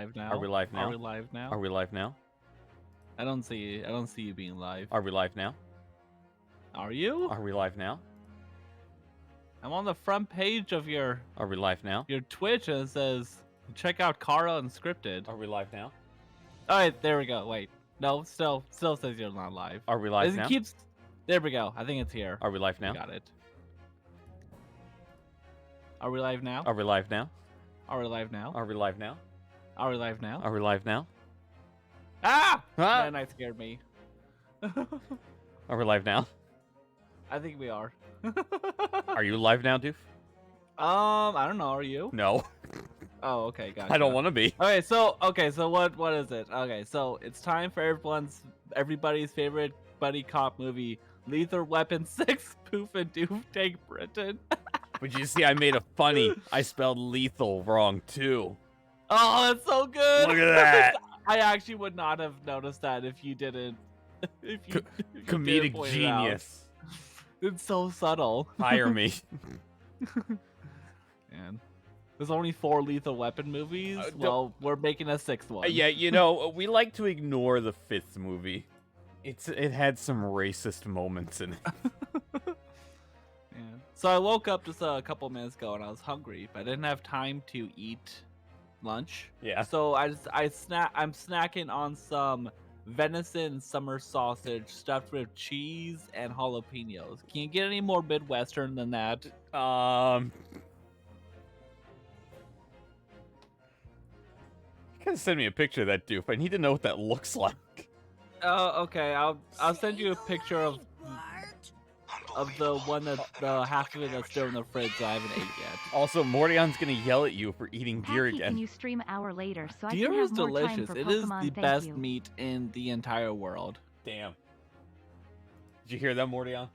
live now? Are we live now? Are we live now? Are we live now? I don't see you being live. Are we live now? Are you? Are we live now? I'm on the front page of your Are we live now? Twitch and it says check out Kara Unscripted. Are we live now? All right, there we go. Wait, no, still says you're not live. Are we live It now? keeps. There we go. I think it's here. Are we live now? Got it. Are we live now? Are we live now? Are we live now? Are we live now? Are we live now? Are we live now? Ah! Ah! That night scared me. Are we live now? I think we are. Are you live now, Doof? I don't know. Are you? No. Oh, okay, gotcha. I don't want to be. Okay, so what is it? Okay, so it's time for everybody's favorite buddy cop movie, Lethal Weapon 6: Poof and Doof Take Britain. But you see, I made a funny. I spelled lethal wrong too. Oh, that's so good. Look at that. I actually would not have noticed that if you didn't. If you Comedic didn't point it out. genius. It's so subtle. Hire me. Man. There's only 4 Lethal Weapon movies. Well, we're making a 6th one. Yeah, you know, we like to ignore the 5th movie. It had some racist moments in it. Yeah. So I woke up just a couple minutes ago and I was hungry, but I didn't have time to eat lunch. Yeah. So I'm snacking on some venison summer sausage stuffed with cheese and jalapenos. Can you get any more Midwestern than that? You gotta send me a picture of that Doof. I need to know what that looks like. Okay. I'll send you a picture of the one that the half of it that's still in the fridge that I haven't ate yet. Also, Mordion's gonna yell at you for eating deer Happy, again. Can you stream an hour later so I Deer can have is more time delicious. for It is Pokemon, the thank best you. meat in the entire world. Damn. Did you hear that, Mordion?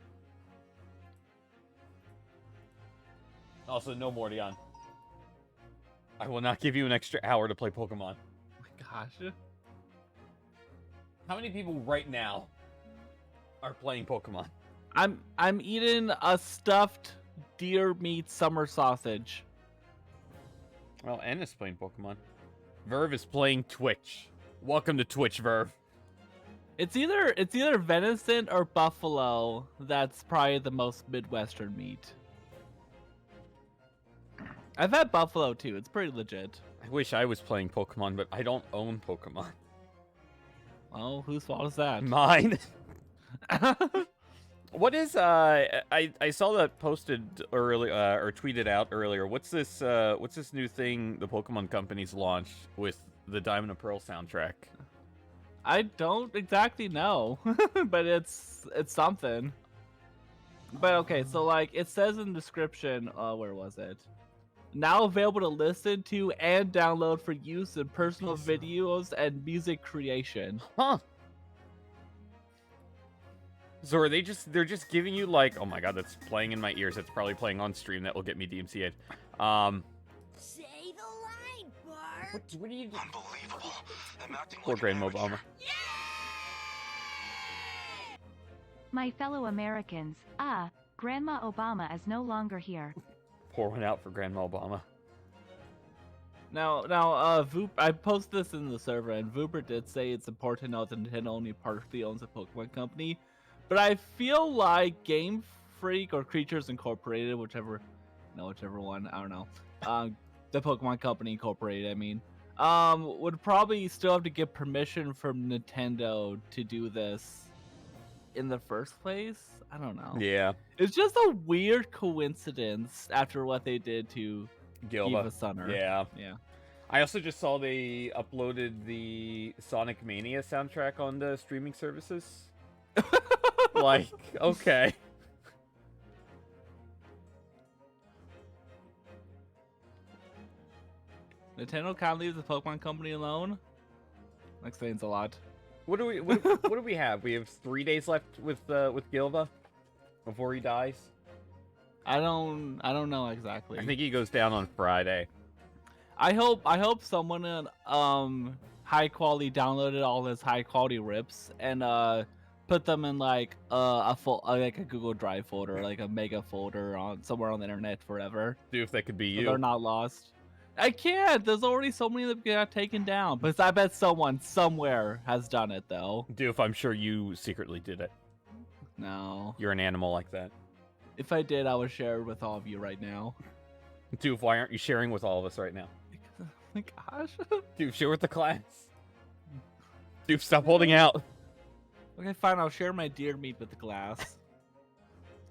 Also, no Mordion. I will not give you an extra hour to play Pokemon. Oh my gosh. How many people right now are playing Pokemon? I'm eating a stuffed deer meat summer sausage. Well, Anna's playing Pokemon. Verve is playing Twitch. Welcome to Twitch, Verve. It's either venison or buffalo. That's probably the most Midwestern meat. I've had buffalo too. It's pretty legit. I wish I was playing Pokemon, but I don't own Pokemon. Oh, whose fault is that? Mine. What is I saw that posted early or tweeted out earlier. What's this new thing the Pokemon company's launched with the Diamond and Pearl soundtrack? I don't exactly know, but it's something. But okay, so like it says in the description, where was it? Now available to listen to and download for use in personal videos and music creation. Huh. So are they're just giving you like, oh my god, that's playing in my ears. That's probably playing on stream. That will get me DMCA'd. Say the line, Bart. What are you doing? Unbelievable. I'm acting Poor like Grandma an amateur. Obama. My fellow Americans, Grandma Obama is no longer here. Pour one out for Grandma Obama. Now, I posted this in the server, and Vooper did say it's important to note that Nintendo only partially owns a Pokemon company, but I feel like Game Freak or Creatures Incorporated, whichever one, I don't know, the Pokemon Company Incorporated, I mean, would probably still have to get permission from Nintendo to do this in the first place. I don't know. Yeah. It's just a weird coincidence after what they did to Gilba. Eva Sunner. Yeah. Yeah. I also just saw they uploaded the Sonic Mania soundtrack on the streaming services. Like, okay. Nintendo can't leave the Pokemon Company alone. That explains a lot. What do we have? We have 3 days left with Gilva before he dies. I don't know exactly. I think he goes down on Friday. I hope someone high quality downloaded all his high quality rips and put them in like a Google Drive folder, like a mega folder on somewhere on the internet forever. See if that could be So you. they're not lost. I can't. There's already so many that got taken down. But I bet someone somewhere has done it though. Doof, I'm sure you secretly did it. No. You're an animal like that. If I did, I would share it with all of you right now. Doof, why aren't you sharing with all of us right now? Because, oh my gosh. Doof, share with the class. Doof, stop holding out. Okay, fine. I'll share my deer meat with the glass.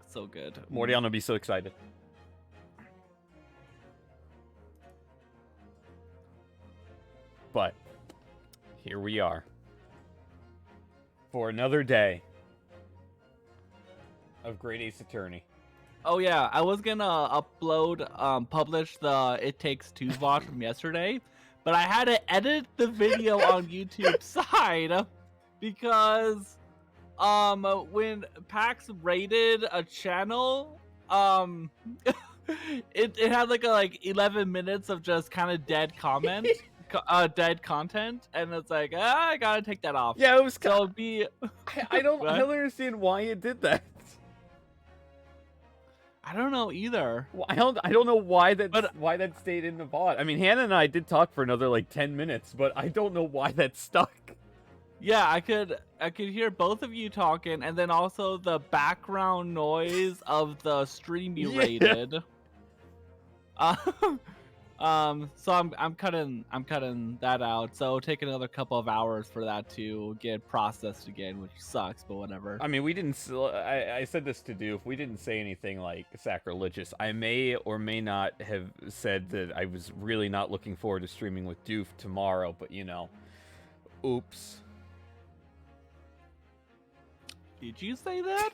So good. Morty, I'm gonna be so excited. But here we are for another day of Great Ace Attorney. Oh yeah, I was gonna publish the It Takes Two VOD from yesterday, but I had to edit the video on YouTube side because when PAX rated a channel, it had like 11 minutes of just kind of dead comment. Dead content, and it's like I gotta take that off. Yeah, it was. So it'd be. I don't understand why it did that. I don't know either. Well, I don't know why that stayed in the VOD. I mean, Hannah and I did talk for another like 10 minutes, but I don't know why that stuck. Yeah, I could hear both of you talking, and then also the background noise of the stream you rated. So I'm cutting that out. So it'll take another couple of hours for that to get processed again, which sucks, but whatever. I mean, we didn't. I said this to Doof. We didn't say anything like sacrilegious. I may or may not have said that I was really not looking forward to streaming with Doof tomorrow, but you know, oops. Did you say that?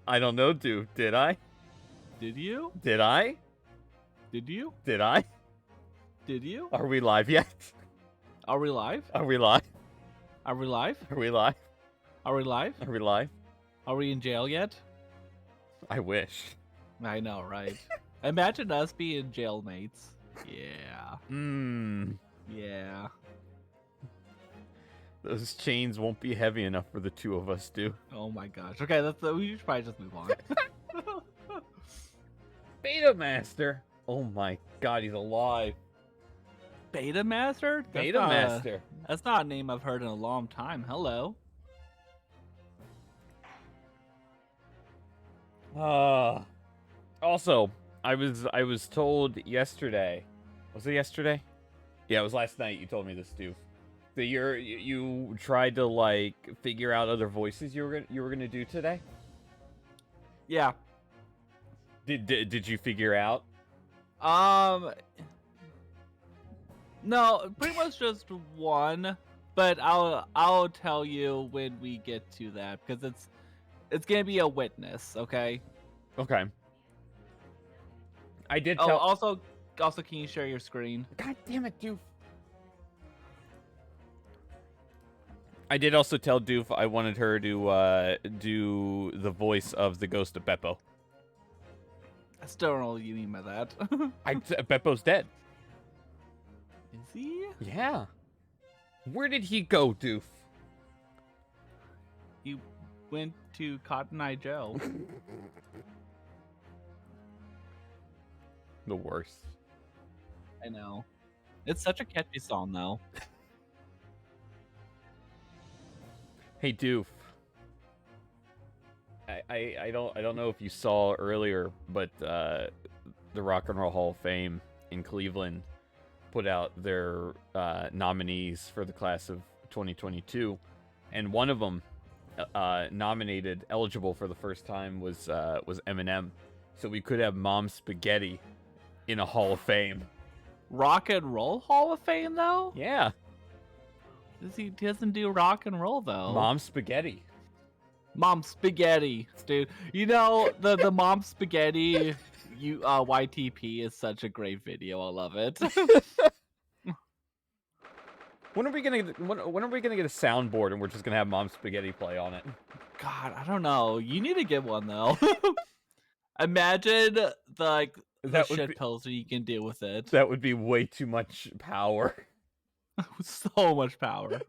I don't know, Doof. Did I? Did you? Did I? Did you? Did I? Did you? Are we live yet? Are we live? Are we live? Are we live? Are we live? Are we live? Are we live? Are we in jail yet? I wish. I know, right? Imagine us being jailmates. Yeah. Yeah. Those chains won't be heavy enough for the two of us, dude. Oh my gosh. Okay, we should probably just move on. Beta Master. Oh my god, he's alive. Beta Master? Beta Master. That's not a name I've heard in a long time. Hello. Also, I was told yesterday. Was it yesterday? Yeah, it was last night. You told me this, too. That you tried to like figure out other voices you were gonna do today. Yeah. Did you figure out? No, pretty much just one, but I'll tell you when we get to that because it's gonna be a witness, okay? Okay. I did. Oh, also, can you share your screen? God damn it, Doof. I did also tell Doof I wanted her to do the voice of the ghost of Beppo. I still don't know what you mean by that. Beppo's dead. Is he? Yeah. Where did he go, Doof? He went to Cotton Eye Joe. The worst. I know. It's such a catchy song, though. Hey, Doof. I don't know if you saw earlier, but the Rock and Roll Hall of Fame in Cleveland put out their nominees for the class of 2022, and one of them nominated, eligible for the first time, was Eminem. So we could have Mom Spaghetti in a Hall of Fame. Rock and Roll Hall of Fame, though? Yeah. He doesn't do rock and roll, though. Mom Spaghetti. Mom Spaghetti, dude. You know, the Mom Spaghetti YTP is such a great video. I love it. When are we gonna get a soundboard and we're just gonna have Mom Spaghetti play on it? God, I don't know. You need to get one though. Imagine the shit pills that you can do with it. That would be way too much power. So much power.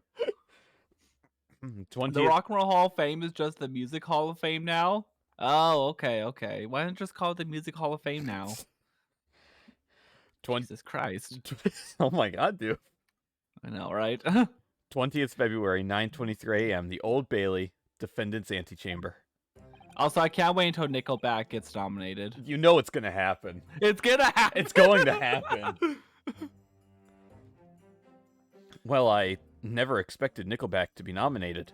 20th. The Rock and Roll Hall of Fame is just the Music Hall of Fame now? Oh, okay. Why don't you just call it the Music Hall of Fame now? Jesus Christ. Oh my god, dude. I know, right? 20th February, 9:23 a.m. The Old Bailey, Defendant's Antechamber. Also, I can't wait until Nickelback gets nominated. You know it's gonna happen. It's gonna happen. It's going to happen. Well, I never expected Nickelback to be nominated.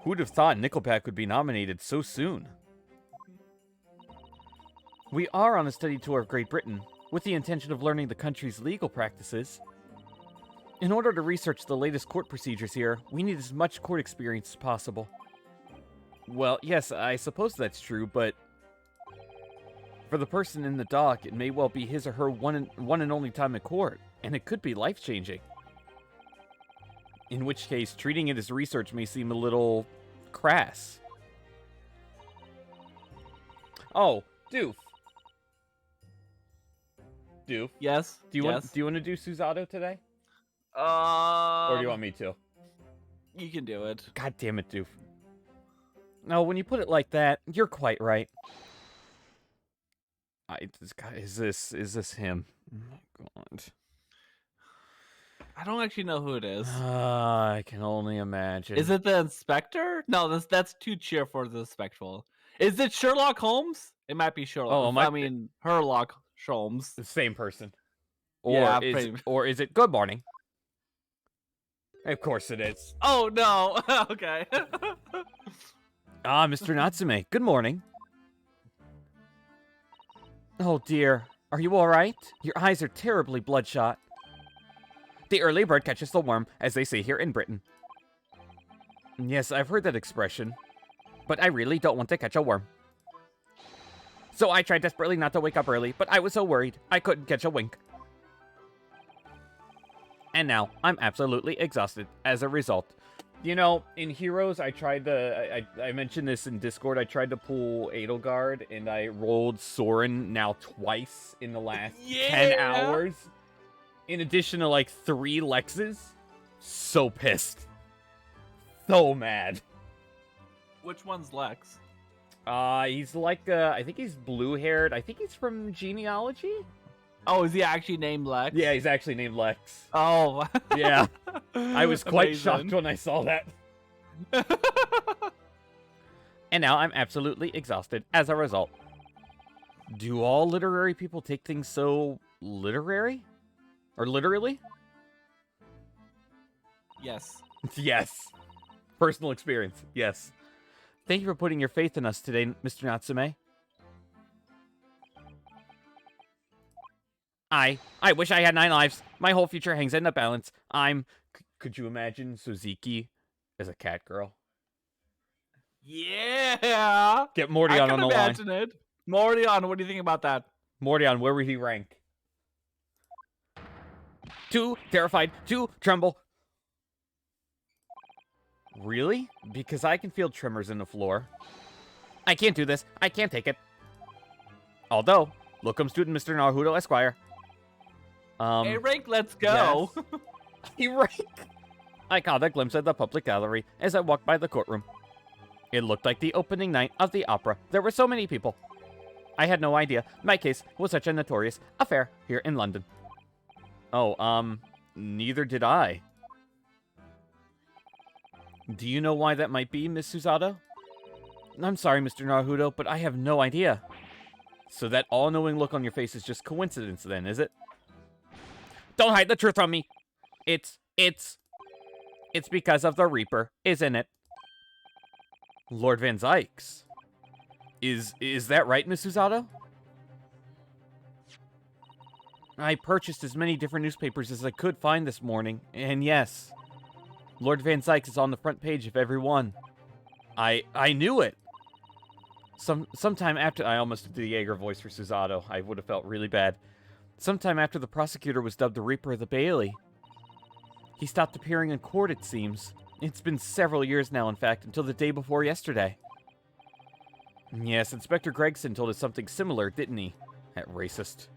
Who'd have thought Nickelback would be nominated so soon? We are on a study tour of Great Britain, with the intention of learning the country's legal practices. In order to research the latest court procedures here, we need as much court experience as possible. Well, yes, I suppose that's true, but for the person in the dock, it may well be his or her one and only time in court, and it could be life-changing. In which case, treating it as research may seem a little crass. Oh, Doof. Doof. Yes. Do you want to do Susato today? Or do you want me to? You can do it. God damn it, Doof. No, when you put it like that, you're quite right. Is this him? Oh my god. I don't actually know who it is. I can only imagine. Is it the inspector? No, that's too cheer for the spectral. Is it Sherlock Holmes? It might be Sherlock. Oh, I mean, Herlock Holmes. the same person? Or is it good morning? Of course it is. Oh no. Okay. Ah, Mr. Natsume, good morning. Oh dear, are you alright? Your eyes are terribly bloodshot. The early bird catches the worm, as they say here in Britain. Yes, I've heard that expression. But I really don't want to catch a worm. So I tried desperately not to wake up early, but I was so worried I couldn't catch a wink. And now, I'm absolutely exhausted as a result. You know, in Heroes, I tried to... I mentioned this in Discord. I tried to pull Edelgard, and I rolled Soren now twice in the last 10 hours. In addition to, like, 3 Lexes. So pissed. So mad. Which one's Lex? He's like, I think he's blue-haired. I think he's from Genealogy? Oh, is he actually named Lex? Yeah, he's actually named Lex. Oh. Yeah. I was quite Amazing. shocked when I saw that. And now I'm absolutely exhausted as a result. Do all literary people take things so literary? Or literally? Yes. Yes. Personal experience. Yes. Thank you for putting your faith in us today, Mr. Natsume. I wish I had 9 lives. My whole future hangs in the balance. Could you imagine Suzuki as a cat girl? Yeah. Get Mordion on the line. I can imagine it. Mordion, what do you think about that? Mordion, where would he rank? 2, terrified. 2, tremble. Really? Because I can feel tremors in the floor. I can't do this. I can't take it. Although, locum student Mr. Naruto Esquire. Hey, Rank, let's go. Yes. Hey, Rank. I caught a glimpse of the public gallery as I walked by the courtroom. It looked like the opening night of the opera. There were so many people. I had no idea my case was such a notorious affair here in London. Oh, neither did I. Do you know why that might be, Miss Susato? I'm sorry, Mr. Naruto, but I have no idea. So that all-knowing look on your face is just coincidence then, is it? Don't hide the truth from me. It's because of the Reaper, isn't it? Lord Van Zykes. Is that right, Miss Susato? I purchased as many different newspapers as I could find this morning, and yes, Lord Van Zykes is on the front page of every one. I knew it. Sometime after... I almost did the Jaeger voice for Susato. I would have felt really bad. Sometime after the prosecutor was dubbed the Reaper of the Bailey. He stopped appearing in court, it seems. It's been several years now, in fact, until the day before yesterday. Yes, Inspector Gregson told us something similar, didn't he? That racist.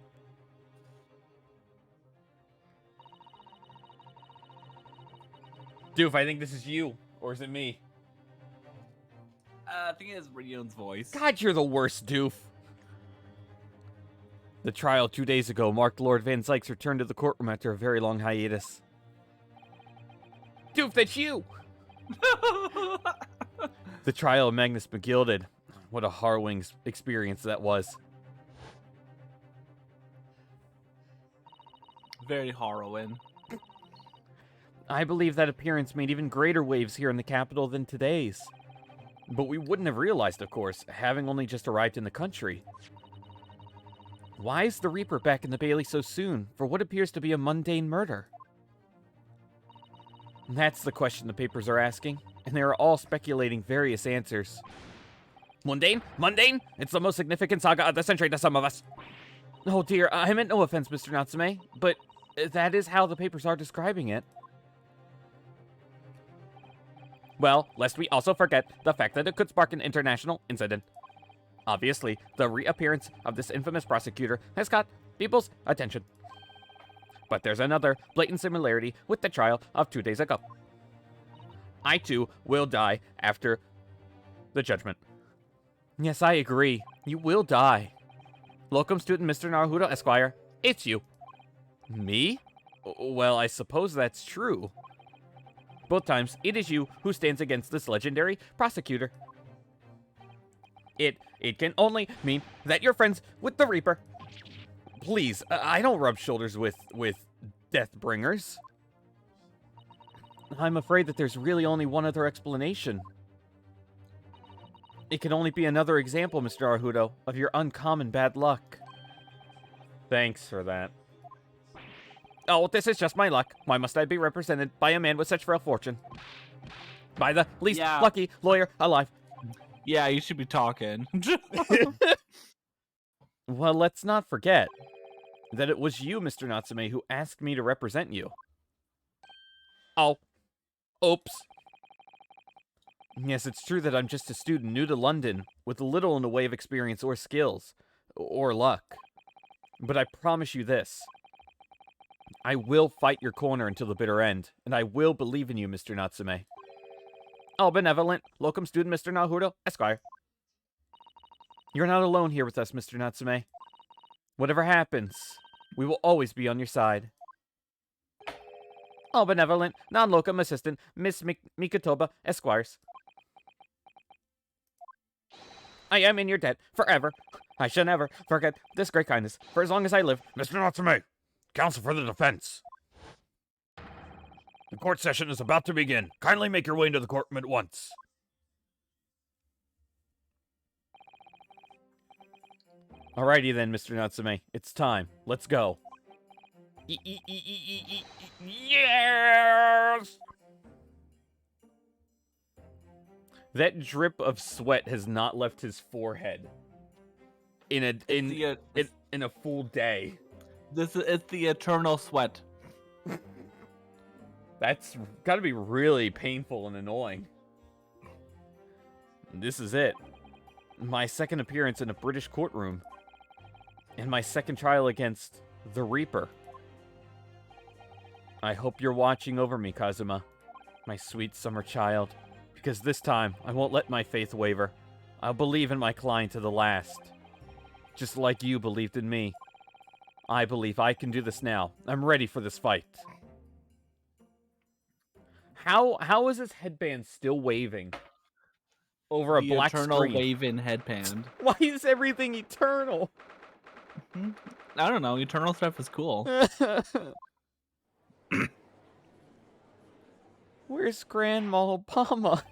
Doof, I think this is you. Or is it me? I think it's Rion's voice. God, you're the worst, Doof. The trial 2 days ago marked Lord Van Zyke's return to the courtroom after a very long hiatus. Doof, that's you! The trial of Magnus McGilded. What a harrowing experience that was. Very harrowing. I believe that appearance made even greater waves here in the capital than today's. But we wouldn't have realized, of course, having only just arrived in the country. Why is the Reaper back in the Bailey so soon for what appears to be a mundane murder? That's the question the papers are asking, and they are all speculating various answers. Mundane? Mundane? It's the most significant saga of the century to some of us. Oh dear, I meant no offense, Mr. Natsume, but that is how the papers are describing it. Well, lest we also forget the fact that it could spark an international incident. Obviously, the reappearance of this infamous prosecutor has got people's attention. But there's another blatant similarity with the trial of 2 days ago. I too will die after the judgment. Yes, I agree. You will die. Locum student Mr. Naruto Esquire, it's you. Me? Well, I suppose that's true. Both times, it is you who stands against this legendary prosecutor. It can only mean that you're friends with the Reaper. Please, I don't rub shoulders with Deathbringers. I'm afraid that there's really only one other explanation. It can only be another example, Mr. Naruto, of your uncommon bad luck. Thanks for that. Oh, this is just my luck. Why must I be represented by a man with such frail fortune? By the least lucky lawyer alive. Yeah, you should be talking. Well, let's not forget that it was you, Mr. Natsume, who asked me to represent you. Oh. Oops. Yes, it's true that I'm just a student new to London, with little in the way of experience or skills, or luck. But I promise you this. I will fight your corner until the bitter end, and I will believe in you, Mr. Natsume. Oh, benevolent, locum student Mr. Naruto Esquire. You're not alone here with us, Mr. Natsume. Whatever happens, we will always be on your side. Oh, benevolent, non-locum assistant Miss Mikotoba Esquires. I am in your debt forever. I shall never forget this great kindness for as long as I live. Mr. Natsume, counsel for the defense. The court session is about to begin. Kindly make your way into the courtroom at once. Alrighty then, Mr. Natsume. It's time. Let's go. Yes! That drip of sweat has not left his forehead in a full day. It's the eternal sweat. That's gotta be really painful and annoying. This is it. My second appearance in a British courtroom. And my second trial against the Reaper. I hope you're watching over me, Kazuma. My sweet summer child. Because this time, I won't let my faith waver. I'll believe in my client to the last. Just like you believed in me. I believe I can do this now. I'm ready for this fight. How is his headband still waving over a black eternal screen? waving headband. Why is everything eternal? I don't know. Eternal stuff is cool. Where's Grandma Obama?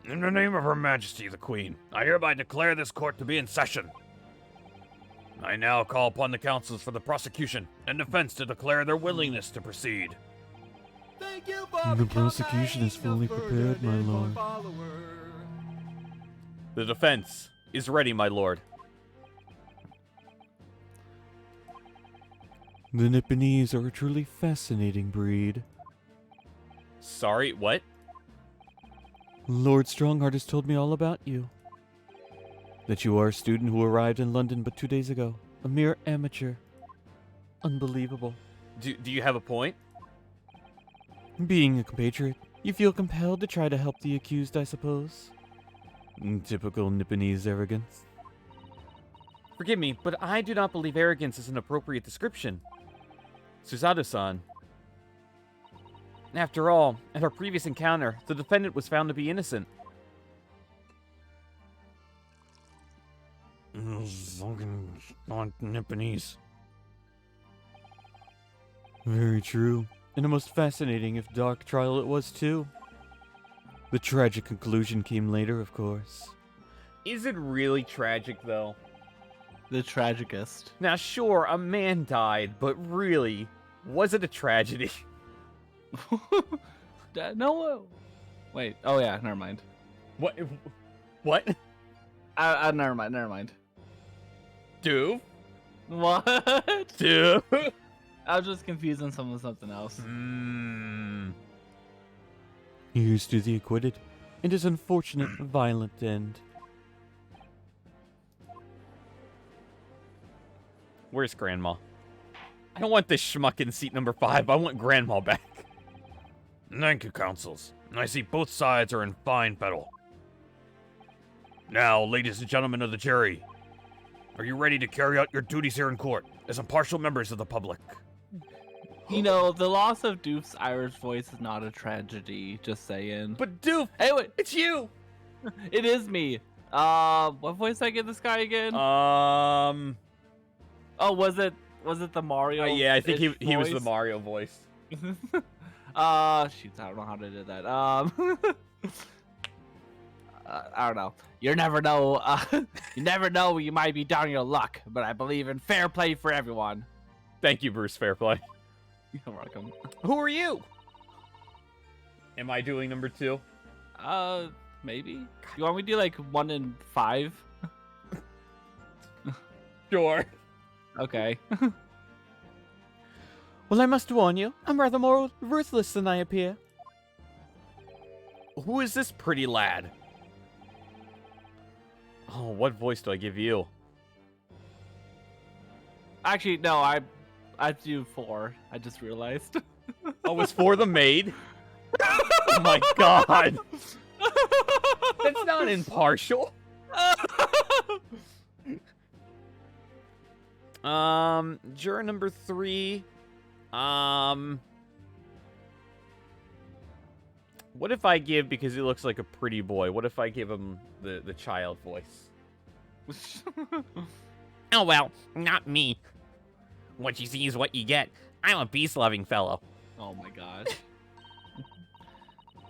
In the name of Her Majesty the Queen, I hereby declare this court to be in session. I now call upon the counsels for the prosecution and defense to declare their willingness to proceed. Thank you for The prosecution is fully prepared, my lord. The defense is ready, my lord. The Nipponese are a truly fascinating breed. Sorry, what? Lord Strongheart has told me all about you. That you are a student who arrived in London but 2 days ago. A mere amateur. Unbelievable. Do you have a point? Being a compatriot, you feel compelled to try to help the accused, I suppose. Typical Nipponese arrogance. Forgive me, but I do not believe arrogance is an appropriate description. Susato-san. After all, at our previous encounter, the defendant was found to be innocent. Fucking Nipponese. Very true. And a most fascinating, if dark, trial it was, too. The tragic conclusion came later, of course. Is it really tragic, though? The tragicist. Now, sure, a man died, but really, was it a tragedy? No. Wait. Oh yeah. Never mind. What? What? Never mind. Never mind. Doof? What? Doof? I was just confusing something else. Here's to the acquitted, and his unfortunate, violent end. Where's Grandma? I don't want this schmuck in seat number 5. I want Grandma back. Thank you, counsels. I see both sides are in fine fettle. Now, ladies and gentlemen of the jury, are you ready to carry out your duties here in court as impartial members of the public? You know, the loss of Doof's Irish voice is not a tragedy. Just saying. But Doof, Hey, wait, it's you! it is me. What voice did I give this guy again? Oh, was it the Mario? Yeah, I think he was the voice? Mario voice. Shoot, I don't know how to do that. I don't know. You never know. You never know. You might be down on your luck, but I believe in fair play for everyone. Thank you, Bruce Fairplay. You're welcome. Who are you? Am I doing number 2? Maybe. You want me to do like 1 and 5? Sure. Okay. Well, I must warn you, I'm rather more ruthless than I appear. Who is this pretty lad? Oh, what voice do I give you? Actually, no. I do 4. I just realized. Oh, it's for the maid? Oh my god. That's not impartial. Juror number 3. What if I give, because he looks like a pretty boy, what if I give him the child voice? Oh well, not me. What you see is what you get. I'm a peace-loving fellow. Oh my gosh.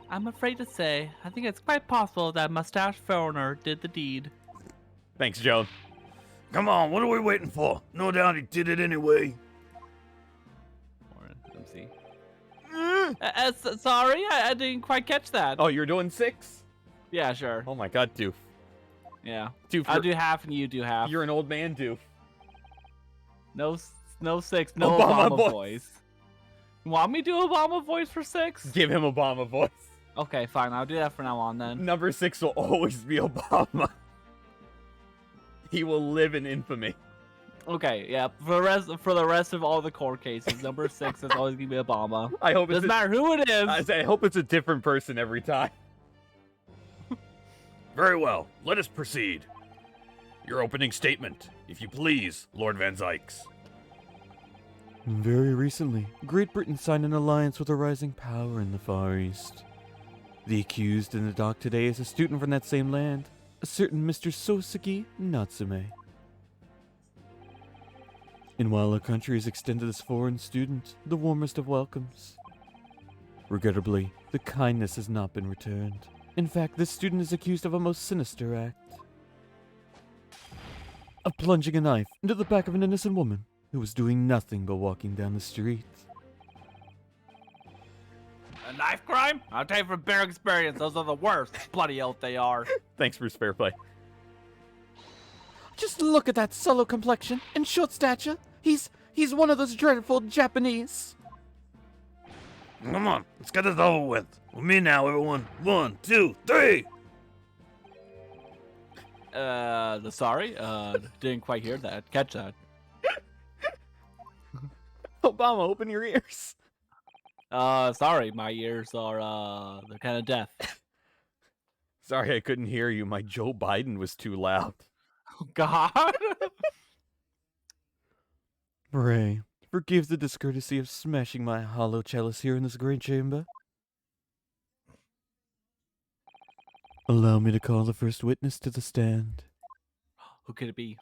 I'm afraid to say, I think it's quite possible that Mustache Foreigner did the deed. Thanks, Joan. Come on, what are we waiting for? No doubt he did it anyway. Let's see. Sorry, I didn't quite catch that. Oh, you're doing 6? Yeah, sure. Oh my god, Doof. Yeah. Doof, I'll do half and you do half. you're an old man, Doof. No 6, no Obama Obama, voice. voice. You want me to do Obama voice for 6? Give him Obama voice. Okay, fine. I'll do that from now on then. Number 6 will always be Obama. He will live in infamy. Okay, yeah. For the rest of all the court cases, number 6 is always gonna be Obama. I hope Doesn't matter who it is. I hope it's a different person every time. Very well, let us proceed. Your opening statement, if you please, Lord Van Zykes. Very recently, Great Britain signed an alliance with a rising power in the Far East. The accused in the dock today is a student from that same land, a certain Mr. Soseki Natsume. And while our country has extended this foreign student the warmest of welcomes, regrettably, the kindness has not been returned. In fact, this student is accused of a most sinister act. Of plunging a knife into the back of an innocent woman who was doing nothing but walking down the street. A knife crime? I'll tell you from bare experience, those are the worst. Bloody oath they are. Thanks, Bruce Fairplay. Just look at that sallow complexion and short stature. He's one of those dreadful Japanese. Come on, let's get this over with. With me now, everyone. 1, 2, 3. Sorry, didn't quite hear that. Catch that. Obama, open your ears. Sorry, my ears are, they're kind of deaf. Sorry, I couldn't hear you. My Joe Biden was too loud. Oh, God. Pray, forgive the discourtesy of smashing my hollow chalice here in this great chamber. Allow me to call the first witness to the stand. Who could it be?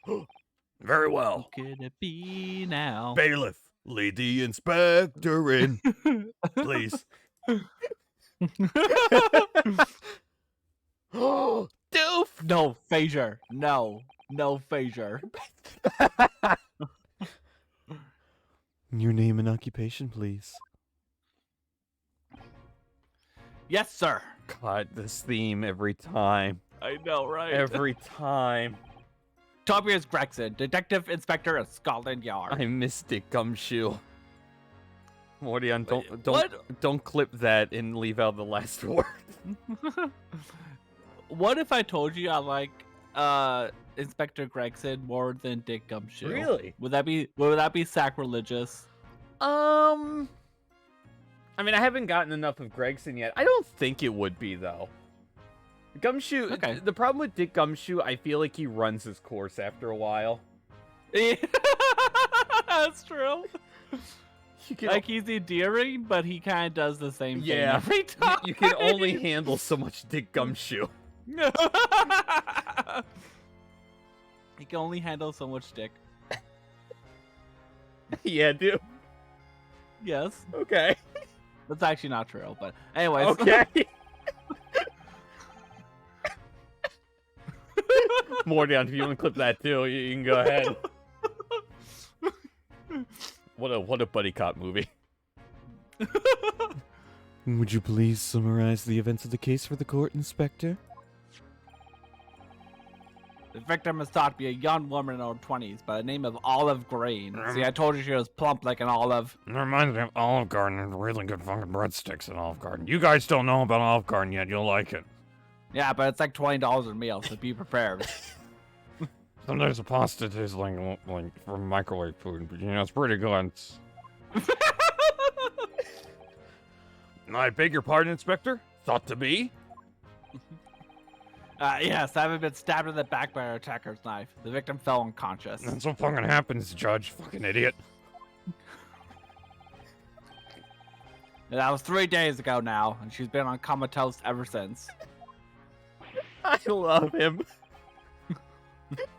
Very Who well. could it be now? Bailiff, lead the inspector in, please. Doof! No, Phaser. No. No, Phaser. Your name and occupation, please. Yes, sir. God, this theme every time. I know, right? Every time. Tobias Gregson, Detective Inspector of Scotland Yard. I missed it, Gumshoe. Mordion, what? don't clip that and leave out the last word. What if I told you I like Inspector Gregson more than Dick Gumshoe? Really? Would that be sacrilegious? I mean, I haven't gotten enough of Gregson yet. I don't think it would be, though. Gumshoe, Okay. The problem with Dick Gumshoe, I feel like he runs his course after a while. That's true. You can, Like, he's endearing, but he kind of does the same thing every you, time. you can only handle so much Dick Gumshoe. He can only handle so much dick. Yeah, dude. Yes. Okay. That's actually not true, but anyways. Okay. Mordion, if you want to clip that too, you can go ahead. What a buddy cop movie. Would you please summarize the events of the case for the court, Inspector? The victim is thought to be a young woman in her 20s by the name of Olive Green. See, I told you she was plump like an olive. It reminds me of Olive Garden and really good fucking breadsticks at Olive Garden. You guys don't know about Olive Garden yet. You'll like it. Yeah, but it's like $20 a meal, so be prepared. Sometimes the pasta tastes like from microwave food, but you know, it's pretty good. I beg your pardon, Inspector? Thought to be? Yes, I haven't been stabbed in the back by an attacker's knife. The victim fell unconscious. That's what fucking happens, Judge. Fucking idiot. And that was 3 days ago now, and she's been on comatose ever since. I love him.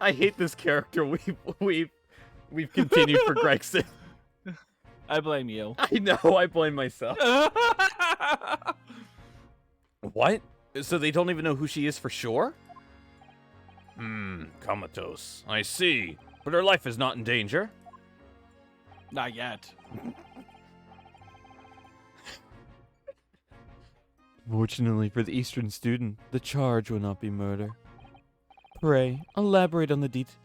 I hate this character we've continued for Gregson. I blame you. I know, I blame myself. What? So they don't even know who she is for sure? Comatose. I see. But her life is not in danger. Not yet. Fortunately for the Eastern student, the charge will not be murder. Pray, elaborate on the details.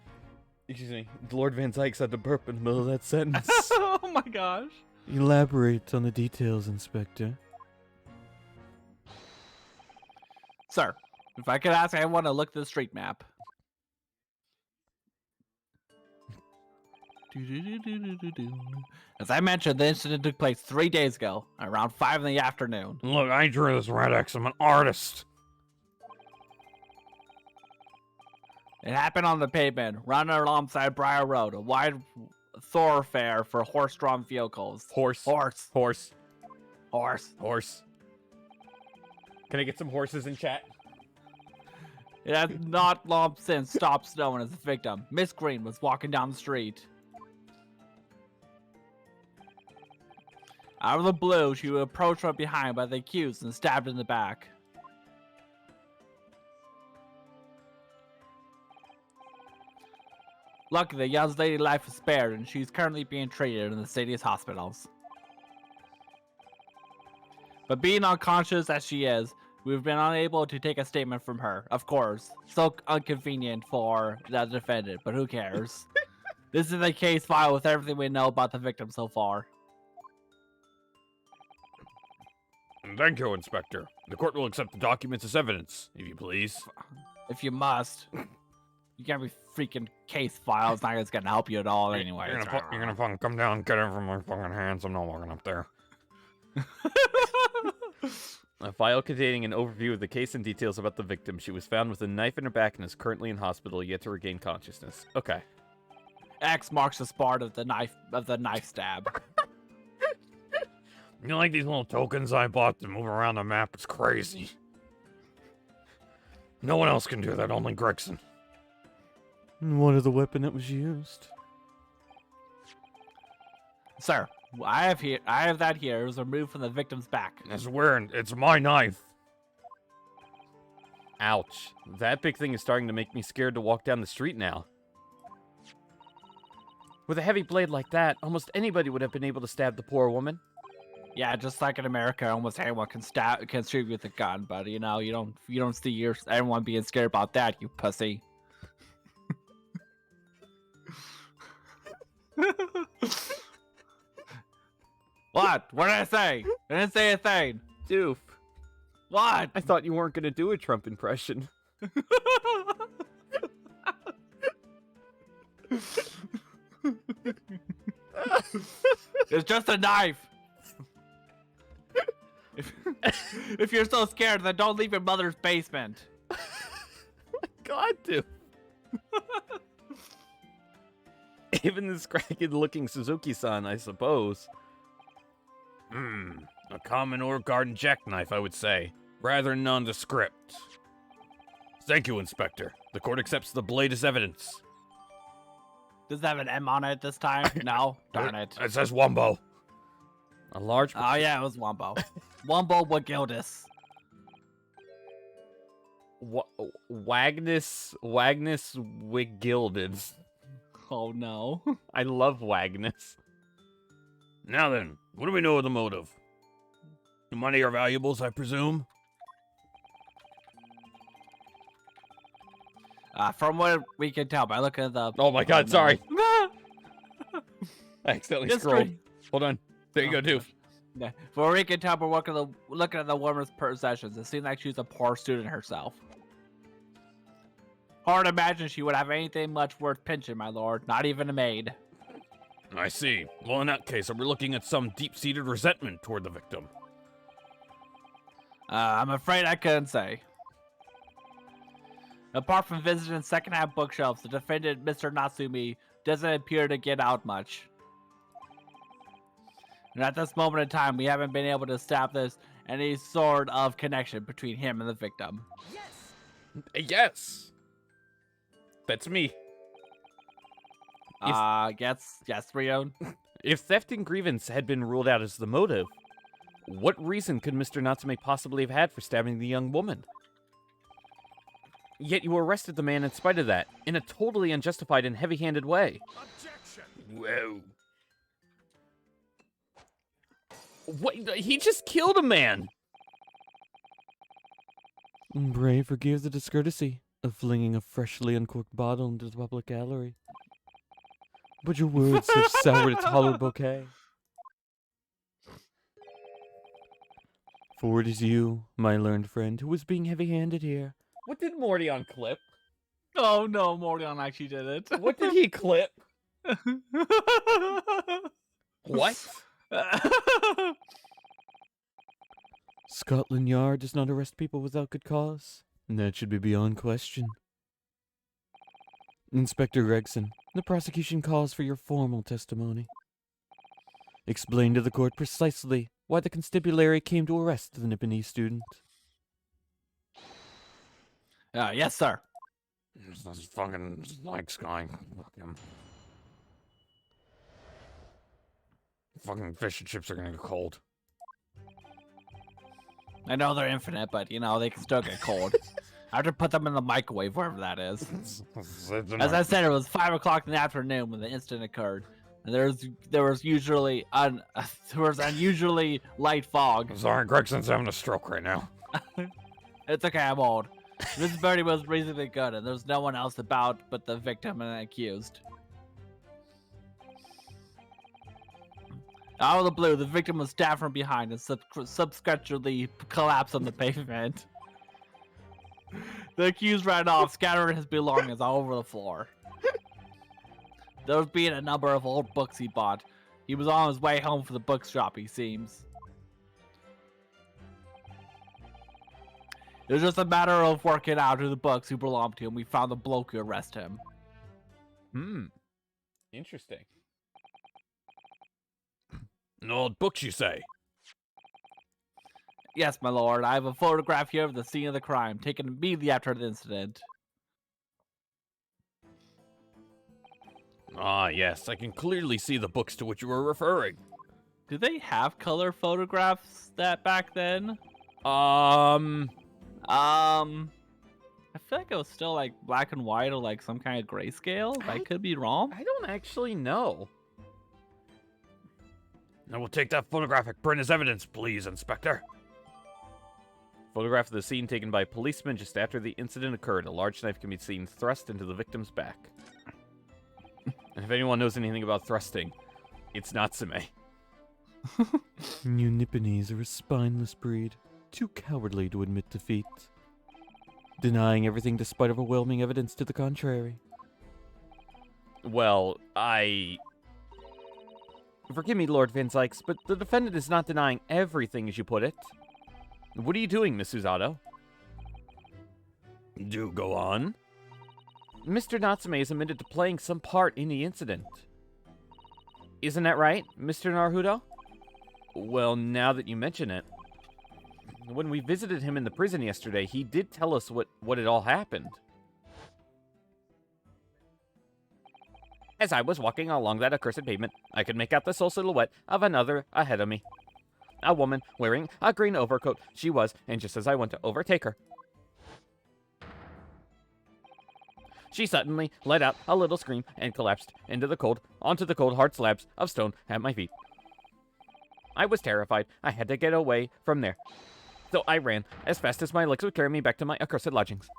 Excuse me. Lord Van Dyke said to burp in the middle of that sentence. Oh my gosh. Elaborate on the details, Inspector. Sir, if I could ask, I want to look at the street map. As I mentioned, the incident took place 3 days ago, around 5 in the afternoon. Look, I drew this red X. I'm an artist. It happened on the pavement, running alongside Briar Road, a wide thoroughfare for horse-drawn vehicles. Horse. Horse. Horse. Horse. Horse. Can I get some horses in chat? It has not long since stopped snowing as the victim, Miss Green, was walking down the street. Out of the blue, she was approached from behind by the accused and stabbed in the back. Luckily, the young lady's life was spared, and she's currently being treated in the city's hospitals. But being unconscious as she is, we've been unable to take a statement from her. Of course, so inconvenient for the defendant, but who cares? This is a case file with everything we know about the victim so far. Thank you, Inspector. The court will accept the documents as evidence, if you please. If you must. You can't be freaking case file. It's not gonna help you at all anyway. You're gonna fucking come down and get it from my fucking hands. I'm not walking up there. A file containing an overview of the case and details about the victim. She was found with a knife in her back and is currently in hospital, yet to regain consciousness. Okay. X marks the spot of the knife stab. You know, like these little tokens I bought to move around the map? It's crazy. No one else can do that, only Gregson. What of the weapon that was used? Sir, I have that here. It was removed from the victim's back. It's my knife. Ouch. That big thing is starting to make me scared to walk down the street now. With a heavy blade like that, almost anybody would have been able to stab the poor woman. Yeah, just like in America, almost anyone can shoot with a gun, but you know, you don't see everyone being scared about that, you pussy. What? What did I say? I didn't say a thing. Doof. What? I thought you weren't going to do a Trump impression. It's just a knife. If you're so scared, then don't leave your mother's basement. God, dude. Even this cracked-looking Suzuki-san, I suppose. A common or garden jackknife, I would say. Rather nondescript. Thank you, Inspector. The court accepts the blade as evidence. Does it have an M on it this time? No? Darn it. It says Wombo. A large... Oh yeah, it was Wombo. Wombo Wagildus. Wagnus Wigilded. Oh no. I love Wagnus. Now then, what do we know of the motive? Money or valuables, I presume? From what we can tell by looking at the... Oh my god, sorry. I accidentally It's scrolled. great. Hold on. There you go, Doof. Yeah. From what we can tell by looking at the woman's possessions, it seems like she's a poor student herself. Hard to imagine she would have anything much worth pinching, my lord. Not even a maid. I see. Well, in that case, we're looking at some deep-seated resentment toward the victim. I'm afraid I couldn't say. Apart from visiting second-hand bookshelves, the defendant, Mr. Natsumi, doesn't appear to get out much. And at this moment in time, we haven't been able to establish any sort of connection between him and the victim. Yes. That's me. Yes, Rio. If theft and grievance had been ruled out as the motive, what reason could Mr. Natsume possibly have had for stabbing the young woman? Yet you arrested the man in spite of that, in a totally unjustified and heavy-handed way. Objection! Whoa. What? He just killed a man! Pray forgive the discourtesy of flinging a freshly uncorked bottle into the public gallery. But your words have soured its hollow bouquet. For it is you, my learned friend, who is being heavy-handed here. What did Mordion clip? Oh no, Morgan actually did it. What did he clip? What? Scotland Yard does not arrest people without good cause. That should be beyond question. Inspector Gregson, the prosecution calls for your formal testimony. Explain to the court precisely why the constabulary came to arrest the Nipponese student. Yes, sir. This fucking likes going. Fuck him. Fucking fish and chips are gonna get cold. I know they're infinite, but you know they can still get cold. I have to put them in the microwave, wherever that is. As I said, it was 5 o'clock in the afternoon when the incident occurred, and there was unusually light fog. I'm sorry, Gregson's having a stroke right now. It's okay, I'm old. Visibility was reasonably good, and there was no one else about but the victim and the accused. Out of the blue, the victim was stabbed from behind and subsequently collapsed on the pavement. The accused ran off, scattering his belongings all over the floor. There was being a number of old books he bought. He was on his way home from the bookshop, he seems. It was just a matter of working out who the books who belonged to him. We found the bloke who arrested him. Interesting. An old books, you say? Yes, my lord. I have a photograph here of the scene of the crime, taken immediately after the incident. Ah, yes, I can clearly see the books to which you were referring. Do they have color photographs that back then? I feel like it was still like black and white or like some kind of grayscale. I could be wrong. I don't actually know. I will take that photographic print as evidence, please, Inspector. Photograph of the scene taken by a policeman just after the incident occurred. A large knife can be seen thrust into the victim's back. And if anyone knows anything about thrusting, it's Natsume. You Nipponese are a spineless breed, too cowardly to admit defeat, denying everything despite overwhelming evidence to the contrary. Well, Forgive me, Lord Van Zykes, but the defendant is not denying everything as you put it. What are you doing, Miss Usato? Do go on. Mr. Natsume is admitted to playing some part in the incident. Isn't that right, Mr. Naruto? Well, now that you mention it, when we visited him in the prison yesterday, he did tell us what had all happened. As I was walking along that accursed pavement, I could make out the sole silhouette of another ahead of me. A woman wearing a green overcoat she was, and just as I went to overtake her, she suddenly let out a little scream and collapsed onto the cold, hard slabs of stone at my feet. I was terrified. I had to get away from there. So I ran as fast as my legs would carry me back to my accursed lodgings.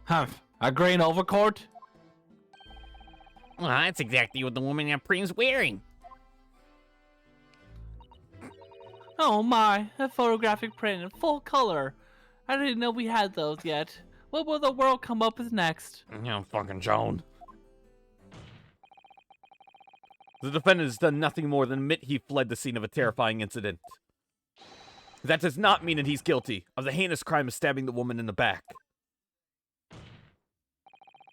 Humph. A green overcoat? Well, that's exactly what the woman in Preem's wearing. Oh my, a photographic print in full color. I didn't know we had those yet. What will the world come up with next? You fucking Joan. The defendant has done nothing more than admit he fled the scene of a terrifying incident. That does not mean that he's guilty of the heinous crime of stabbing the woman in the back.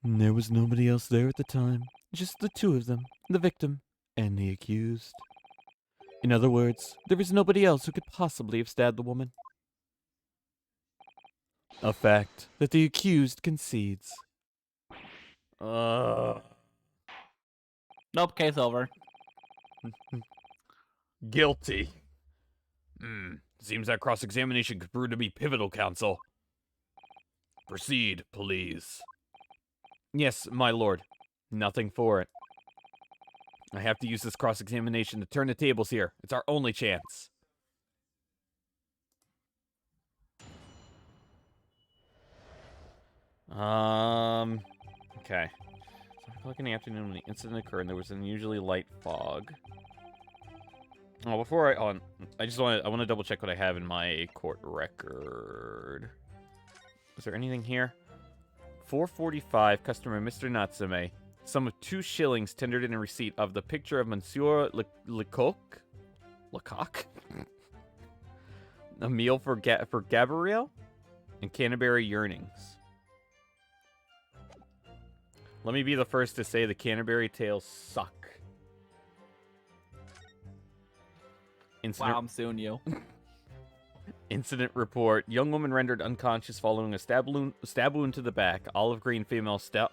There was nobody else there at the time, just the two of them, the victim and the accused. In other words, there was nobody else who could possibly have stabbed the woman. A fact that the accused concedes. Nope, case over. Guilty. Seems that cross-examination could prove to be pivotal, counsel. Proceed, please. Yes, my lord. Nothing for it. I have to use this cross-examination to turn the tables here. It's our only chance. Okay. 7 o'clock in the afternoon when the incident occurred, and there was unusually light fog. Oh, before I want to double check what I have in my court record. Is there anything here? 4:45, customer Mr. Natsume. Sum of 2 shillings tendered in a receipt of the picture of Monsieur Lecoq? Lecoq? A meal for Gabrielle? And Canterbury yearnings. Let me be the first to say the Canterbury tales suck. Wow, I'm suing you. Incident report. Young woman rendered unconscious following a stab wound to the back. Olive green female, stout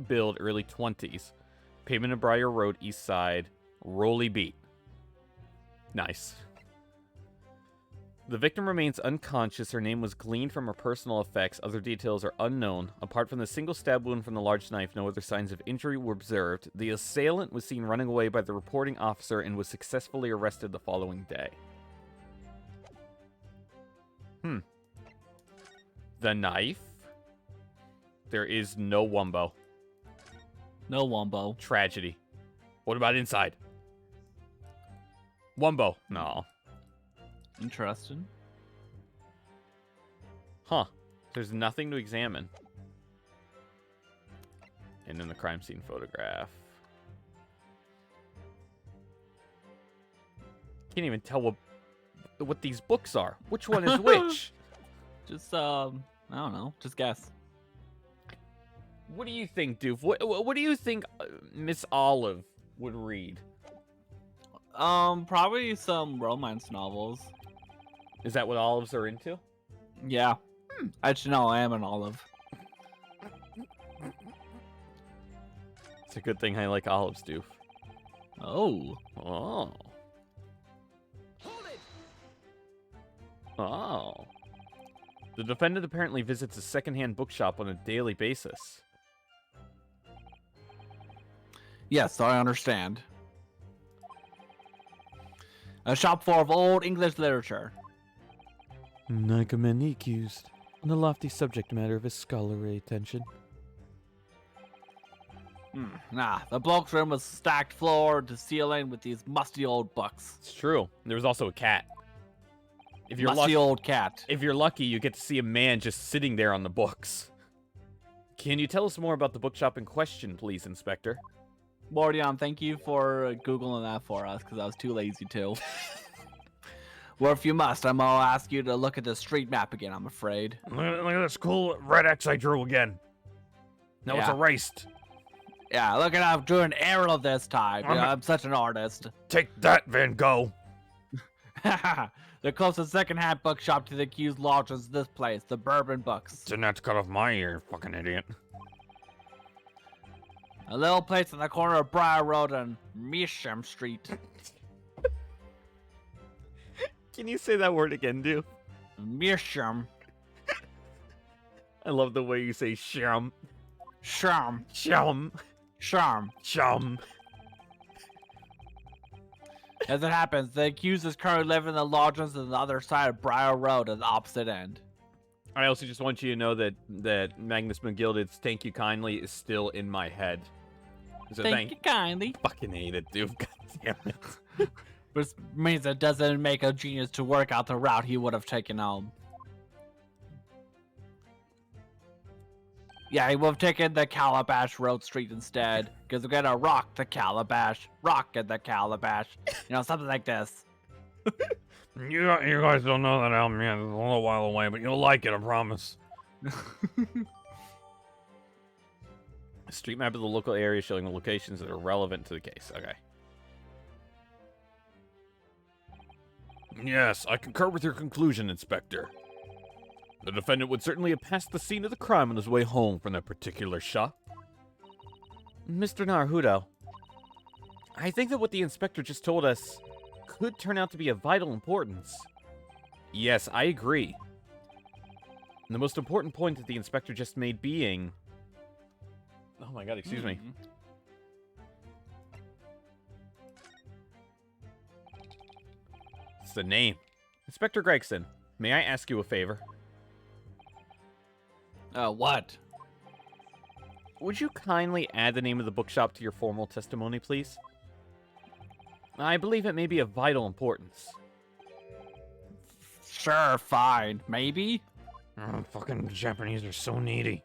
build, early 20s. Pavement of Briar Road, east side. Rolly beat. Nice. The victim remains unconscious. Her name was gleaned from her personal effects. Other details are unknown. Apart from the single stab wound from the large knife, no other signs of injury were observed. The assailant was seen running away by the reporting officer and was successfully arrested the following day. The knife? There is no wumbo. No wombo. Tragedy. What about inside? Wumbo. No. Interesting. Huh. There's nothing to examine. And then the crime scene photograph. Can't even tell what these books are. Which one is which? Just, I don't know. Just guess. What do you think, Doof? What do you think Miss Olive would read? Probably some romance novels. Is that what olives are into? Yeah. I should know I am an olive. It's a good thing I like olives, Doof. Oh. Oh. Oh. The defendant apparently visits a secondhand bookshop on a daily basis. Yes, I understand. A shop full of old English literature. I commend the accused on the lofty subject matter of his scholarly attention. Nah, the books room was stacked floor to ceiling with these musty old books. It's true. There was also a cat. If you're Musty lucky, old cat. if you're lucky, you get to see a man just sitting there on the books. Can you tell us more about the bookshop in question, please, Inspector? Mordion, thank you for Googling that for us, because I was too lazy to. Well, if you must, I'm gonna ask you to look at the street map again, I'm afraid. Look at this cool red X I drew again. Now it's Yeah. erased. Yeah, look at I'm doing aerial this time. I'm such an artist. Take that, Van Gogh. The closest secondhand bookshop to the accused lodge is this place, the Bourbon Books. Didn't have to cut off my ear, fucking idiot. A little place on the corner of Briar Road and Measham Street. Can you say that word again, dude? Measham. I love the way you say shum. Sham. Shum. Sham. Shum. As it happens, the accused is currently living in the lodges on the other side of Briar Road at the opposite end. I also just want you to know that Magnus McGilded's "Thank You Kindly" is still in my head. So Thank you kindly. Fucking hate it, dude. God damn it. Which means it doesn't make a genius to work out the route he would have taken home. Yeah, he would have taken the Calabash Road Street instead, because we're gonna rock the Calabash, rock at the Calabash, you know, something like this. You guys don't know that album yet. It's a little while away, but you'll like it, I promise. A street map of the local area showing the locations that are relevant to the case. Okay. Yes, I concur with your conclusion, Inspector. The defendant would certainly have passed the scene of the crime on his way home from that particular shop. Mr. Naruto, I think that what the inspector just told us could turn out to be of vital importance. Yes, I agree. And the most important point that the inspector just made being... Oh my god, excuse me. It's the name. Inspector Gregson, may I ask you a favor? What? Would you kindly add the name of the bookshop to your formal testimony, please? I believe it may be of vital importance. Sure, fine. Maybe? Fucking Japanese are so needy.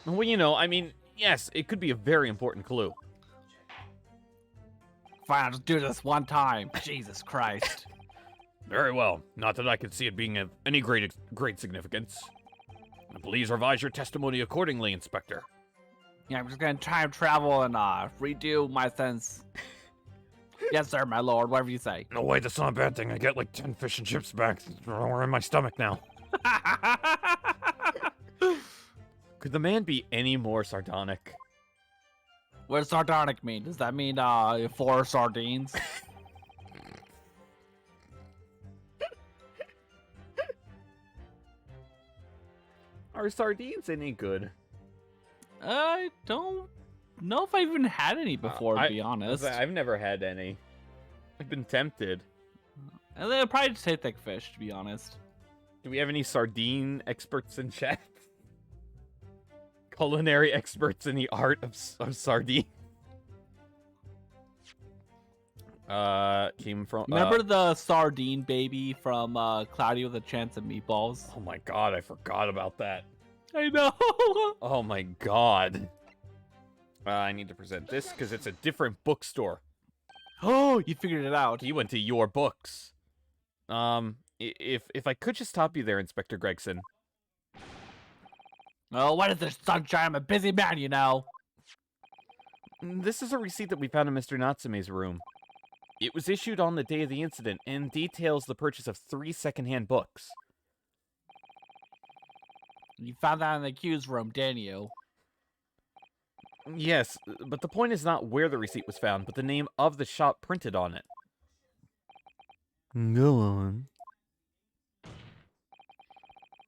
Well, you know, I mean, yes, it could be a very important clue. Fine, I'll just do this one time. Jesus Christ. Very well. Not that I could see it being of any great significance. Please revise your testimony accordingly, Inspector. Yeah, I'm just gonna time travel and redo my sentence. Yes, sir, my lord. Whatever you say. No, wait, that's not a bad thing. I get like 10 fish and chips back. We're in my stomach now. Could the man be any more sardonic? What does sardonic mean? Does that mean 4 sardines? Are sardines any good? I don't know if I even had any before, to be honest. I've never had any. I've been tempted. And they'll probably just taste like fish, to be honest. Do we have any sardine experts in chat? Culinary experts in the art of sardine? Came from... Remember the sardine baby from Cloudy with a Chance of Meatballs? Oh my god, I forgot about that. I know! Oh my god. I need to present this because it's a different bookstore. Oh, you figured it out. He went to your books. If I could just stop you there, Inspector Gregson. Oh, what is this, sunshine? I'm a busy man, you know. This is a receipt that we found in Mr. Natsume's room. It was issued on the day of the incident and details the purchase of 3 secondhand books. You found that in the accused room, didn't you? Yes, but the point is not where the receipt was found, but the name of the shop printed on it. Go on.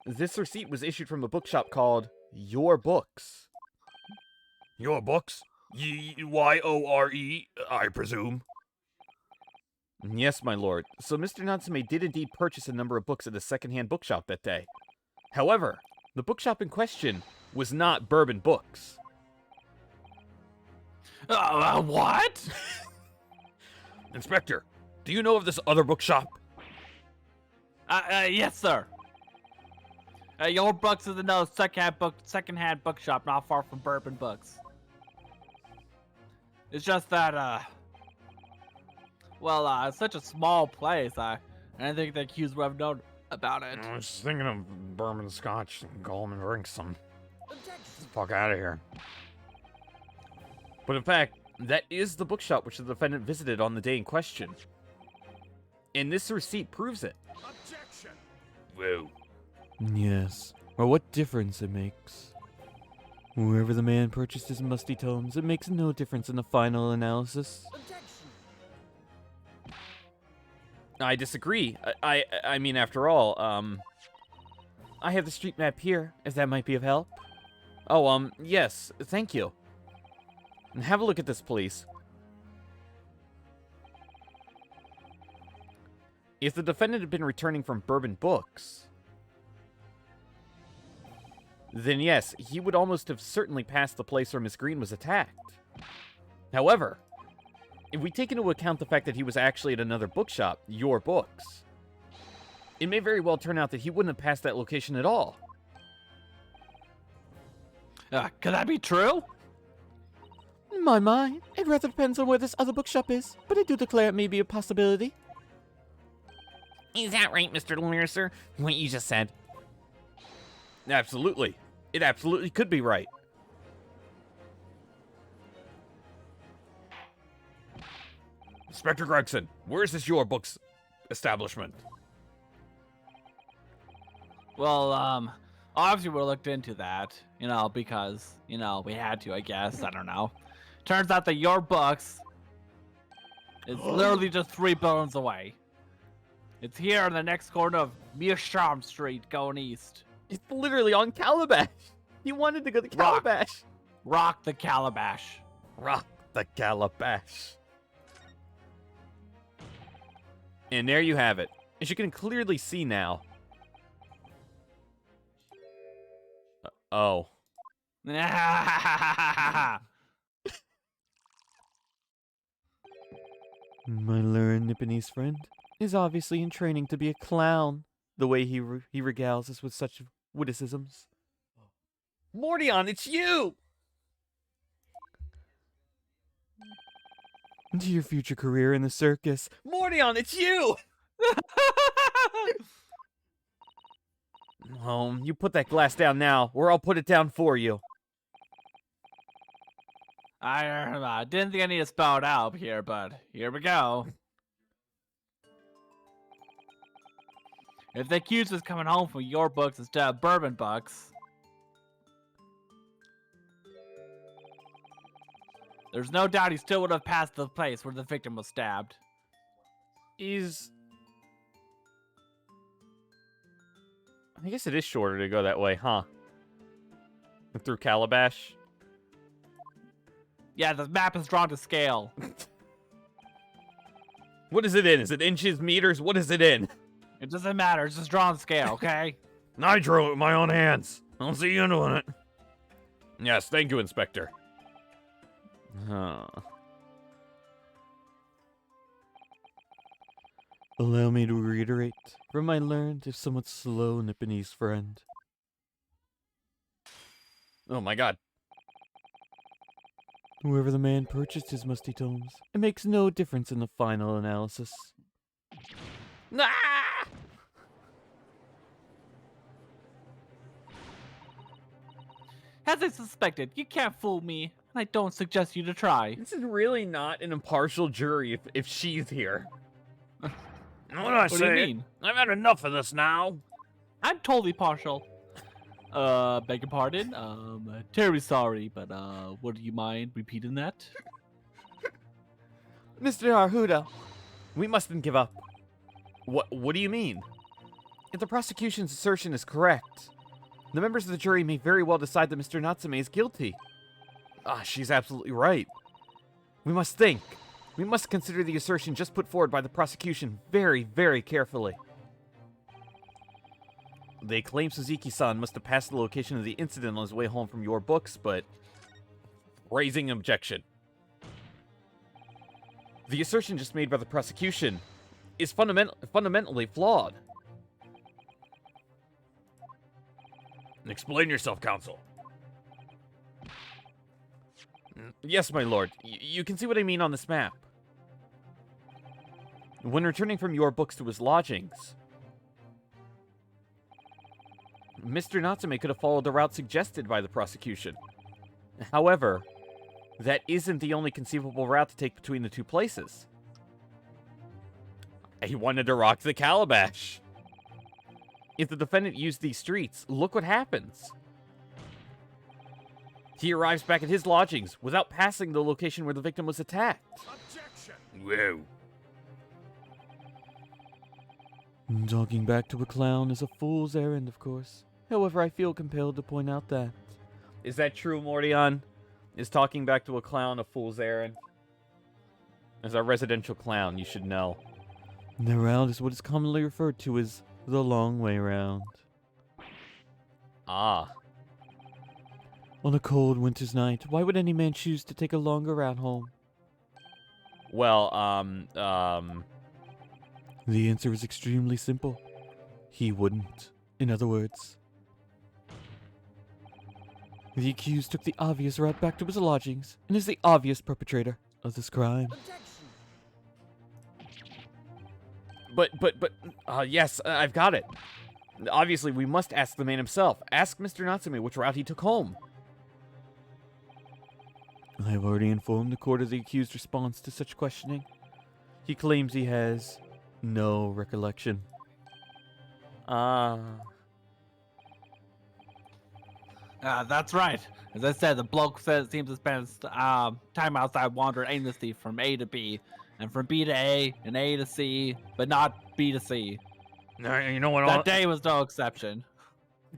This receipt was issued from a bookshop called Your Books. Your books? Y-O-R-E, I presume. Yes, my lord. So Mr. Natsume did indeed purchase a number of books at a secondhand bookshop that day. However, the bookshop in question was not Bourbon Books. What? Inspector, do you know of this other bookshop? Yes, sir. Your Books is another secondhand bookshop not far from Bourbon Books. It's just that, it's such a small place. I didn't think the accused would have known about it. I was thinking of bourbon scotch and Goldman drink some. Get the fuck out of here. But in fact, that is the bookshop which the defendant visited on the day in question. And this receipt proves it. Objection! Whoa. Yes. Or what difference it makes. Wherever the man purchased his musty tomes, it makes no difference in the final analysis. I disagree. I mean, after all, I have the street map here, if that might be of help. Oh, yes, thank you. And have a look at this, please. If the defendant had been returning from Bourbon Books, then yes, he would almost have certainly passed the place where Miss Green was attacked. However, if we take into account the fact that he was actually at another bookshop, Your Books, it may very well turn out that he wouldn't have passed that location at all. Could that be true? My, it rather depends on where this other bookshop is, but I do declare it may be a possibility. Is that right, Mr. Mercer? What you just said? Absolutely. It absolutely could be right. Inspector Gregson, where is this Your Books establishment? Well, obviously we looked into that, because, we had to, I guess. I don't know. Turns out that Your Books is literally just 3 buildings away. It's here in the next corner of Meerschaum Street going east. It's literally on Calabash. He wanted to go to Calabash. Rock the Calabash. Rock the Calabash. And there you have it. As you can clearly see now. Oh. My learned Nipponese friend is obviously in training to be a clown, the way he regales us with such witticisms. Mordion, it's you! To your future career in the circus. Mordion, it's you! Oh, you put that glass down now, or I'll put it down for you. I didn't think I need to spell it out here, but here we go. If the accused was coming home from Your Books instead of Bourbon Books, there's no doubt he still would have passed the place where the victim was stabbed. I guess it is shorter to go that way, huh? Through Calabash? Yeah, the map is drawn to scale. What is it in? Is it inches, meters? What is it in? It doesn't matter, it's just drawn to scale, okay? I drew it with my own hands. I'll see you doing it. Yes, thank you, Inspector. Huh. Allow me to reiterate, from my learned, if somewhat slow Nipponese friend. Oh my god. Whoever the man purchased his musty tomes, it makes no difference in the final analysis. Ah! As I suspected, you can't fool me, and I don't suggest you to try. This is really not an impartial jury if she's here. What do I What do you mean? I've had enough of this now. I'm totally partial. Beg your pardon? Terribly sorry, but, would you mind repeating that? Mr. Arhuda, we mustn't give up. What do you mean? If the prosecution's assertion is correct, the members of the jury may very well decide that Mr. Natsume is guilty. She's absolutely right. We must think. We must consider the assertion just put forward by the prosecution very, very carefully. They claim Suzuki-san must have passed the location of the incident on his way home from your books, but... raising objection. The assertion just made by the prosecution is fundamentally flawed. Explain yourself, counsel. Yes, my lord. You can see what I mean on this map. When returning from your books to his lodgings, Mr. Natsume could have followed the route suggested by the prosecution. However, that isn't the only conceivable route to take between the two places. He wanted to rock the calabash. If the defendant used these streets, look what happens. He arrives back at his lodgings without passing the location where the victim was attacked. Objection! Whoa. Talking back to a clown is a fool's errand, of course. However, I feel compelled to point out that... Is that true, Mordion? Is talking back to a clown a fool's errand? As a residential clown, you should know. The route is what is commonly referred to as the long way round. Ah. On a cold winter's night, why would any man choose to take a longer route home? Well, The answer is extremely simple. He wouldn't. In other words, the accused took the obvious route back to his lodgings and is the obvious perpetrator of this crime. But, yes, I've got it. Obviously, we must ask the man himself. Ask Mr. Natsume which route he took home. I have already informed the court of the accused's response to such questioning. He claims he has no recollection. That's right. As I said, the bloke seems to spend time outside wandering aimlessly from A to B, and from B to A, and A to C, but not B to C. You know what? That day was no exception.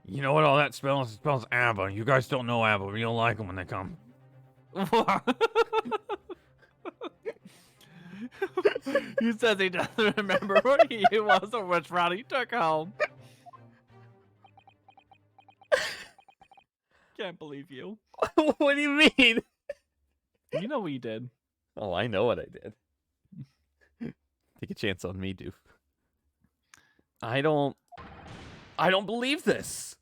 You know what all that spells? It spells ABBA. You guys don't know ABBA, but you'll like them when they come. He says he doesn't remember where he was or which route he took home. Can't believe you. What do you mean? You know what you did. Oh, I know what I did. Take a chance on me, Doof. I don't believe this.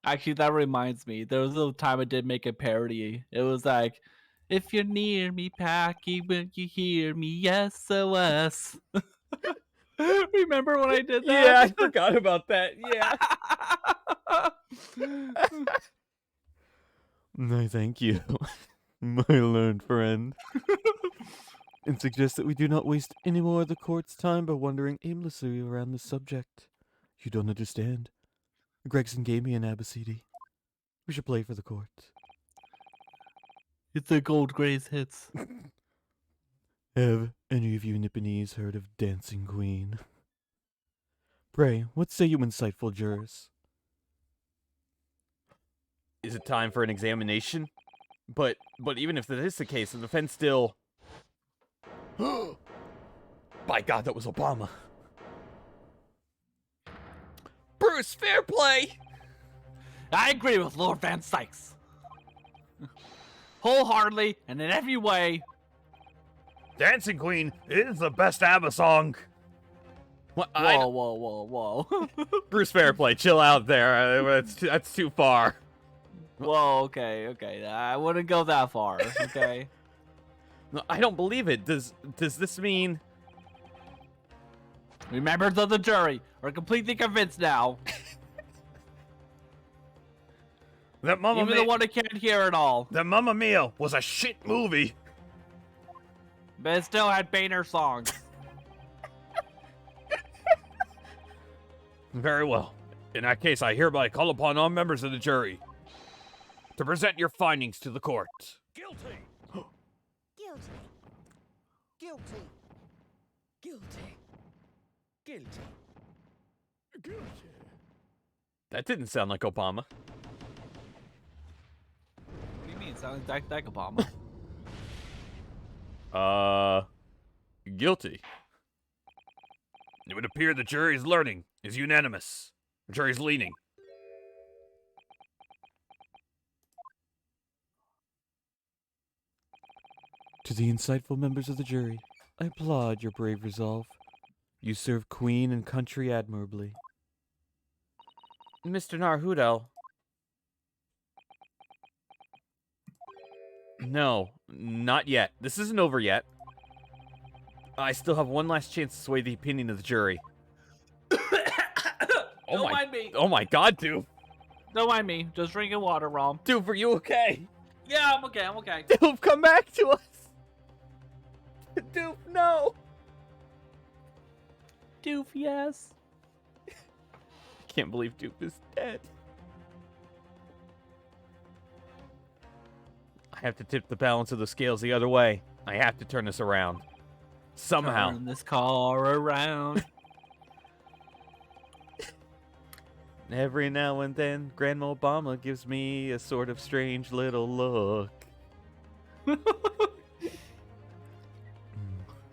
Actually, that reminds me. There was a little time I did make a parody. It was like, if you're near me, Packy, will you hear me? SOS. Remember when I did that? Yeah, I forgot about that. Yeah. I thank you, my learned friend, and suggest that we do not waste any more of the court's time by wandering aimlessly around this subject. You don't understand. Gregson gave me an Abacidi. We should play for the court. It's a gold Gray's hits. Have any of you Nipponese heard of Dancing Queen? Pray, what say you insightful jurors? Is it time for an examination? But even if that is the case, the defense still... By God, that was Obama. Bruce, fair play! I agree with Lord Van Sykes. Wholeheartedly and in every way. Dancing Queen is the best ABBA song. What, Whoa. Bruce, fair play. Chill out there. That's too far. Whoa, okay. I wouldn't go that far, okay? No, I don't believe it. Does this mean... We members of the jury are completely convinced now. That Even the one that can't hear it all. That Mamma Mia was a shit movie. But it still had Boehner songs. Very well. In that case, I hereby call upon all members of the jury to present your findings to the court. Guilty. Guilty. Guilty. Guilty. Guilty. Guilty. That didn't sound like Obama. What do you mean? Sounds like Obama. Guilty. It would appear the jury's learning is unanimous. The jury's leaning. To the insightful members of the jury, I applaud your brave resolve. You serve Queen and country admirably. Mr. Narhudel. No, not yet. This isn't over yet. I still have one last chance to sway the opinion of the jury. Don't mind me. Oh my god, Doof. Don't mind me. Just drinking water, Rom. Doof, are you okay? Yeah, I'm okay. I'm okay. Doof, come back to us. Doof, no. Doof, yes. Can't believe Doof is dead. I have to tip the balance of the scales the other way. I have to turn this around. Somehow. Turn this car around. Every now and then, Grandma Obama gives me a sort of strange little look.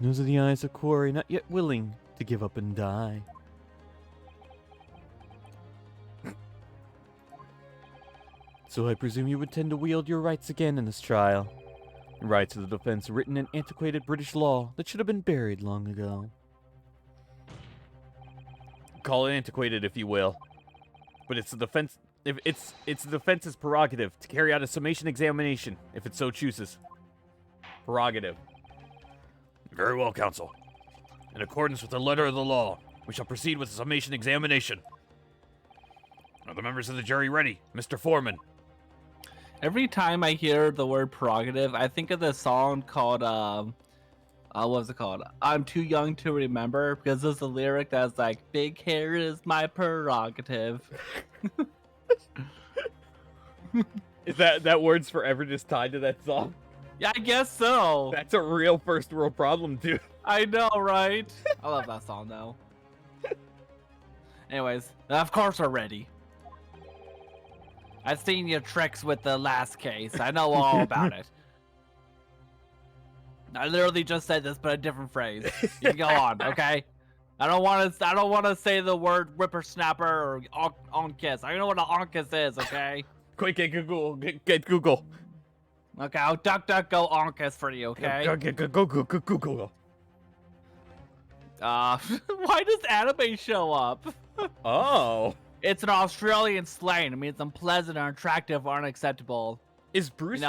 Those are the eyes of Quarry, not yet willing to give up and die. So I presume you intend to wield your rights again in this trial. Rights of the defense written in antiquated British law that should have been buried long ago. Call it antiquated if you will. But it's the defense it's the defense's prerogative to carry out a summation examination if it so chooses. Prerogative. Very well, counsel. In accordance with the letter of the law, we shall proceed with the summation examination. Are the members of the jury ready? Mr. Foreman. Every time I hear the word prerogative, I think of this song called, what was it called? I'm Too Young to Remember, because there's a lyric that's like, big hair is my prerogative. Is that word's forever just tied to that song? Yeah, I guess so. That's a real first world problem, dude. I know, right? I love that song, though. Anyways, of course we're ready. I've seen your tricks with the last case. I know all about it. I literally just said this, but a different phrase. You can go on, okay? I don't want to say the word whippersnapper or onkus. I know what an onkus is, okay? Quick, get Google. Get Google. Okay, I'll duck go onkus for you, okay? Go Google. Why does anime show up? Oh. It's an Australian slang. It means unpleasant or unattractive or unacceptable. Is Bruce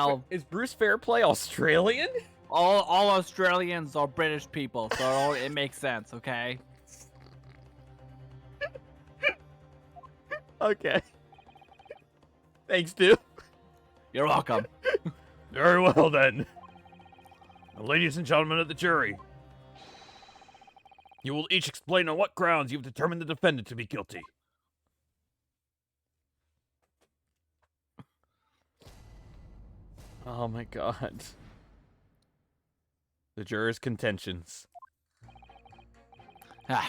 Fairplay Australian? All Australians are British people, so it makes sense, okay? Okay. Thanks, dude. You're welcome. Very well, then. Now, ladies and gentlemen of the jury, you will each explain on what grounds you've determined the defendant to be guilty. Oh my god. The jurors' contentions.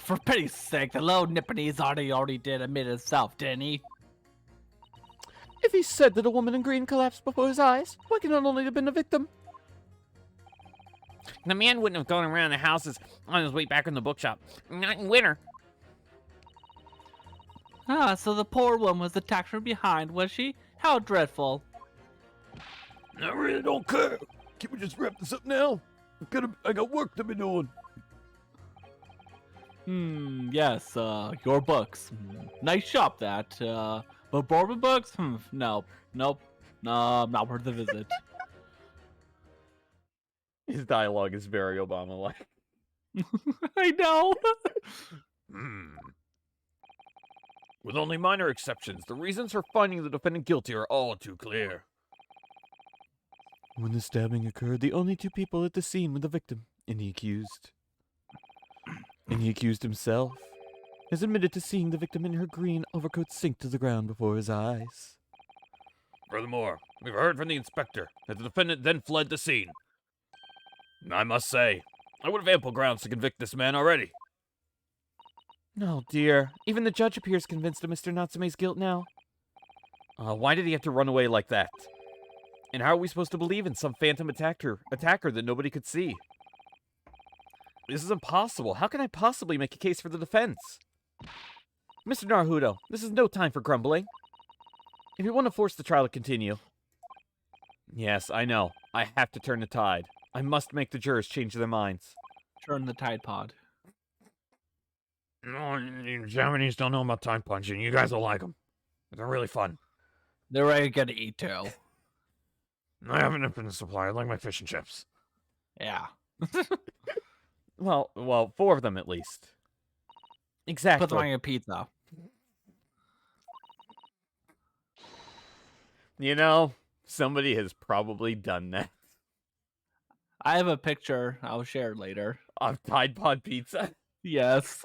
For pity's sake, the little Nipponese already did admit himself, didn't he? If he said that a woman in green collapsed before his eyes, why can it only have been a victim? The man wouldn't have gone around the houses on his way back from the bookshop. Not in winter. Ah, so the poor woman was attacked from behind, was she? How dreadful. I really don't care. Can we just wrap this up now? I got work to be doing. Yes, your books. Nice shop, that. But Bourbon books? No. Nope. No, not worth the visit. His dialogue is very Obama-like. I know. With only minor exceptions, the reasons for finding the defendant guilty are all too clear. When the stabbing occurred, the only 2 people at the scene were the victim and the accused. And the accused himself has admitted to seeing the victim in her green overcoat sink to the ground before his eyes. Furthermore, we've heard from the inspector that the defendant then fled the scene. I must say, I would have ample grounds to convict this man already. Oh dear, even the judge appears convinced of Mr. Natsume's guilt now. Why did he have to run away like that? And how are we supposed to believe in some phantom attacker that nobody could see? This is impossible. How can I possibly make a case for the defense? Mr. Naruto, this is no time for grumbling. If you want to force the trial to continue... Yes, I know. I have to turn the tide. I must make the jurors change their minds. Turn the Tide Pod. No, you Japanese don't know about time punching. You guys will like them. They're really fun. They're ready to get to eat too. I have an infinite supply. I like my fish and chips. Yeah. Well, 4 of them at least. Exactly. Put them on your pizza. You know, somebody has probably done that. I have a picture I'll share later. Of Tide Pod pizza? Yes.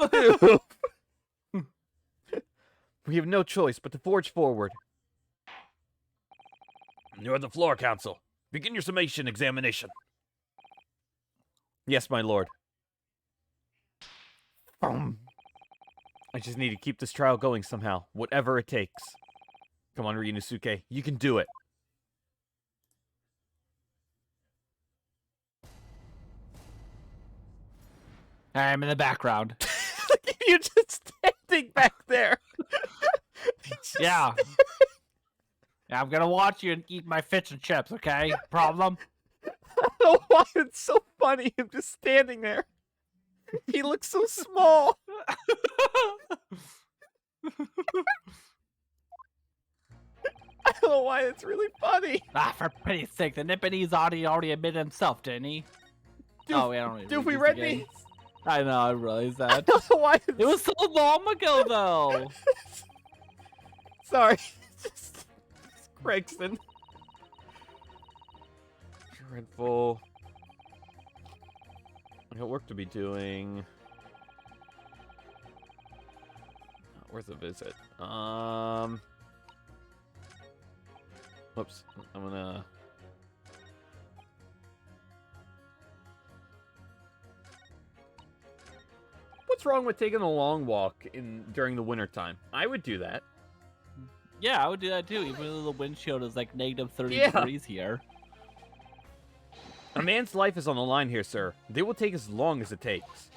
We have no choice but to forge forward. You're the floor counsel. Begin your summation examination. Yes, my lord. I just need to keep this trial going somehow, whatever it takes. Come on, Ryunosuke, you can do it. I'm in the background. You're just standing back there. Yeah. Yeah, I'm gonna watch you and eat my fish and chips, okay? Problem? I don't know why it's so funny, him just standing there. He looks so small. I don't know why it's really funny. Ah, for pity's sake, the Nipponese already admitted himself, didn't he? Oh, yeah, I don't need to Dude, we these read again. these. I know, I realized I that. don't know why it's... It was so long ago, though. Sorry. Just Gregson. Dreadful. I got work to be doing. Where's the visit? Whoops. I'm gonna... What's wrong with taking a long walk during the wintertime? I would do that. Yeah, I would do that too, even though the windshield is like negative 30 Yeah. degrees here. A man's life is on the line here, sir. They will take as long as it takes.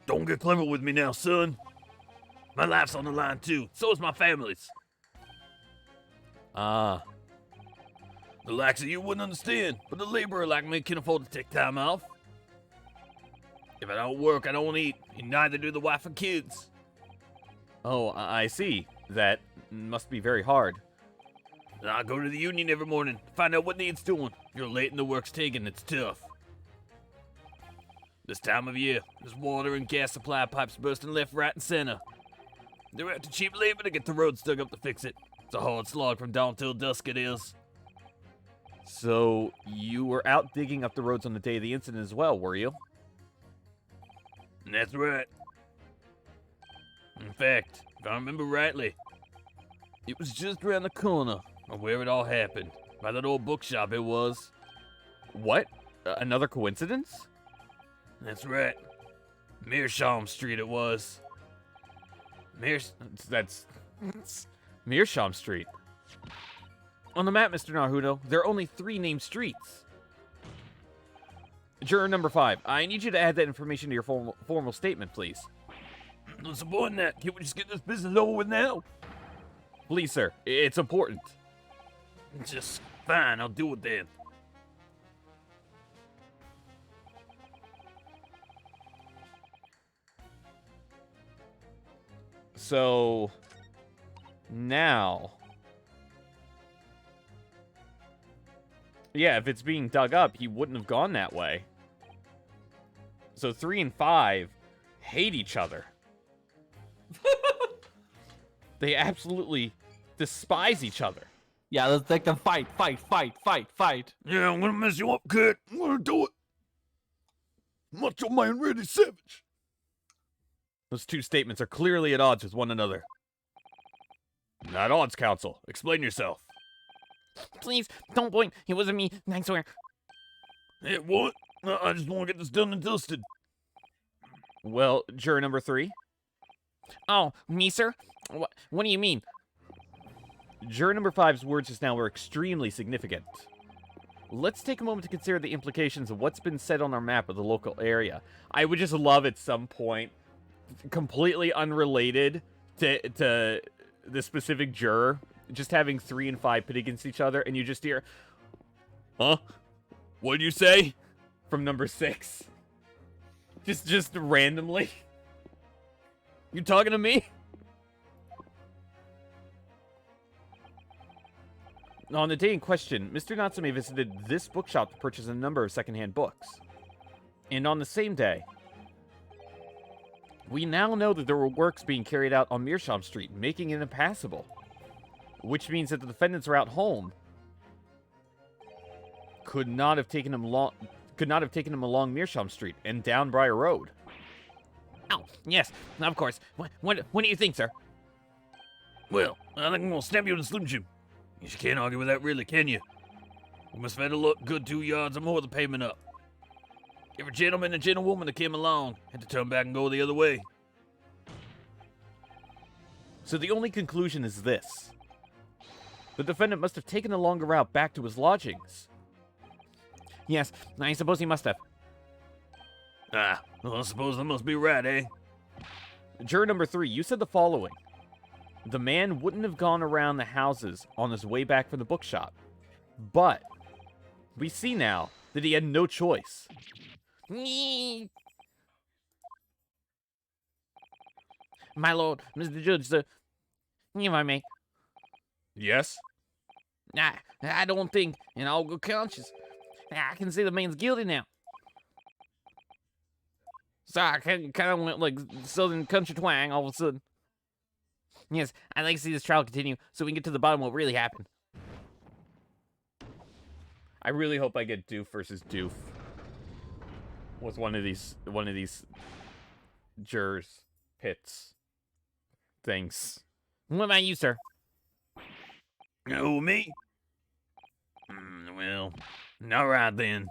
Don't get clever with me now, son. My life's on the line, too. So is my family's. Ah. The likes of you wouldn't understand, but a laborer like me can afford to take time off. If I don't work, I don't eat, and neither do the wife and kids. Oh, I see. That must be very hard. And I go to the union every morning to find out what needs doing. If you're late and the work's taken, it's tough. This time of year, there's water and gas supply pipes bursting left, right, and center. They're after cheap labor to get the roads dug up to fix it. It's a hard slog from dawn till dusk, it is. So, you were out digging up the roads on the day of the incident as well, were you? And that's right. In fact, if I remember rightly, it was just around the corner of where it all happened. By that old bookshop it was. What? Another coincidence? That's right. Meerschaum Street it was. That's Meerschaum Street. On the map, Mr. Naruto, there are only 3 named streets. Juror number 5, I need you to add that information to your formal statement, please. What's the point in that? Can't we just get this business over with now? Please, sir. It's important. Just fine, I'll do it then. So, now... Yeah, if it's being dug up, he wouldn't have gone that way. So 3 and 5 hate each other. They absolutely despise each other. Yeah, let's make them fight. Yeah, I'm gonna mess you up, kid. I'm gonna do it. Macho Man really savage. Those two statements are clearly at odds with one another. Not odds, Council. Explain yourself. Please, don't point. It wasn't me, I swear. Hey, what? I just want to get this done and dusted. Well, juror number 3. Oh, me, sir? What do you mean? Juror number 5's words just now were extremely significant. Let's take a moment to consider the implications of what's been said on our map of the local area. I would just love at some point, completely unrelated to the specific juror, just having 3 and 5 pit against each other, and you just hear, Huh? What'd you say? from number 6. Just randomly. You talking to me? On the day in question, Mr. Natsume visited this bookshop to purchase a number of secondhand books. And on the same day, we now know that there were works being carried out on Meerschaum Street, making it impassable. Which means that the defendants are out home. Could not have taken him along Meerschaum Street and down Briar Road. Oh, yes, of course. What do you think, sir? Well, I think I'm gonna snap you in the Slim Jim. You can't argue with that, really, can you? We must have had a look good 2 yards or more of the pavement up. Every gentleman and gentlewoman that came along had to turn back and go the other way. So the only conclusion is this. The defendant must have taken a longer route back to his lodgings. Yes, I suppose he must have. Ah, well, I suppose that must be right, eh? Juror number 3, you said the following. The man wouldn't have gone around the houses on his way back from the bookshop. But we see now that he had no choice. My lord, Mr. Judge, sir, if I may. Yes? I don't think, in all good conscience, I can say the man's guilty now. So I kind of went like Southern country twang all of a sudden. Yes, I'd like to see this trial continue so we can get to the bottom of what really happened. I really hope I get Doof versus Doof with one of these jurors pits things. What about you, sir? Oh, me? Well, all right then.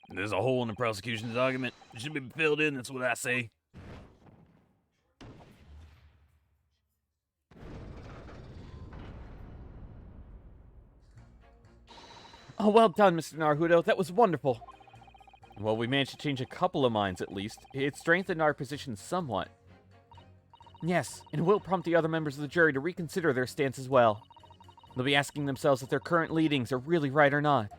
There's a hole in the prosecution's argument. It should be filled in, that's what I say. Oh, well done, Mr. Naruto. That was wonderful. Well, we managed to change a couple of minds, at least. It strengthened our position somewhat. Yes, and it will prompt the other members of the jury to reconsider their stance as well. They'll be asking themselves if their current leadings are really right or not.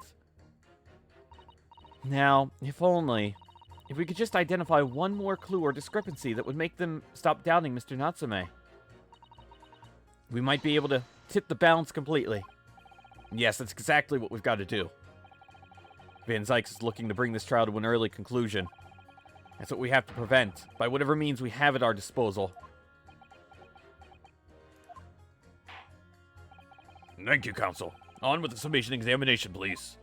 Now, if we could just identify one more clue or discrepancy that would make them stop doubting Mr. Natsume, we might be able to tip the balance completely. Yes, that's exactly what we've got to do. Van Zykes is looking to bring this trial to an early conclusion. That's what we have to prevent, by whatever means we have at our disposal. Thank you, Counsel. On with the summation examination, please.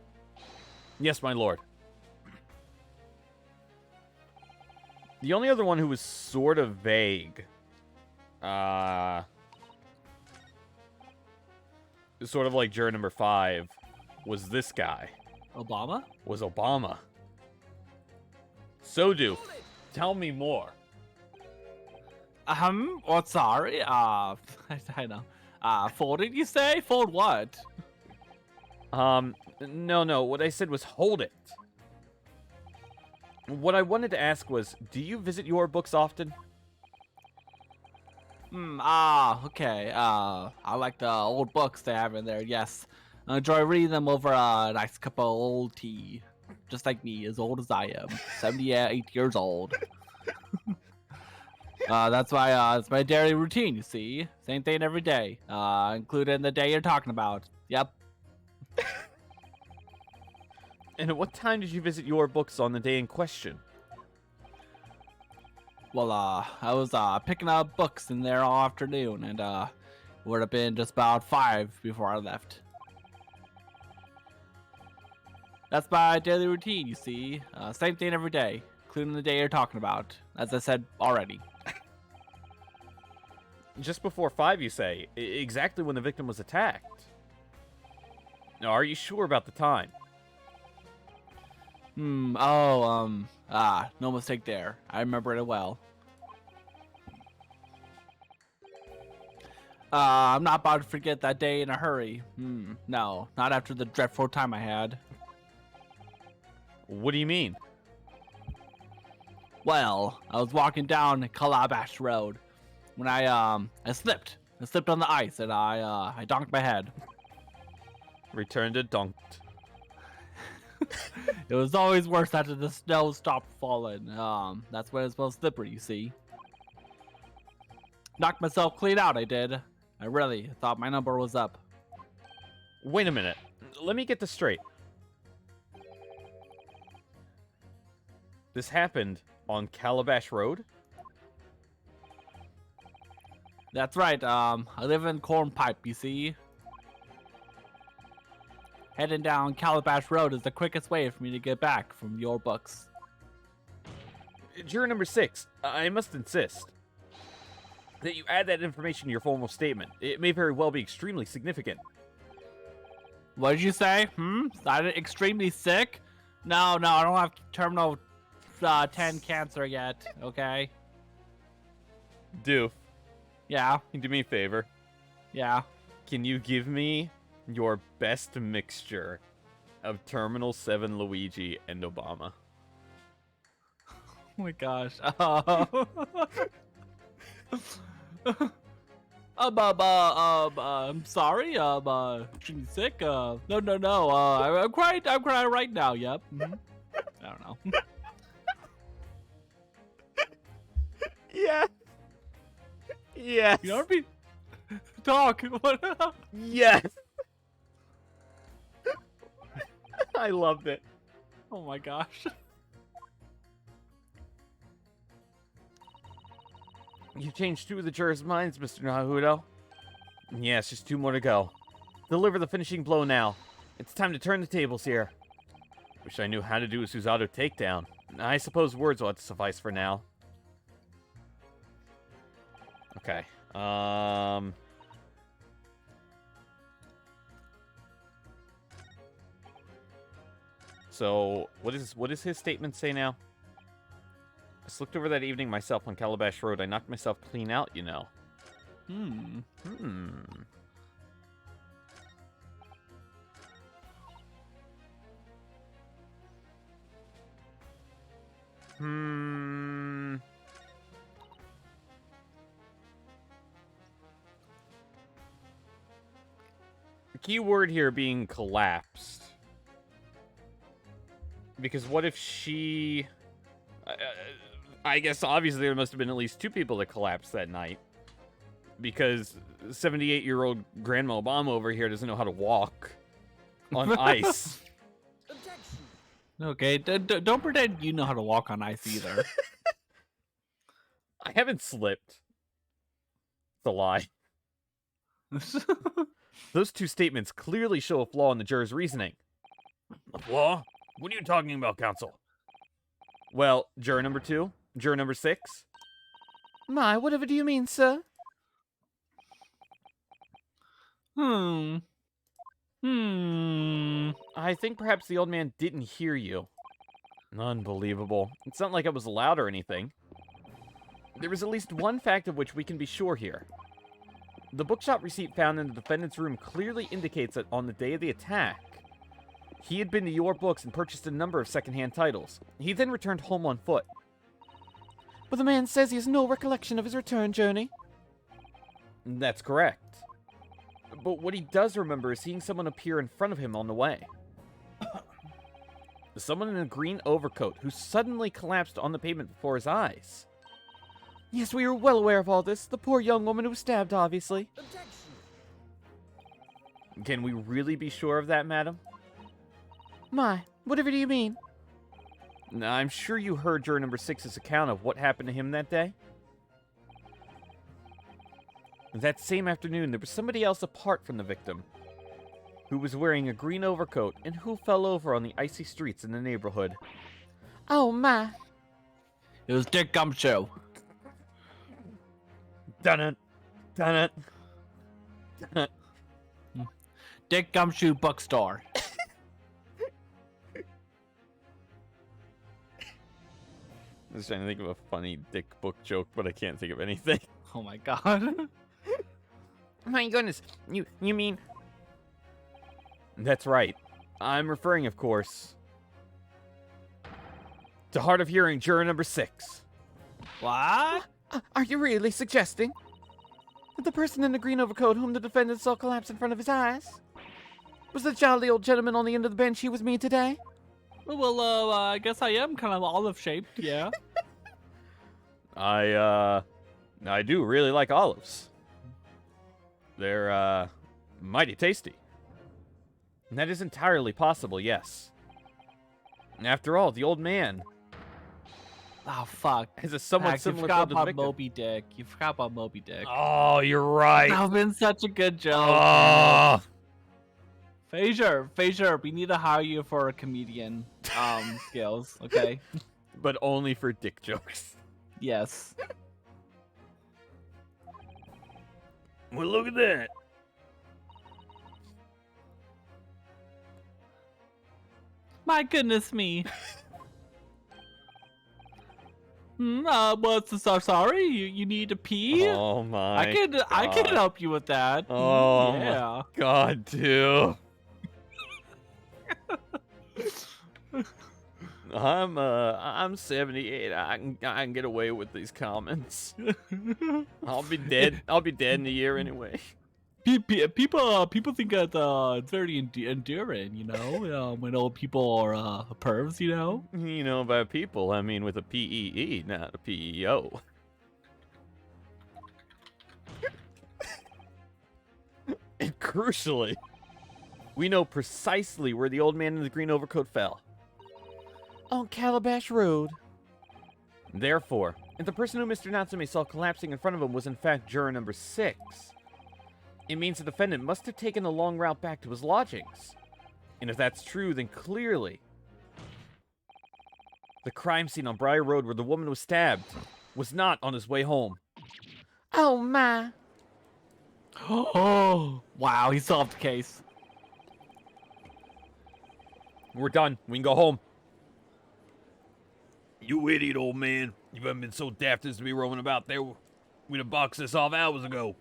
Yes, my lord. The only other one who was sort of vague, sort of like juror number 5, was this guy. Obama? Was Obama. So, Doof, tell me more. Oh, sorry, I know. Fold did you say? Fold what? No, what I said was hold it. What I wanted to ask was, do you visit your books often? Okay. I like the old books they have in there, yes. I enjoy reading them over a nice cup of old tea. Just like me, as old as I am. 78 years old. That's my daily routine, you see. Same thing every day. Including the day you're talking about. Yep. And at what time did you visit your books on the day in question? Well, I was picking up books in there all afternoon, and Would have been just about 5 before I left. That's my daily routine, you see. Same thing every day, including the day you're talking about, as I said already. Just before 5, you say? Exactly when the victim was attacked. Now, are you sure about the time? No mistake there. I remember it well. I'm not about to forget that day in a hurry. No, not after the dreadful time I had. What do you mean? Well, I was walking down Calabash Road when I slipped. I slipped on the ice and I donked my head. Returned to dunked. It was always worse after the snow stopped falling. That's when it's most slippery, you see. Knocked myself clean out, I did. I really thought my number was up. Wait a minute. Let me get this straight. This happened on Calabash Road? That's right, I live in Cornpipe, you see. Heading down Calabash Road is the quickest way for me to get back from your books. Juror number 6, I must insist that you add that information to your formal statement. It may very well be extremely significant. What did you say? Is that extremely sick? No, I don't have terminal 10 cancer yet, okay? Doof, Yeah, can you do me a favor? yeah. Can you give me your best mixture of Terminal 7 Luigi and Obama? Oh my gosh. I'm sorry. She's sick. No. I'm crying right now. Yep. I don't know. Yeah. Yes. You don't be talk. What? Yes. I loved it. Oh my gosh. You changed 2 of the jurors' minds, Mr. Nahudo. Yes, just 2 more to go. Deliver the finishing blow now. It's time to turn the tables here. Wish I knew how to do a Susato takedown. I suppose words will have to suffice for now. Okay. So, what does his statement say now? I slipped over that evening myself on Calabash Road. I knocked myself clean out, you know. The key word here being collapsed. Because what if she... I guess obviously there must have been at least 2 people that collapsed that night. Because 78-year-old Grandma Obama over here doesn't know how to walk on ice. Okay, don't pretend you know how to walk on ice either. I haven't slipped. It's a lie. Those 2 statements clearly show a flaw in the juror's reasoning. A flaw? What are you talking about, counsel? Well, juror number 2, juror number 6. My, whatever do you mean, sir? I think perhaps the old man didn't hear you. Unbelievable. It's not like it was loud or anything. There is at least one fact of which we can be sure here. The bookshop receipt found in the defendant's room clearly indicates that on the day of the attack, he had been to your books and purchased a number of secondhand titles. He then returned home on foot. But the man says he has no recollection of his return journey. That's correct. But what he does remember is seeing someone appear in front of him on the way. Someone in a green overcoat who suddenly collapsed on the pavement before his eyes. Yes, we are well aware of all this. The poor young woman who was stabbed, obviously. Can we really be sure of that, madam? My, whatever do you mean? Now, I'm sure you heard juror number 6's account of what happened to him that day. That same afternoon, there was somebody else apart from the victim who was wearing a green overcoat and who fell over on the icy streets in the neighborhood. Oh my. It was Dick Gumshoe. Dun it. Dun it. Dun it. Dick Gumshoe Bookstore. I was trying to think of a funny dick book joke, but I can't think of anything. Oh my god. My goodness. You mean... That's right. I'm referring, of course, to hard of hearing juror number 6. What? Are you really suggesting that the person in the green overcoat whom the defendant saw collapse in front of his eyes was the jolly old gentleman on the end of the bench he was me today? Well, I guess I am kind of olive-shaped, yeah. I do really like olives. They're, mighty tasty. And that is entirely possible, yes. After all, the old man Oh, fuck. has a somewhat Pax, you similar forgot code to the about victim. Moby Dick. You forgot about Moby Dick. Oh, you're right. That would have been such a good joke. Oh, Phaser, we need to hire you for a comedian skills, okay? But only for dick jokes. Yes. well, look at that. My goodness me. What's the sorry? You need to pee? Oh my I can God. help you with that. Oh my yeah. God, too. I'm 78. I can get away with these comments. I'll be dead in a year anyway. People think that it's very enduring, you know, when old people are pervs, you know. You know, by people, I mean with a P-E-E, not a P-E-O. And crucially, we know precisely where the old man in the green overcoat fell. On Calabash Road. Therefore, if the person who Mr. Natsume saw collapsing in front of him was in fact juror number 6, it means the defendant must have taken a long route back to his lodgings. And if that's true, then clearly the crime scene on Briar Road where the woman was stabbed was not on his way home. Oh my. Oh, wow, he solved the case. We're done. We can go home. You idiot, old man. You haven't been so daft as to be roaming about there. We'd have boxed this off hours ago.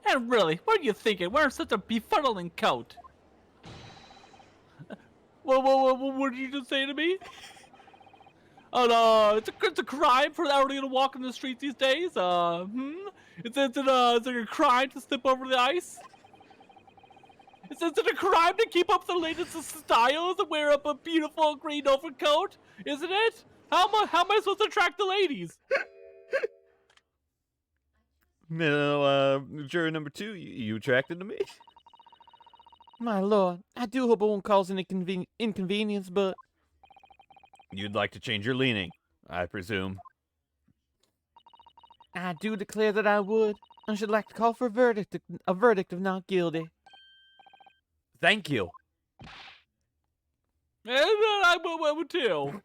And really, what are you thinking? Wearing such a befuddling coat. What did you just say to me? Oh no, it's a crime for everybody to walk in the streets these days. Is it a crime to step over the ice? Is it a crime to keep up the latest styles and wear up a beautiful green overcoat? Isn't it? How am I supposed to attract the ladies? No, juror number 2, you attracted to me? My lord, I do hope it won't cause an inconvenience, but... You'd like to change your leaning, I presume. I do declare that I would. I should like to call for a verdict of not guilty. Thank you. And I would too.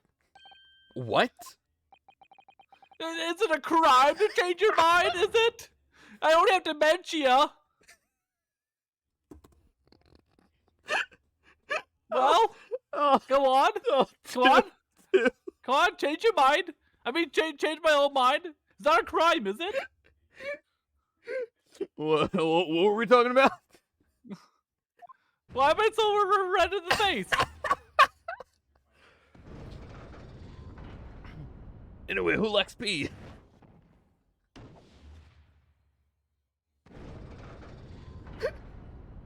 What? Is it a crime to change your mind, is it? I don't have dementia. Well, go on. Come on. Come on, change your mind. I mean, change my own mind. Is that a crime, is it? What were we talking about? Why am I so red in the face? Anyway, who likes pee?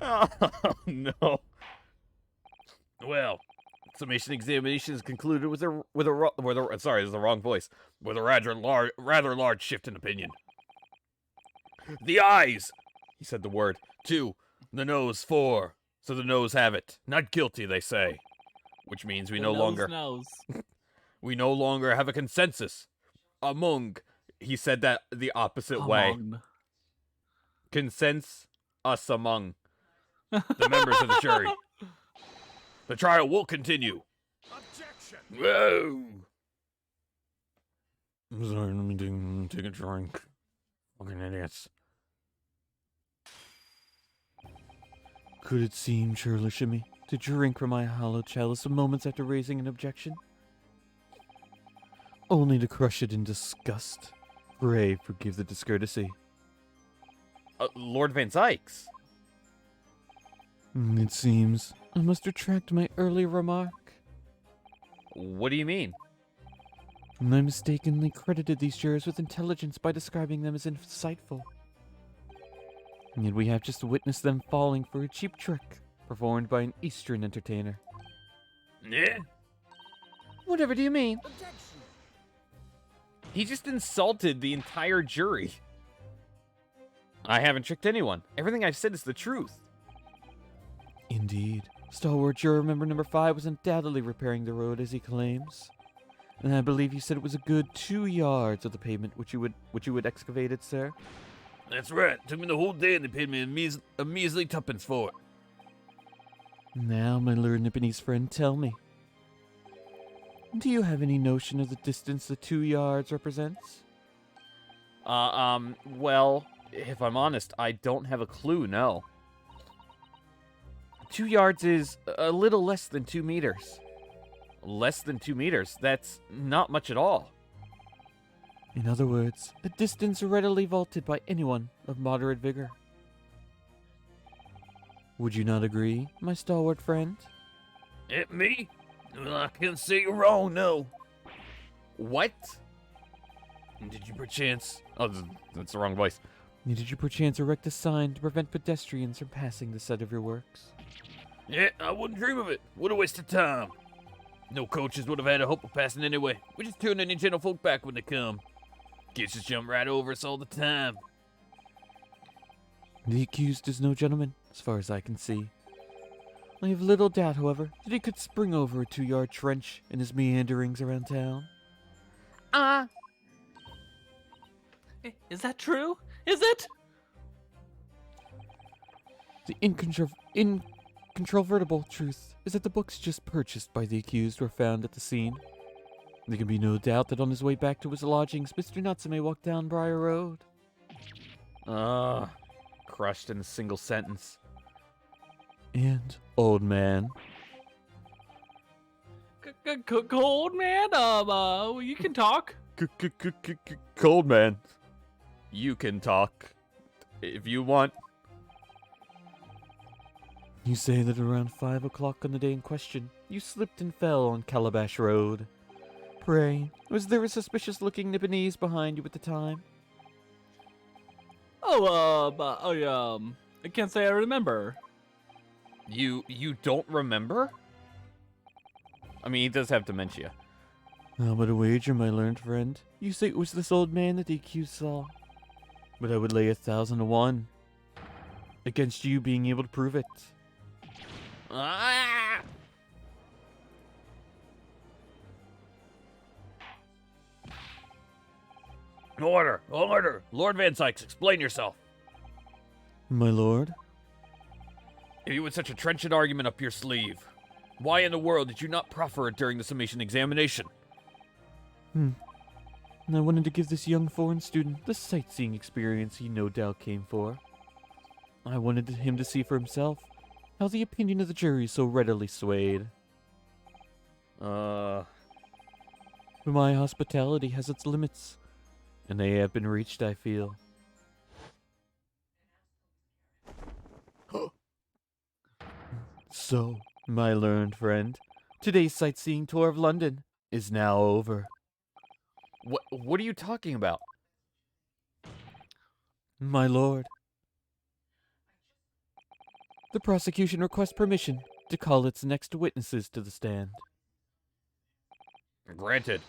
Oh, no. Well, summation examination is concluded with a sorry, this is the wrong voice. With a rather large shift in opinion. The eyes, he said the word. 2, the nose. 4, so the nose have it. Not guilty, they say. Which means we no longer Knows. we no longer have a consensus among He said that the opposite way. Among. Consents us among the members of the jury. The trial will continue. Objection! Whoa! I'm sorry, let me take a drink. Fucking idiots. Could it seem churlish of me to drink from my hollow chalice moments after raising an objection? Only to crush it in disgust. Pray forgive the discourtesy. Lord Van Zykes. It seems I must retract my earlier remark. What do you mean? I mistakenly credited these jurors with intelligence by describing them as insightful. And yet we have just witnessed them falling for a cheap trick performed by an Eastern entertainer. Yeah? Whatever do you mean? Objection. He just insulted the entire jury. I haven't tricked anyone. Everything I've said is the truth. Indeed. Stalwart juror member number 5 was undoubtedly repairing the road as he claims. And I believe you said it was a good 2 yards of the pavement which you would excavate it, sir. That's right. Took me the whole day and they paid me a measly tuppence for it. Now, my learned Nipponese friend, tell me. Do you have any notion of the distance the 2 yards represents? Well, if I'm honest, I don't have a clue, no. 2 yards is a little less than 2 meters. Less than 2 meters? That's not much at all. In other words, a distance readily vaulted by anyone of moderate vigor. Would you not agree, my stalwart friend? Me? Well, I can't say you're wrong, no. What? Did you perchance... Oh, that's the wrong voice. Did you perchance erect a sign to prevent pedestrians from passing the site of your works? Yeah, I wouldn't dream of it. What a waste of time. No coaches would have had a hope of passing anyway. We just turn any gentlefolk back when they come. Kids just jump right over us all the time. The accused is no gentleman, as far as I can see. I have little doubt, however, that he could spring over a 2-yard trench in his meanderings around town. Is that true? Is it? The incontrovertible truth is that the books just purchased by the accused were found at the scene. There can be no doubt that on his way back to his lodgings, Mr. Natsume walked down Briar Road. Crushed in a single sentence. And, old man, Cold man. You can talk. Cold man. You can talk. If you want. you say that around 5 o'clock on the day in question, you slipped and fell on Calabash Road. Pray, was there a suspicious-looking Nipponese behind you at the time? I can't say I remember. You don't remember? I mean, he does have dementia. How about a wager, my learned friend? You say it was this old man that the accused saw. But I would lay 1,000 to 1 against you being able to prove it. Order! Order! Lord Van Zykes, explain yourself. My lord? If you had such a trenchant argument up your sleeve, why in the world did you not proffer it during the summation examination? And I wanted to give this young foreign student the sightseeing experience he no doubt came for. I wanted him to see for himself how the opinion of the jury is so readily swayed. But my hospitality has its limits, and they have been reached, I feel. So, my learned friend, today's sightseeing tour of London is now over. What are you talking about? My lord, the prosecution requests permission to call its next witnesses to the stand. Granted.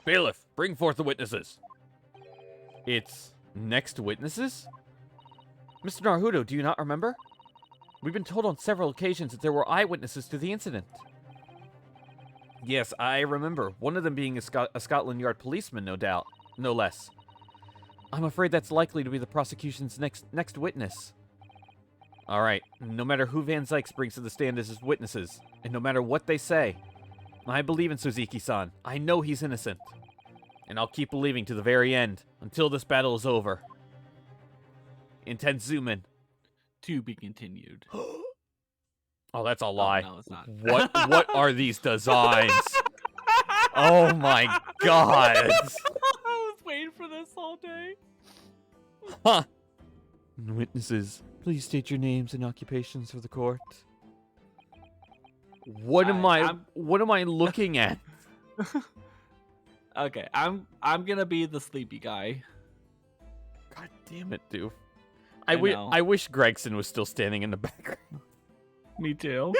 Bailiff, bring forth the witnesses. It's next witnesses? Mr. Naruto, do you not remember? We've been told on several occasions that there were eyewitnesses to the incident. Yes, I remember. One of them being a Scotland Yard policeman, no doubt. No less. I'm afraid that's likely to be the prosecution's next witness. All right, no matter who Van Zykes brings to the stand as his witnesses, and no matter what they say, I believe in Suzuki-san. I know he's innocent. And I'll keep believing to the very end, until this battle is over. Intense zoom in. To be continued. Oh, that's a lie. no, it's not. What are these designs? Oh my god. I was waiting for this all day. Huh. Witnesses, please state your names and occupations for the court. What am I looking at? Okay, I'm gonna be the sleepy guy. God damn it, dude. I I know. wish Gregson was still standing in the background. Me too.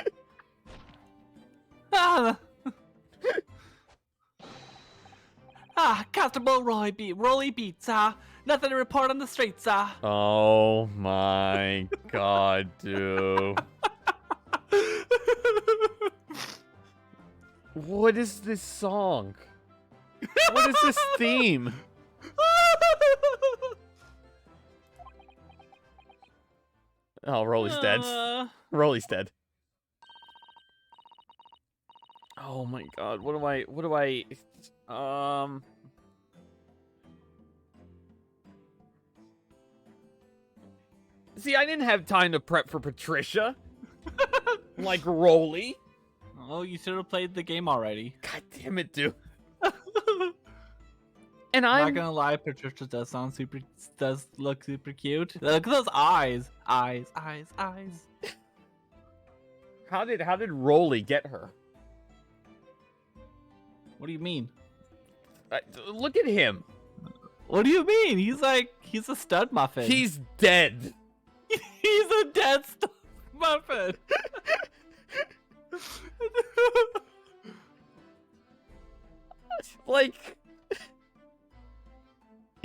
ah, Constable Rolly beats, nothing to report on the streets, Oh my god, dude. What is this song? What is this theme? Oh, Rolly's dead. Rolly's dead. Oh my god, what do I See, I didn't have time to prep for Patricia. Like Rolly. Oh, you should have played the game already. God damn it, dude. And I'm I'm not gonna lie, Patricia does look super cute. Look at those eyes. Eyes. How did Rolly get her? What do you mean? Look at him. What do you mean? He's a stud muffin. He's dead. He's a dead stud muffin. Like,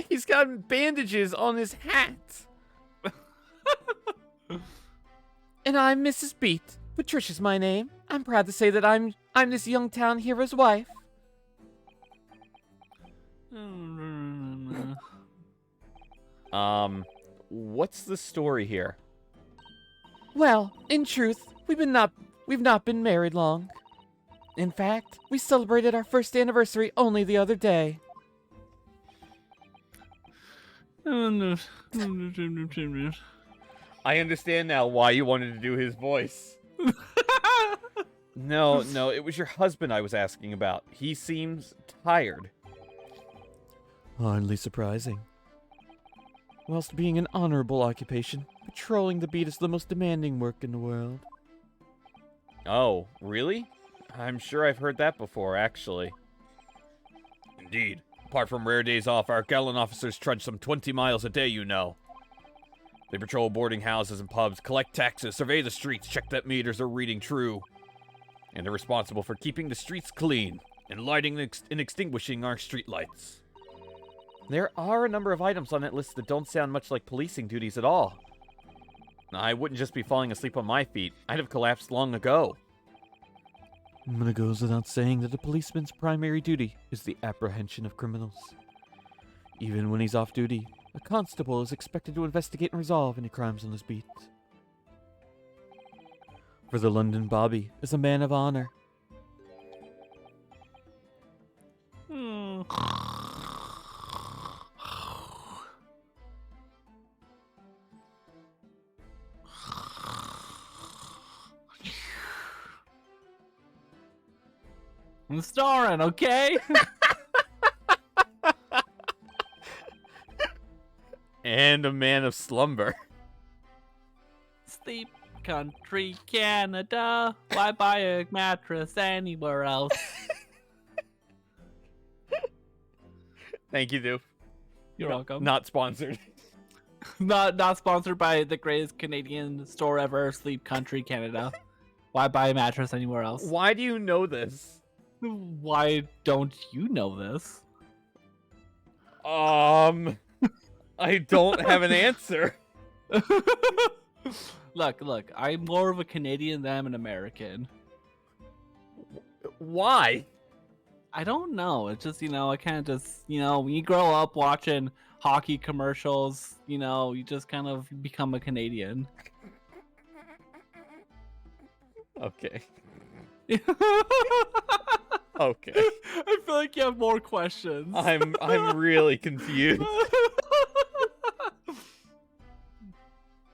he's got bandages on his hat. And I'm Mrs. Beat. Patricia's my name. I'm proud to say that I'm this young town hero's wife. What's the story here? Well, in truth, we've not been married long. In fact, we celebrated our first anniversary only the other day. I understand now why you wanted to do his voice. No, it was your husband I was asking about. He seems tired. Hardly surprising. Whilst being an honorable occupation, patrolling the beat is the most demanding work in the world. Oh, really? I'm sure I've heard that before, actually. Indeed. Apart from rare days off, our gallant officers trudge some 20 miles a day, you know. They patrol boarding houses and pubs, collect taxes, survey the streets, check that meters are reading true. And they're responsible for keeping the streets clean and lighting and extinguishing our streetlights. There are a number of items on that list that don't sound much like policing duties at all. I wouldn't just be falling asleep on my feet. I'd have collapsed long ago. But it goes without saying that a policeman's primary duty is the apprehension of criminals. Even when he's off duty, a constable is expected to investigate and resolve any crimes on his beat. For the London Bobby is a man of honor. I'm starring, okay? And a man of slumber. Sleep country Canada. Why buy a mattress anywhere else? Thank you, Doof. You're welcome. Not sponsored. Not sponsored by the greatest Canadian store ever, Sleep Country Canada. Why buy a mattress anywhere else? Why do you know this? Why don't you know this? I don't have an answer. Look, I'm more of a Canadian than I'm an American. Why? I don't know. It's just, I kind of just, when you grow up watching hockey commercials, you just kind of become a Canadian. Okay. Okay. I feel like you have more questions. I'm really confused.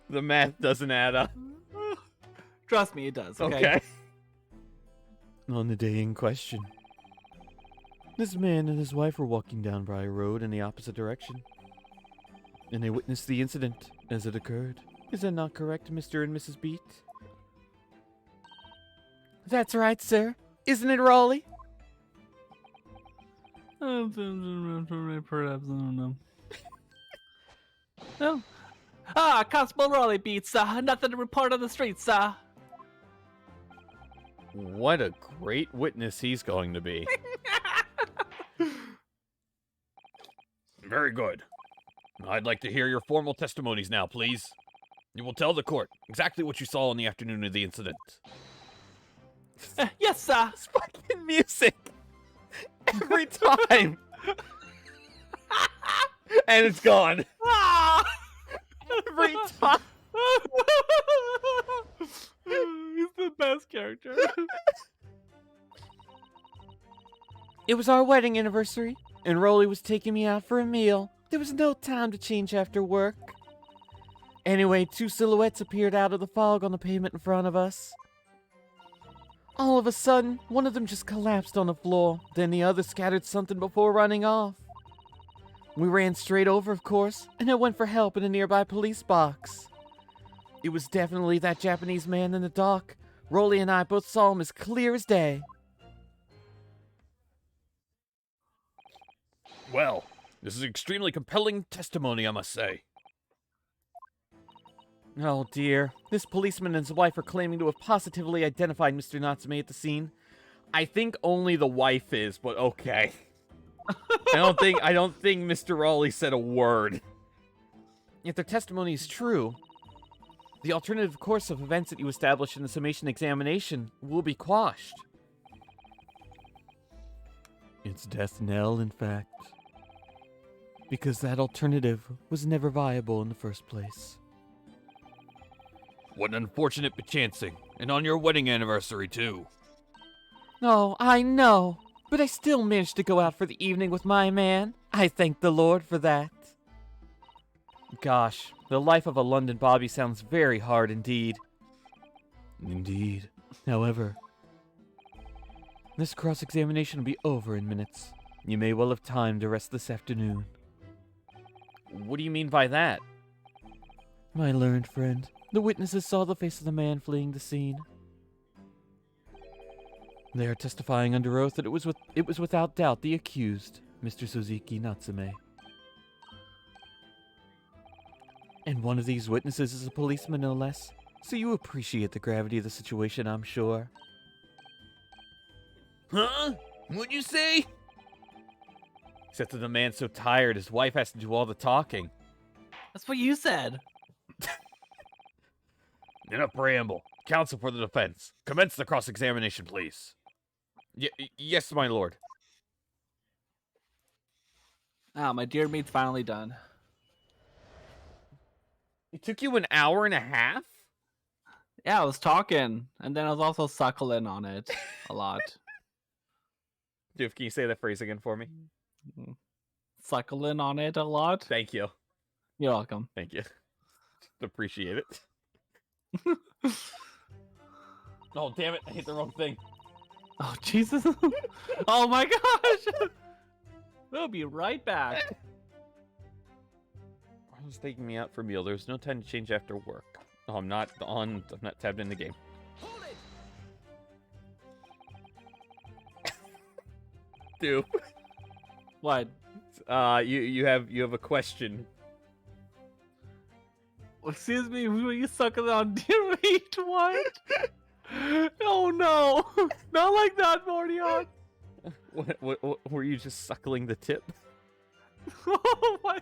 The math doesn't add up. Trust me, it does. Okay. On the day in question, this man and his wife were walking down Briar Road in the opposite direction, and they witnessed the incident as it occurred. Is that not correct, Mr. and Mrs. Beat? That's right, sir. Isn't it, Raleigh? Perhaps, I don't know. No. Constable Raleigh Beats. Nothing to report on the streets, What a great witness he's going to be. Very good. I'd like to hear your formal testimonies now, please. You will tell the court exactly what you saw on the afternoon of the incident. Yes, sir. It's fucking music. Every time. And it's gone. Every time. He's the best character. It was our wedding anniversary, and Rolly was taking me out for a meal. There was no time to change after work. Anyway, two silhouettes appeared out of the fog on the pavement in front of us. All of a sudden, one of them just collapsed on the floor. Then the other scattered something before running off. We ran straight over, of course, and I went for help in a nearby police box. It was definitely that Japanese man in the dock. Rolly and I both saw him as clear as day. Well, this is extremely compelling testimony, I must say. Oh dear. This policeman and his wife are claiming to have positively identified Mr. Natsume at the scene. I think only the wife is, but okay. I don't think Mr. Raleigh said a word. If their testimony is true, the alternative course of events that you established in the summation examination will be quashed. It's death knell, in fact. Because that alternative was never viable in the first place. What an unfortunate bechancing, and on your wedding anniversary, too. Oh, I know, but I still managed to go out for the evening with my man. I thank the Lord for that. Gosh, the life of a London Bobby sounds very hard indeed. Indeed. However, this cross-examination will be over in minutes. You may well have time to rest this afternoon. What do you mean by that? My learned friend, the witnesses saw the face of the man fleeing the scene. They are testifying under oath that it was without doubt the accused, Mr. Suzuki Natsume. And one of these witnesses is a policeman, no less, so you appreciate the gravity of the situation, I'm sure. Huh? What'd you say? Except that the man's so tired, his wife has to do all the talking. That's what you said. Enough preamble. Counsel for the defense. Commence the cross-examination, please. Yes, my lord. My dear meat's finally done. It took you an hour and a half? Yeah, I was talking, and then I was also suckling on it a lot. Dude, can you say that phrase again for me? Suckling on it a lot? Thank you. You're welcome. Thank you. Appreciate it. Oh, damn it. I hit the wrong thing. Oh, Jesus. Oh, my gosh. We'll be right back. I was taking me out for a meal. There was no time to change after work. Oh, I'm not tabbed in the game. Hold it! Dude. What? You have a question. Excuse me, were you sucking on dear meat? What? Oh no! Not like that, Mordion! What were you just suckling the tip? Oh my!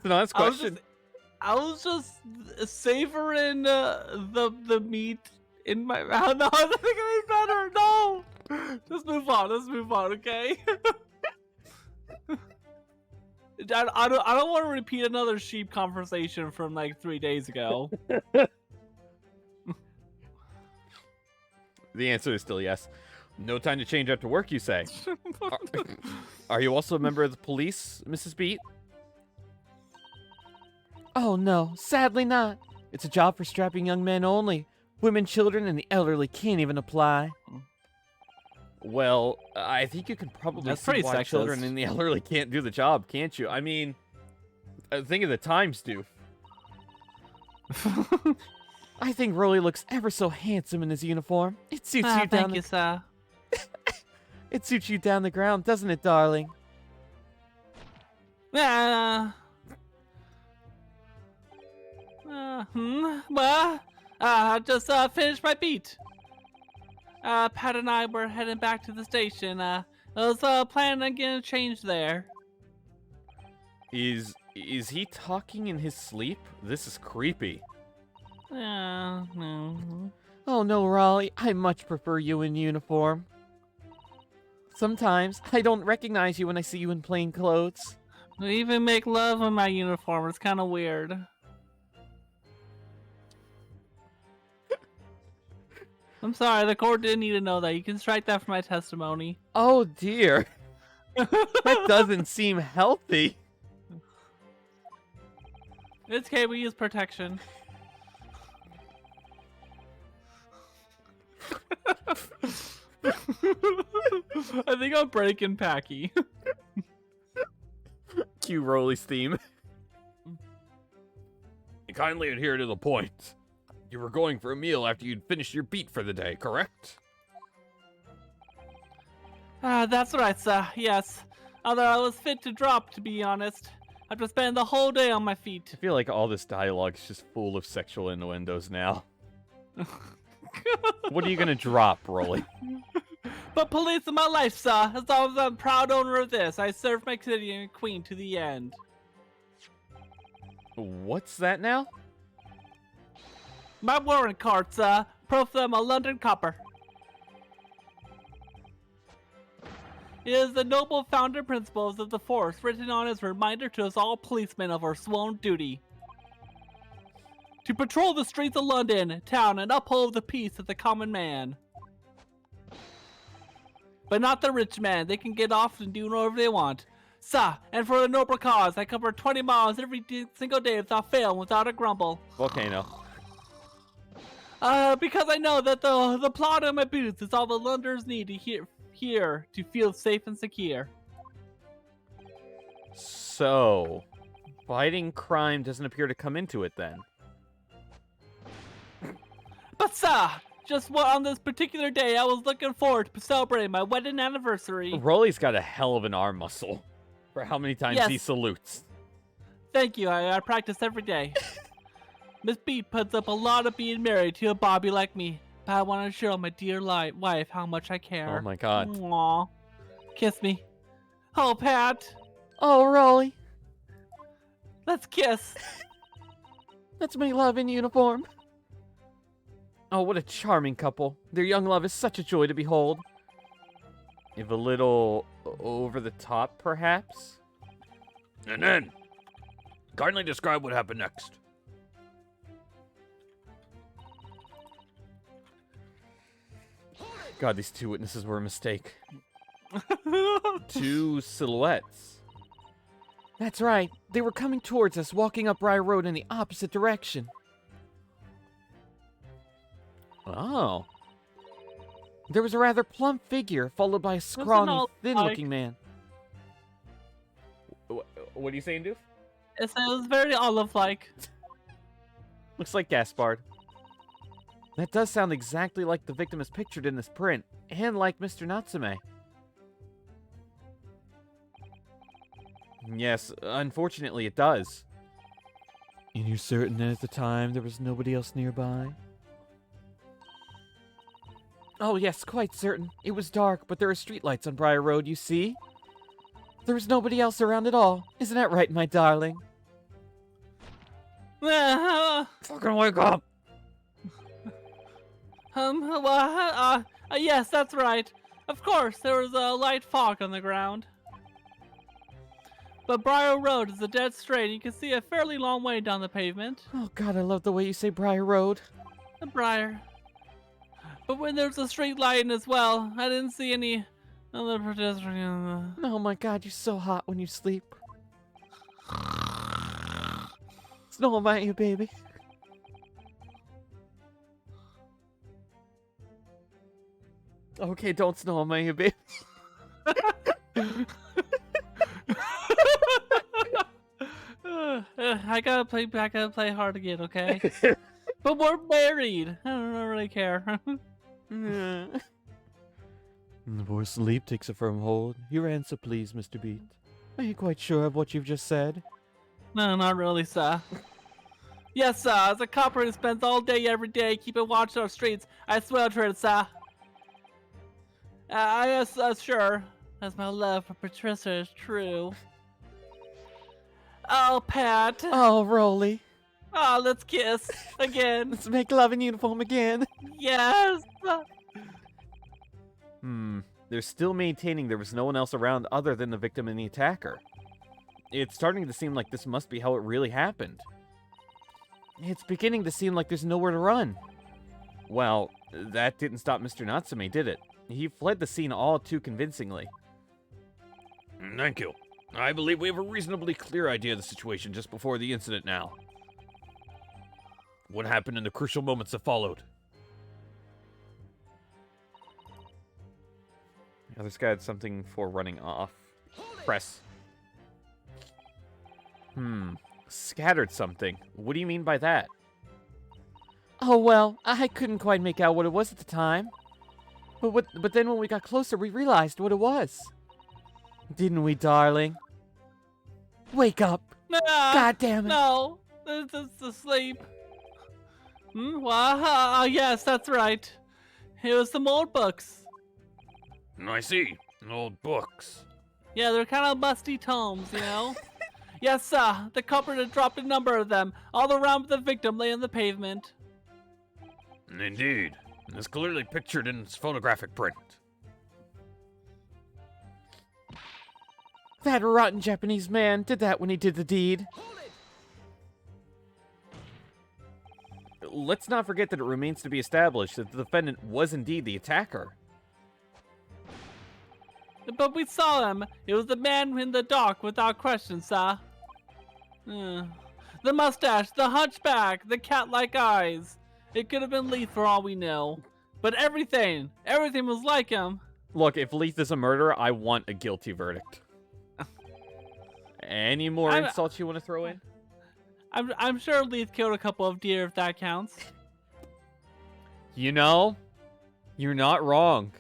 No, that's question. I was just savoring the meat in my mouth. No, I think it better. No, let's move on. Let's move on. Okay. I don't want to repeat another sheep conversation from like 3 days ago. The answer is still yes. No time to change after work, you say. Are you also a member of the police, Mrs. Beat? Oh no, sadly not. It's a job for strapping young men only. Women, children, and the elderly can't even apply. Well, I think you can probably That's see pretty why sexist. children and the elderly can't do the job, can't you? I mean, think of the times, dude. I think Rolly looks ever so handsome in his uniform. It suits you down Thank you, sir. It suits you down the ground, doesn't it, darling? Well, I just finished my beat. Pat and I were heading back to the station. I was planning on getting a change there. Is he talking in his sleep? This is creepy. No. Oh no, Raleigh, I much prefer you in uniform. Sometimes I don't recognize you when I see you in plain clothes. We even make love in my uniform. It's kind of weird. I'm sorry, the court didn't need to know that. You can strike that from my testimony. Oh dear. That doesn't seem healthy. It's okay, we use protection. I think I'm breaking Packy. Cue Rolly's theme. Kindly adhere to the point. You were going for a meal after you'd finished your beat for the day, correct? That's right, sir. Yes. Although I was fit to drop, to be honest. After spending the whole day on my feet. I feel like all this dialogue is just full of sexual innuendos now. What are you gonna drop, Rolly? But police in my life, sir. As long as I'm proud owner of this, I served my city and queen to the end. What's that now? My warrant card, sir. Proof that I'm a London copper. It is the noble founder principles of the force written on as a reminder to us all policemen of our sworn duty. To patrol the streets of London town and uphold the peace of the common man. But not the rich man. They can get off and do whatever they want. Sir, and for a noble cause, I cover 20 miles every single day without fail and without a grumble. Volcano. Because I know that the plot of my boots is all the Londoners need to hear to feel safe and secure. So, fighting crime doesn't appear to come into it then. But sir, just on this particular day, I was looking forward to celebrating my wedding anniversary. Rolly's got a hell of an arm muscle for how many times he Yes. salutes. Thank you, I practice every day. Miss Beat puts up a lot of being married to a Bobby like me, but I want to show my dear wife how much I care. Oh my god. Aww. Kiss me. Oh, Pat. Oh, Raleigh, Let's kiss. let's make love in uniform. Oh, what a charming couple. Their young love is such a joy to behold. If a little over the top, perhaps? And then, kindly describe what happened next. God, these two witnesses were a mistake. Two silhouettes. That's right. They were coming towards us, walking up Rye Road in the opposite direction. Oh. There was a rather plump figure, followed by a scrawny, all thin-looking man. What are you saying, Doof? It was very olive-like. Looks like Gaspard. That does sound exactly like the victim is pictured in this print, and like Mr. Natsume. Yes, unfortunately it does. And you're certain that at the time there was nobody else nearby? Oh yes, quite certain. It was dark, but there are streetlights on Briar Road, you see? There was nobody else around at all. Isn't that right, my darling? Fucking wake up! Yes, that's right. Of course, there was a light fog on the ground. But Briar Road is a dead straight, and you can see a fairly long way down the pavement. Oh God, I love the way you say Briar Road. The Briar. But when there's a street light in as well, I didn't see any other pedestrians. Oh my God, you're so hot when you sleep. Snow about you, baby. Okay, don't snow on my baby. I gotta play hard again, okay? But we're married. I don't really care. The poor sleep takes a firm hold. Your answer, please, Mr. Beat. Are you quite sure of what you've just said? No, not really, sir. Yes, sir. As a copper who spends all day every day keeping watch on our streets, I swear to it, sir. Yes, sure. As my love for Patricia is true. Oh, Pat. Oh, Rolly. Oh, let's kiss again. Let's make love in uniform again. Yes. They're still maintaining there was no one else around other than the victim and the attacker. It's starting to seem like this must be how it really happened. It's beginning to seem like there's nowhere to run. Well, that didn't stop Mr. Natsume, did it? He fled the scene all too convincingly. Thank you. I believe we have a reasonably clear idea of the situation just before the incident now. What happened in the crucial moments that followed? Yeah, this guy had something for running off. Press. Scattered something. What do you mean by that? Oh, well, I couldn't quite make out what it was at the time. But then when we got closer, we realized what it was. Didn't we, darling? Wake up! God damn it! No, this is asleep. Yes, that's right. It was some old books. I see. Old books. Yeah, they're kind of musty tomes, you know? Yes, sir. The culprit had dropped a number of them. All around the victim lay on the pavement. Indeed. As clearly pictured in its photographic print. That rotten Japanese man did that when he did the deed. Let's not forget that it remains to be established that the defendant was indeed the attacker. But we saw him. It was the man in the dock without question, sir. The mustache, the hunchback, the cat-like eyes. It could have been Leith for all we know. But everything was like him. Look, if Leith is a murderer, I want a guilty verdict. Any more insults you want to throw in? I'm sure Leith killed a couple of deer, if that counts. You know, you're not wrong.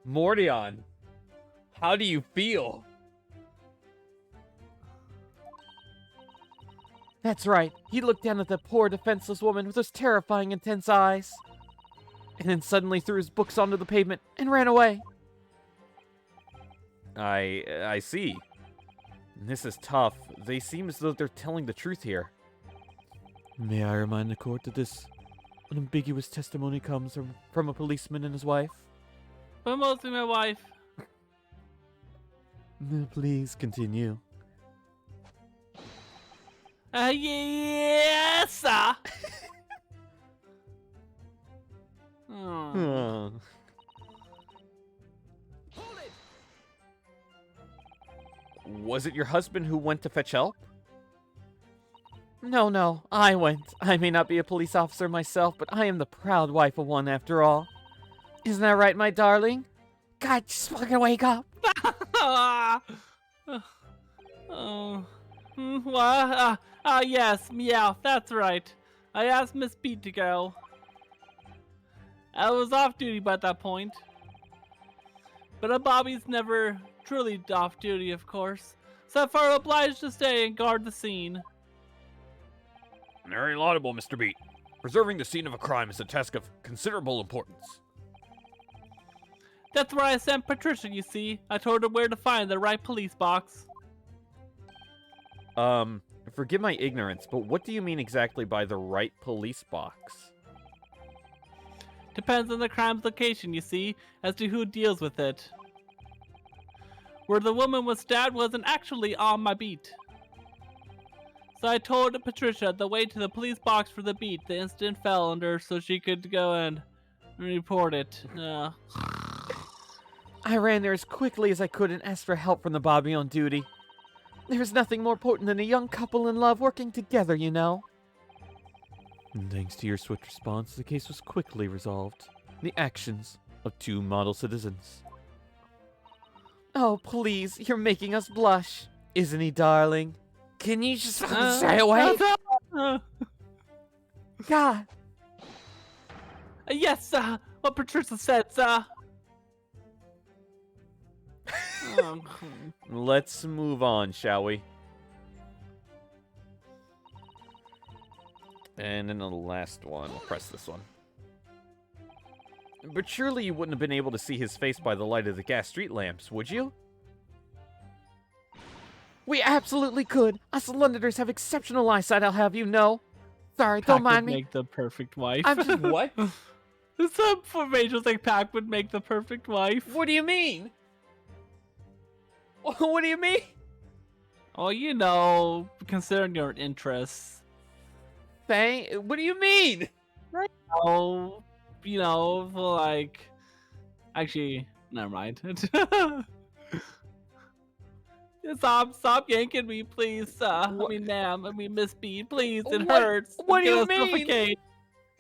Mordion, how do you feel? That's right. He looked down at the poor, defenseless woman with those terrifying, intense eyes. And then suddenly threw his books onto the pavement and ran away. I see. This is tough. They seem as though they're telling the truth here. May I remind the court that this unambiguous testimony comes from a policeman and his wife? But mostly my wife. Please continue. Yes, sir. Was it your husband who went to fetch help? No, I went. I may not be a police officer myself, but I am the proud wife of one after all. Isn't that right, my darling? God, just fucking wake up. Yes, meow, that's right. I asked Miss Beat to go. I was off duty by that point. But a Bobby's never truly off duty, of course. So far obliged to stay and guard the scene. Very laudable, Mr. Beat. Preserving the scene of a crime is a task of considerable importance. That's where I sent Patricia, you see. I told her where to find the right police box. Forgive my ignorance, but what do you mean exactly by the right police box? Depends on the crime's location, you see, as to who deals with it. Where the woman was stabbed wasn't actually on my beat. So I told Patricia the way to the police box for the beat the incident fell under so she could go and report it. I ran there as quickly as I could and asked for help from the Bobby on duty. There's nothing more important than a young couple in love working together, you know. And thanks to your swift response, the case was quickly resolved. The actions of 2 model citizens. Oh, please, you're making us blush. Isn't he, darling? Can you just fucking stay away? God. Yes, what Patricia said, Let's move on, shall we? And then the last one. We'll press this one. But surely you wouldn't have been able to see his face by the light of the gas street lamps, would you? We absolutely could. Us Londoners have exceptional eyesight, I'll have you know. Sorry, don't mind me. Make the perfect wife. I'm just What? Some formations like Pac would make the perfect wife. What do you mean? What do you mean? Oh, you know, considering your interests. What do you mean? Oh, you know, like, actually, never mind. Stop yanking me, please. I mean, ma'am. I mean, Miss B, please. It hurts. What do I'm you gonna mean? suffocate.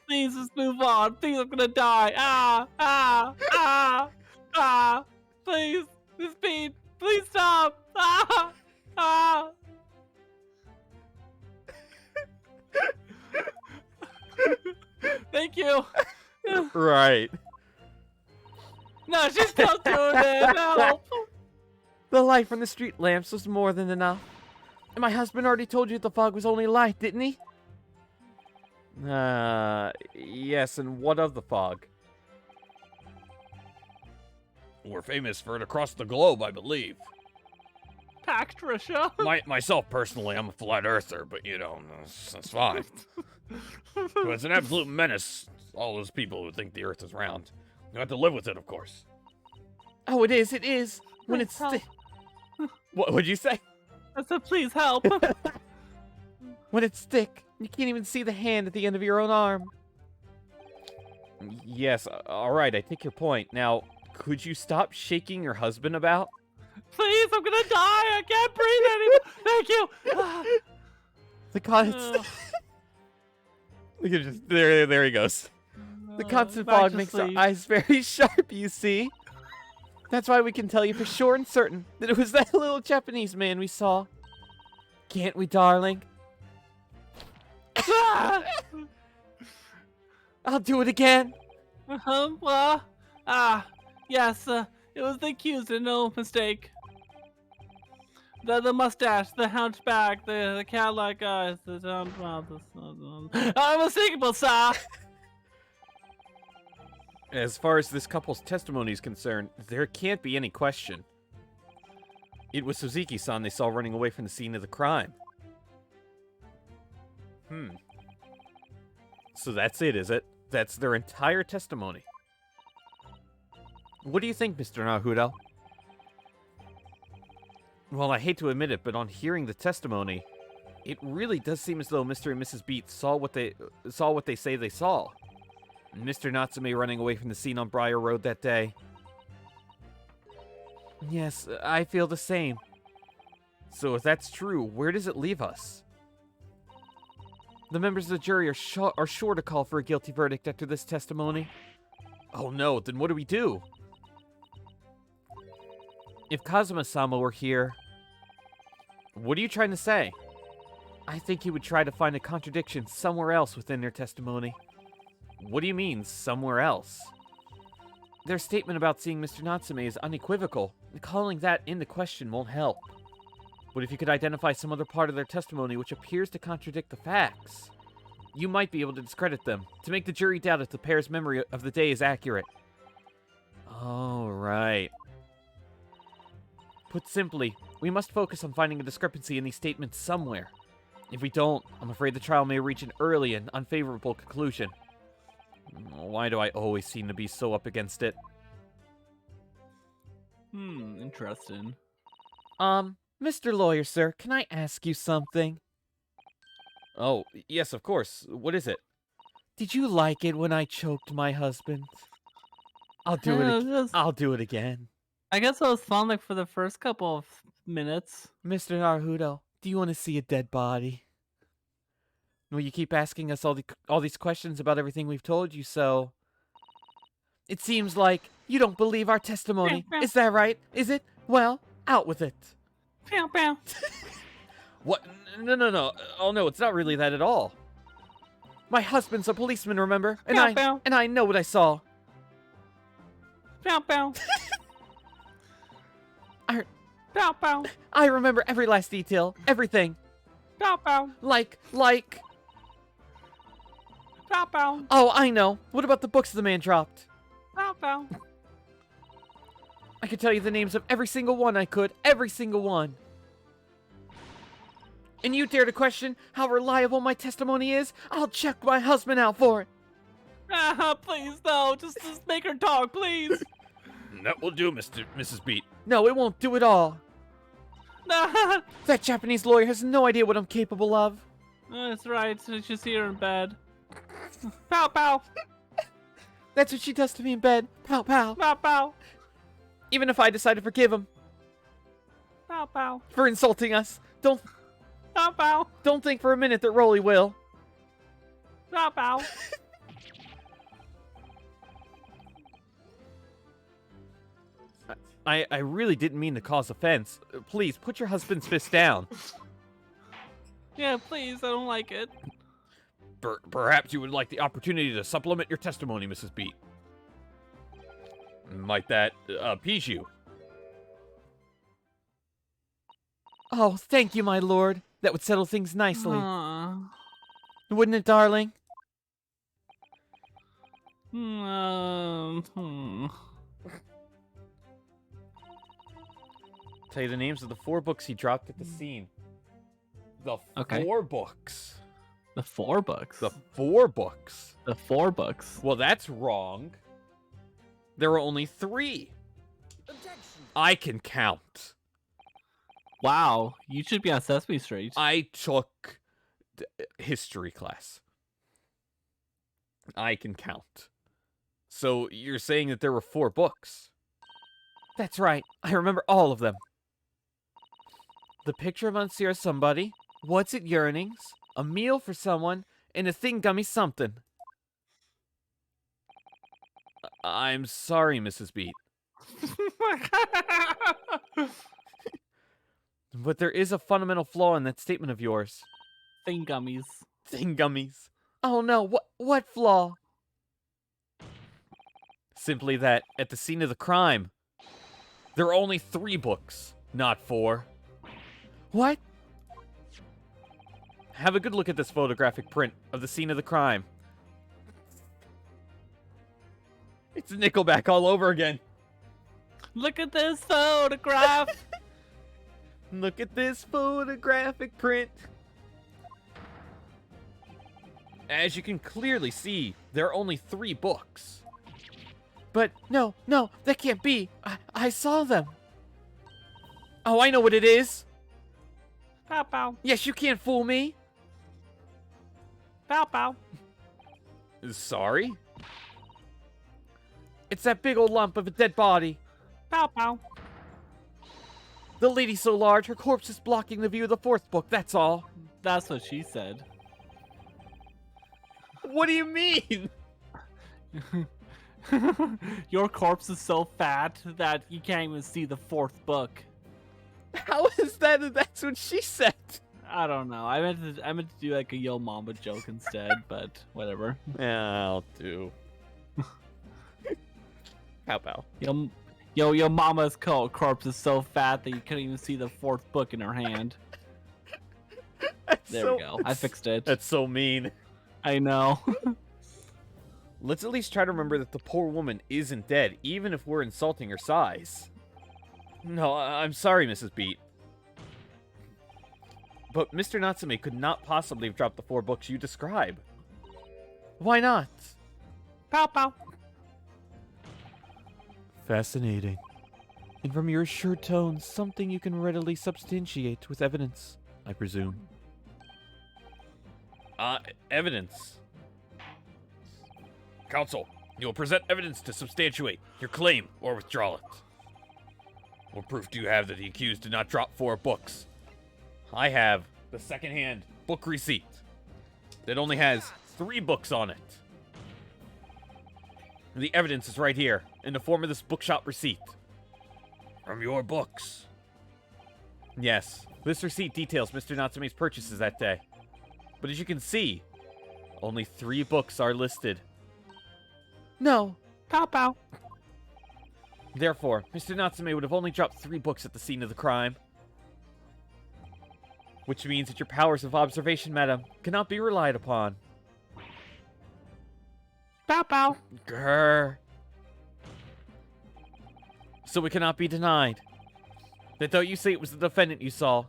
Please, just move on. Please, I'm gonna die. Please, Miss B, please stop. Thank you. Right. No, she's still doing it. Help. The light from the street lamps was more than enough. And my husband already told you the fog was only light, didn't he? Yes, and what of the fog? We're famous for it across the globe, I believe. Patricia. Myself, personally, I'm a flat earther, but, you know, that's fine. But it's an absolute menace, all those people who think the earth is round. You have to live with it, of course. Oh, it is, it is. When it's Help. What would you say? I said, please help. when it's thick, you can't even see the hand at the end of your own arm. Yes, all right, I take your point. Now, could you stop shaking your husband about? Please, I'm gonna die. I can't breathe anymore. Thank you. The constant, Look at just there he goes. the constant back fog to makes our sleep. eyes very sharp, you see. That's why we can tell you for sure and certain that it was that little Japanese man we saw. Can't we, darling? I'll do it again. Yes, it was the accused and no mistake. The mustache, the hunchback, the cat-like eyes, unmistakable, sir. As far as this couple's testimony is concerned, there can't be any question. It was Suzuki-san they saw running away from the scene of the crime. So that's it, is it? That's their entire testimony. What do you think, Mr. Naruto? Well, I hate to admit it, but on hearing the testimony, it really does seem as though Mr. and Mrs. Beat saw what they say they saw. Mr. Natsume running away from the scene on Briar Road that day. Yes, I feel the same. So if that's true, where does it leave us? The members of the jury are sure to call for a guilty verdict after this testimony. Oh no, then what do we do? If Kazuma-sama were here, What are you trying to say? I think he would try to find a contradiction somewhere else within their testimony. What do you mean, somewhere else? Their statement about seeing Mr. Natsume is unequivocal, and calling that into question won't help. But if you could identify some other part of their testimony which appears to contradict the facts, you might be able to discredit them, to make the jury doubt if the pair's memory of the day is accurate. Oh, right. Put simply, we must focus on finding a discrepancy in these statements somewhere. If we don't, I'm afraid the trial may reach an early and unfavorable conclusion. Why do I always seem to be so up against it? Interesting. Mr. Lawyer, sir, can I ask you something? Oh, yes, of course. What is it? Did you like it when I choked my husband? I'll do it. I'll do it again. I guess it was fun, like, for the first couple of minutes. Mr. Naruto, do you want to see a dead body? Well, you keep asking us all these questions about everything we've told you, so... It seems like you don't believe our testimony. Is that right? Is it? Well, out with it. Pow, pow. What? No. Oh, no, it's not really that at all. My husband's a policeman, remember? And I know what I saw. Pow, pow. Pow, pow. I remember every last detail. Everything. Pow, pow. Like... Pow, pow. Oh, I know. What about the books the man dropped? Pow, pow. I could tell you the names of every single one I could. Every single one. And you dare to question how reliable my testimony is? I'll check my husband out for it. Please, no. Just make her talk, please. That will do, Mrs. Beat. No, it won't do it all. Nah. That Japanese lawyer has no idea what I'm capable of. That's right. It's just here in bed. Pow, pow. That's what she does to me in bed. Pow, pow. Pow, pow. Even if I decide to forgive him Pow, pow. for insulting us, Pow, pow. don't think for a minute that Rolly will. Pow, pow. I really didn't mean to cause offense. Please, put your husband's fist down. Yeah, please. I don't like it. Perhaps you would like the opportunity to supplement your testimony, Mrs. Beat. Might that appease you? Oh, thank you, my lord. That would settle things nicely. Aw. Wouldn't it, darling? Tell you the names of the 4 books he dropped at the scene. The Okay. 4 books. The 4 books. The 4 books. The 4 books. Well, that's wrong. There are only 3. Objection. I can count. Wow, you should be on Sesame Street. I took history class. I can count. So you're saying that there were 4 books? That's right. I remember all of them. The picture of Monsieur somebody, what's it yearnings, a meal for someone, and a thing gummy something. I'm sorry, Mrs. Beat. But there is a fundamental flaw in that statement of yours. Thingummies. Thing gummies. Oh no, what flaw? Simply that, at the scene of the crime, There are only 3 books, not 4. what? Have a good look at this photographic print of the scene of the crime. It's Nickelback all over again. Look at this photograph. Look at this photographic print. As you can clearly see, there are only 3 books. But no, that can't be. I saw them. Oh, I know what it is. Pow, pow. Yes, you can't fool me. Pow, pow. Sorry? It's that big old lump of a dead body. Pow, pow. The lady's so large, her corpse is blocking the view of the 4th book, that's all. That's what she said. What do you mean? Your corpse is so fat that you can't even see the 4th book. How is that? That's what she said. I don't know. I meant to do like a Yo Mama joke instead, but whatever. Yeah, I'll do. How about? Yo Mama's corpse is so fat that you couldn't even see the 4th book in her hand. There we go. I fixed it. That's so mean. I know. Let's at least try to remember that the poor woman isn't dead, even if we're insulting her size. No, I'm sorry, Mrs. Beat. But Mr. Natsume could not possibly have dropped the 4 books you describe. Why not? Pow pow. Fascinating. And from your assured tone, something you can readily substantiate with evidence, I presume. Evidence. Counsel, you will present evidence to substantiate your claim or withdraw it. What proof do you have that the accused did not drop 4 books? I have the secondhand book receipt that only has 3 books on it. And the evidence is right here in the form of this bookshop receipt. From your books. Yes, this receipt details Mr. Natsume's purchases that day. But as you can see, only 3 books are listed. No. Pow pow. Therefore, Mr. Natsume would have only dropped 3 books at the scene of the crime. Which means that your powers of observation, madam, cannot be relied upon. Pow pow. Grr. So it cannot be denied that though you say it was the defendant you saw,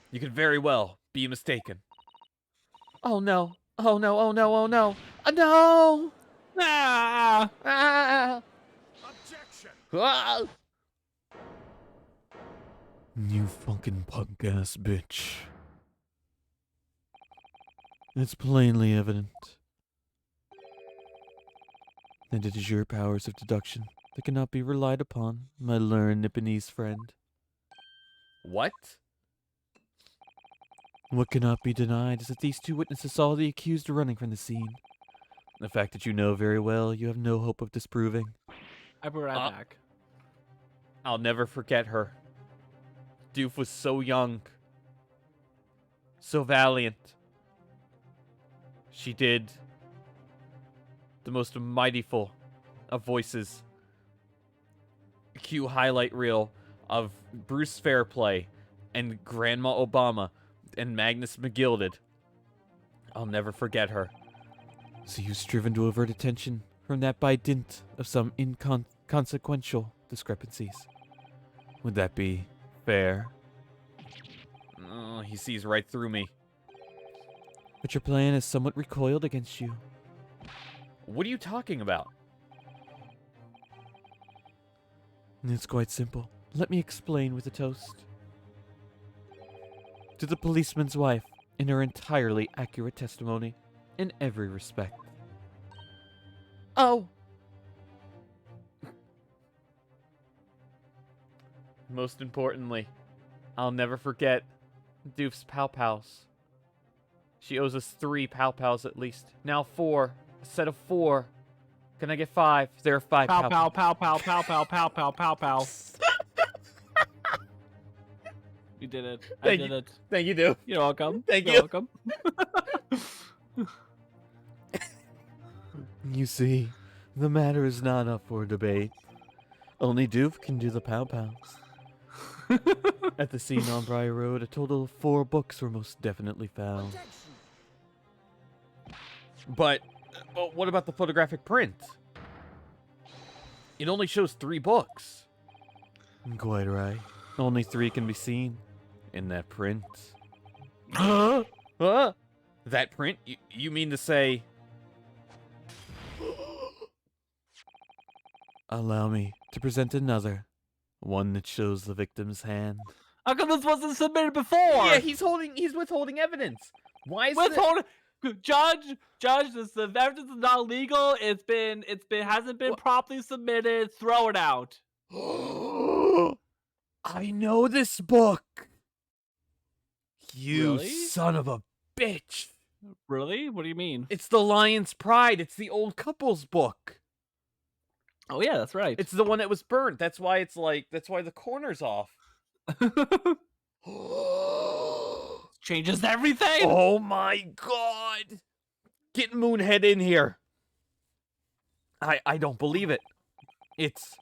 you could very well be mistaken. Oh no. Oh no, oh no, oh no. No! Ah. Ah! Objection! Ah! You fucking punk ass bitch. It's plainly evident that it is your powers of deduction that cannot be relied upon, my learned Nipponese friend. What? What cannot be denied is that these 2 witnesses saw the accused running from the scene. The fact that you know very well you have no hope of disproving. I'll be right back. I'll never forget her. Doof was so young. So valiant. She did the most mightyful of voices. Cue highlight reel of Bruce Fairplay and Grandma Obama and Magnus McGilded. I'll never forget her. So you've striven to avert attention from that by dint of some inconsequential discrepancies. Would that be fair? Oh, he sees right through me. But your plan has somewhat recoiled against you. What are you talking about? It's quite simple. Let me explain with a toast. To the policeman's wife, in her entirely accurate testimony, in every respect. Oh! Most importantly, I'll never forget Doof's Pow Pows. She owes us 3 Pow Pows at least. Now 4. A set of 4. Can I get 5? There are 5 Pow Pow pow pow pow pow pow pow pow pow pow. You did it. I did it. Thank you, Doof. You're welcome. Thank You're you. welcome. You see, the matter is not up for debate. Only Doof can do the pow pows. At the scene on Briar Road, a total of 4 books were most definitely found. But what about the photographic print? It only shows 3 books. Quite right. Only 3 can be seen in that print. Huh? That print? You mean to say... Allow me to present another. One that shows the victim's hand. How come this wasn't submitted before? Yeah, he's withholding evidence. Why is Withhold, Judge, this the evidence is not legal. Hasn't been properly submitted. Throw it out. I know this book. You Really? son of a bitch. Really? What do you mean? It's the Lion's Pride. It's the old couple's book. Oh yeah, that's right. It's the one that was burnt. That's why the corner's off. Changes everything. Oh my god! Get Moonhead in here. I don't believe it. It's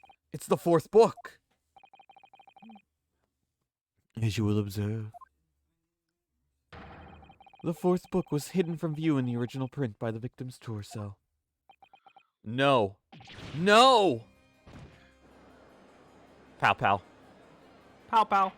the 4th book. As you will observe, the 4th book was hidden from view in the original print by the victim's torso. No. No! Pow pow. Pow pow.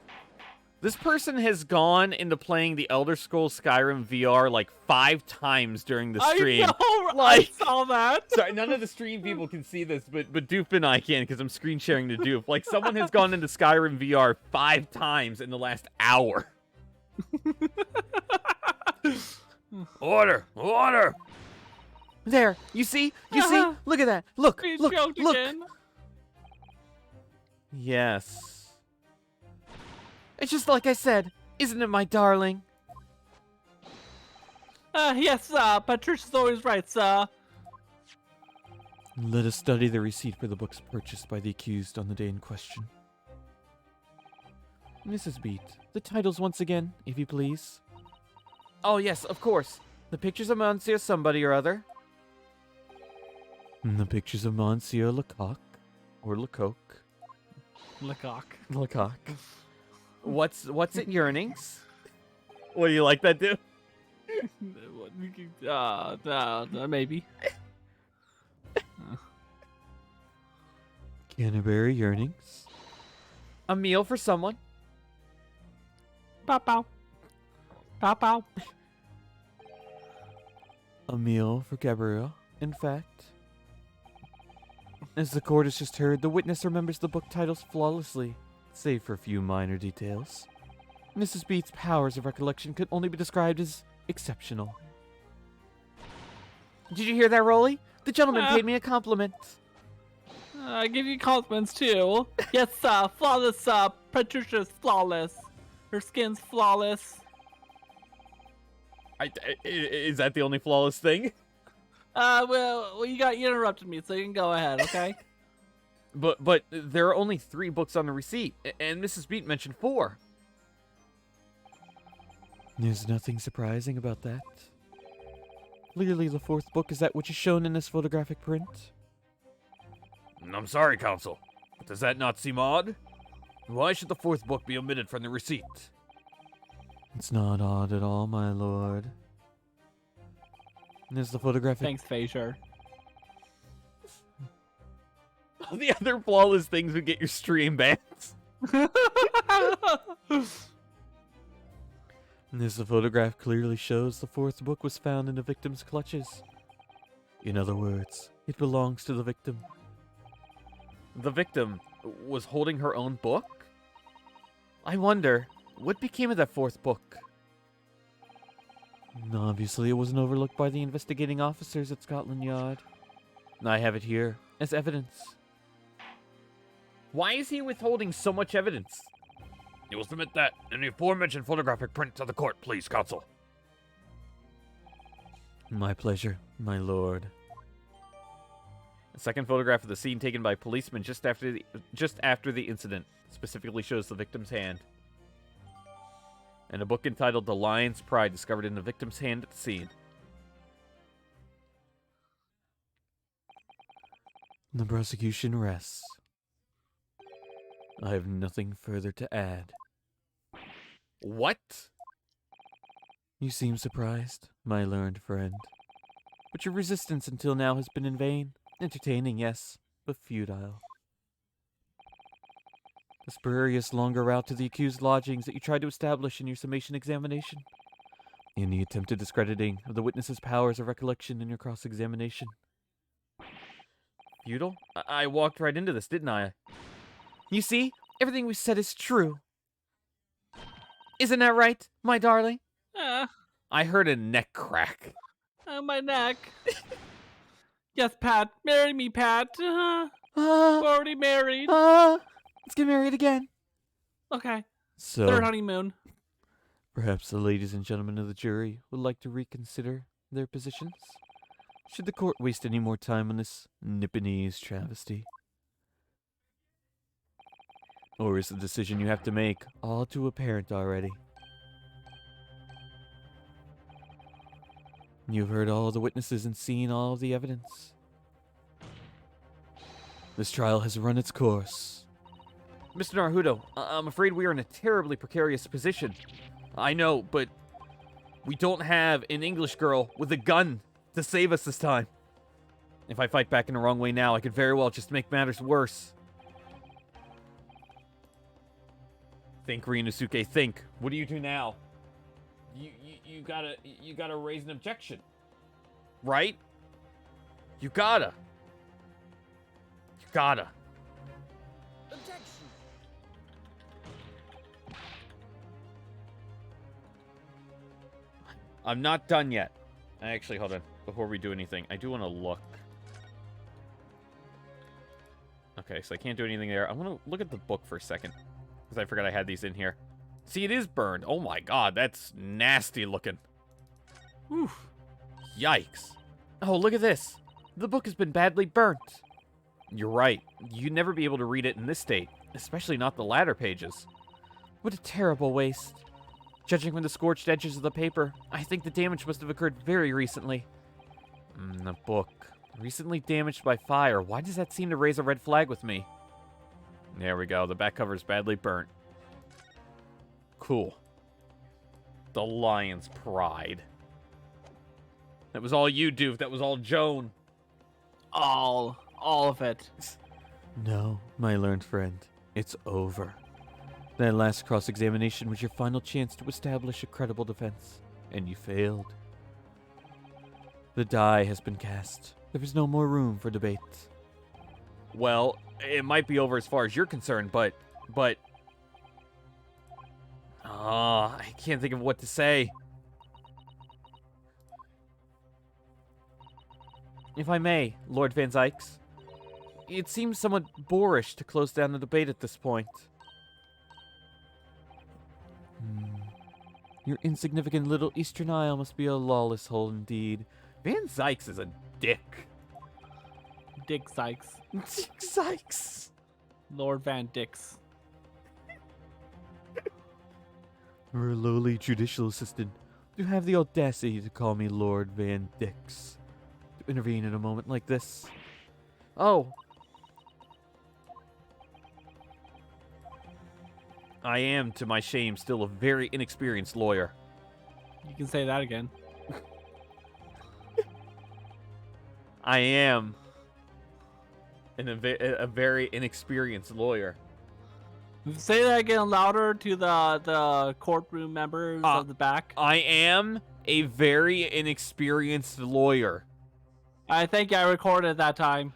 This person has gone into playing the Elder Scrolls Skyrim VR like 5 times during the stream. I know, Like- I saw that. Sorry, none of the stream people can see this, but Doof and I can because I'm screen sharing to Doof. Like, someone has gone into Skyrim VR 5 times in the last hour. Order! Order! There, you see? You see? Look at that. Look, Being look, choked look. again. Yes. It's just like I said, isn't it, my darling? Yes, Patricia's always right, sir. Let us study the receipt for the books purchased by the accused on the day in question. Mrs. Beat, the titles once again, if you please. Oh, yes, of course. The pictures of Monsieur somebody or other. The pictures of Monsieur Lecoq, or Lecoq. Lecoq. Lecoq. What's it, yearnings? What, do you like that, dude? Maybe. Canterbury yearnings. A meal for someone. Pow pow. Pow pow. A meal for Gabrielle, in fact. As the court has just heard, the witness remembers the book titles flawlessly, save for a few minor details. Mrs. Beat's powers of recollection could only be described as exceptional. Did you hear that, Rolly? The gentleman paid me a compliment. I give you compliments too. Yes, flawless, Patricia's flawless. Her skin's flawless. Is that the only flawless thing? Well, you interrupted me, so you can go ahead, okay? But there are only 3 books on the receipt, and Mrs. Beat mentioned 4. There's nothing surprising about that. Clearly the 4th book is that which is shown in this photographic print. I'm sorry, Counsel, but does that not seem odd? Why should the 4th book be omitted from the receipt? It's not odd at all, my lord. There's the photographic... Thanks, Facier. The other flawless things would get your stream bans. As the photograph clearly shows, the 4th book was found in the victim's clutches. In other words, it belongs to the victim. The victim was holding her own book? I wonder, what became of that 4th book? Obviously, it wasn't overlooked by the investigating officers at Scotland Yard. I have it here, as evidence. Why is he withholding so much evidence? You will submit that and the aforementioned photographic print to the court, please, Counsel. My pleasure, my lord. A second photograph of the scene taken by policemen just after the incident specifically shows the victim's hand. And a book entitled The Lion's Pride discovered in the victim's hand at the scene. The prosecution rests. I have nothing further to add. What? You seem surprised, my learned friend. But your resistance until now has been in vain. Entertaining, yes, but futile. The spurious longer route to the accused lodgings that you tried to establish in your summation examination. In the attempted discrediting of the witness's powers of recollection in your cross-examination. Futile? I walked right into this, didn't I? You see, everything we said is true. Isn't that right, my darling? I heard a neck crack. My neck. Yes, Pat. Marry me, Pat. We're Ah, already married. let's get married again. Okay. So, Third honeymoon. perhaps the ladies and gentlemen of the jury would like to reconsider their positions? Should the court waste any more time on this Nipponese travesty? Or is the decision you have to make all too apparent already? You've heard all of the witnesses and seen all of the evidence. This trial has run its course. Mr. Naruto, I'm afraid we are in a terribly precarious position. I know, but we don't have an English girl with a gun to save us this time. If I fight back in the wrong way now, I could very well just make matters worse. Think, Ryunosuke, think. What do you do now? You gotta raise an objection. Right? You gotta. Objection. I'm not done yet. Actually, hold on. Before we do anything, I do want to look. Okay, so I can't do anything there. I want to look at the book for a second, because I forgot I had these in here. See, it is burned. Oh my god, that's nasty looking. Oof. Yikes. Oh, look at this. The book has been badly burnt. You're right. You'd never be able to read it in this state, especially not the latter pages. What a terrible waste. Judging from the scorched edges of the paper, I think the damage must have occurred very recently. The book. Recently damaged by fire. Why does that seem to raise a red flag with me? There we go. The back cover is badly burnt. Cool. The Lion's Pride. That was all you, Doof. That was all Joan. All of it. No, my learned friend. It's over. That last cross-examination was your final chance to establish a credible defense, and you failed. The die has been cast. There is no more room for debate. Well, it might be over as far as you're concerned, but... I can't think of what to say. If I may, Lord Van Zykes, it seems somewhat boorish to close down the debate at this point. Your insignificant little Eastern Isle must be a lawless hole indeed. Van Zykes is a dick. Dick Sykes. Dick Zykes. Lord Van Dix. Or a lowly judicial assistant. You have the audacity to call me Lord Van Dix. To intervene in a moment like this. Oh. I am, to my shame, still a very inexperienced lawyer. You can say that again. I am a very inexperienced lawyer. Say that again louder to the courtroom members of the back. I am a very inexperienced lawyer. I think I recorded that time.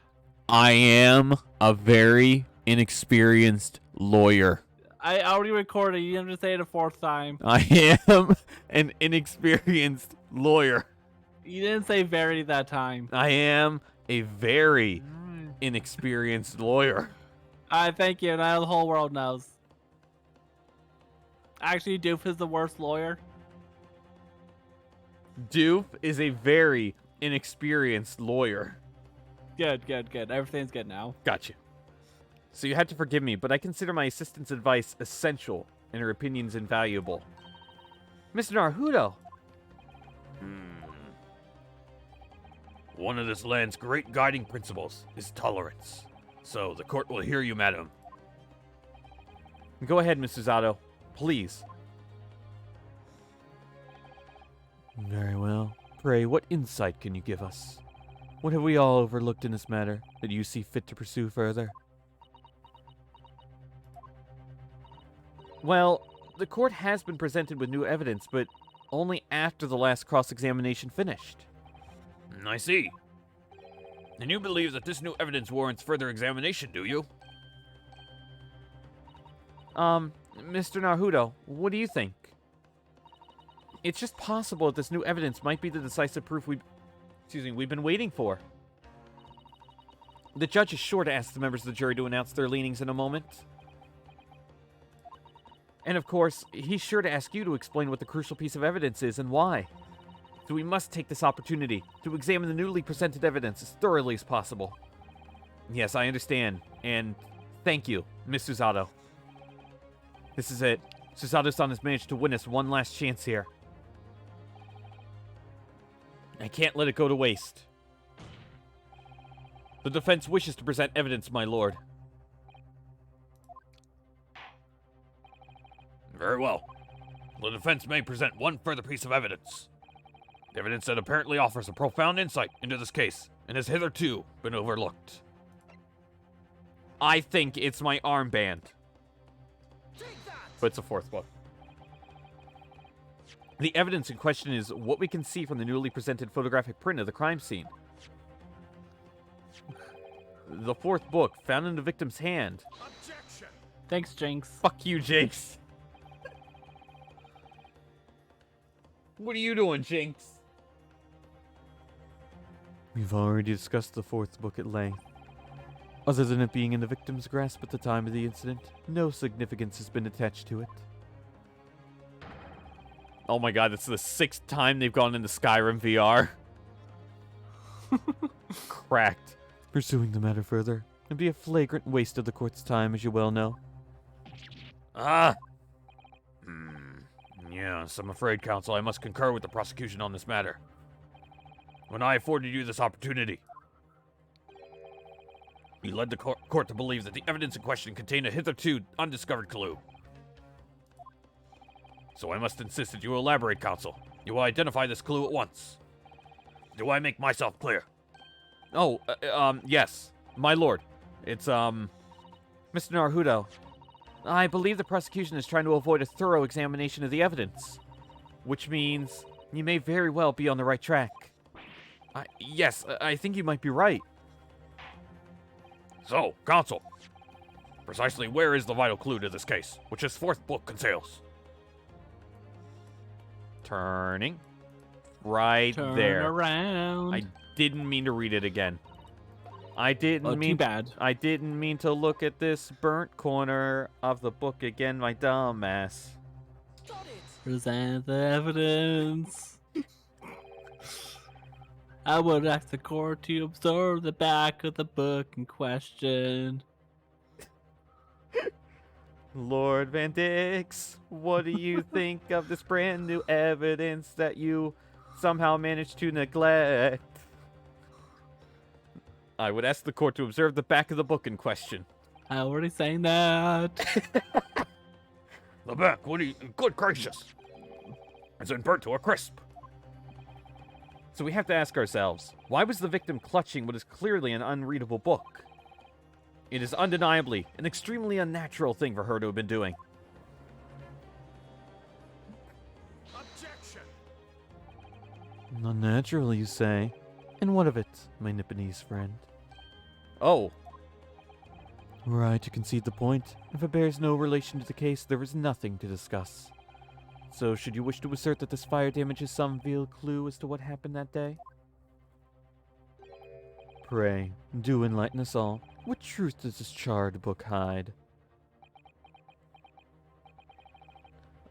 I am a very inexperienced lawyer. I already recorded. You didn't have to say it a fourth time. I am an inexperienced lawyer. You didn't say very that time. I am a very inexperienced lawyer. Thank you. Now the whole world knows. Actually, Doof is the worst lawyer. Doof is a very inexperienced lawyer. Good. Everything's good now. Gotcha. So you have to forgive me, but I consider my assistant's advice essential and her opinions invaluable. Mr. Naruto. One of this land's great guiding principles is tolerance. So the court will hear you, madam. Go ahead, Mr. Zato. Please. Very well. Pray, what insight can you give us? What have we all overlooked in this matter that you see fit to pursue further? Well, the court has been presented with new evidence, but only after the last cross-examination finished. I see. And you believe that this new evidence warrants further examination, do you? Mr. Naruto, what do you think? It's just possible that this new evidence might be the decisive proof we've been waiting for. The judge is sure to ask the members of the jury to announce their leanings in a moment. And of course, he's sure to ask you to explain what the crucial piece of evidence is and why. So we must take this opportunity to examine the newly presented evidence as thoroughly as possible. Yes, I understand, and thank you, Miss Susato. This is it. Susato-san has managed to win us one last chance here. I can't let it go to waste. The defense wishes to present evidence, my lord. Very well. The defense may present one further piece of evidence. Evidence that apparently offers a profound insight into this case and has hitherto been overlooked. I think it's my armband. but it's a fourth book. The evidence in question is what we can see from the newly presented photographic print of the crime scene. The fourth book, found in the victim's hand. Objection! Thanks, Jinx. Fuck you, Jinx. What are you doing, Jinx? We've already discussed the fourth book at length. Other than it being in the victim's grasp at the time of the incident, no significance has been attached to it. Oh my god, it's the 6th time they've gone into Skyrim VR. Cracked. Pursuing the matter further would be a flagrant waste of the court's time, as you well know. Yes, I'm afraid, counsel, I must concur with the prosecution on this matter. When I afforded you this opportunity, you led the court to believe that the evidence in question contained a hitherto undiscovered clue. So I must insist that you elaborate, counsel. You will identify this clue at once. Do I make myself clear? Oh, yes. My lord. It's, Mr. Naruto. I believe the prosecution is trying to avoid a thorough examination of the evidence. Which means you may very well be on the right track. Yes, I think you might be right. So, counsel, precisely where is the vital clue to this case, which this fourth book conceals? Turning. Right Turn there. around. I didn't mean to read it again. I didn't mean too bad. I didn't mean to look at this burnt corner of the book again, my dumb ass. Present the evidence. I would ask the court to observe the back of the book in question. Lord Van Dix, what do you think of this brand new evidence that you somehow managed to neglect? I would ask the court to observe the back of the book in question. I already saying that. The back, what do you... Good gracious! It's been burnt to a crisp. So we have to ask ourselves, why was the victim clutching what is clearly an unreadable book? It is undeniably an extremely unnatural thing for her to have been doing. Objection! Unnatural, you say? And what of it, my Nipponese friend? Oh, Were I to concede the point, if it bears no relation to the case, there is nothing to discuss. So, should you wish to assert that this fire damage is some veiled clue as to what happened that day? Pray, do enlighten us all. What truth does this charred book hide?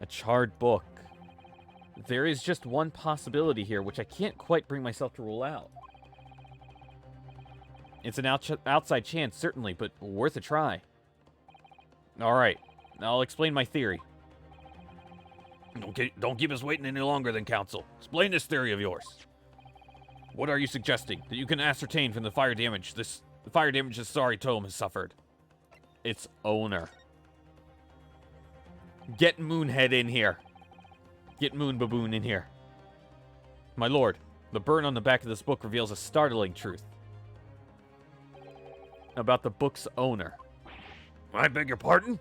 a charred book. There is just one possibility here, which I can't quite bring myself to rule out. It's an outside chance, certainly, but worth a try. Alright, I'll explain my theory. Don't keep us waiting any longer then, counsel. Explain this theory of yours. What are you suggesting? That you can ascertain from the fire damage this sorry tome has suffered? Its owner. Get Moonhead in here. Get Moon Baboon in here. My lord, the burn on the back of this book reveals a startling truth about the book's owner. I beg your pardon?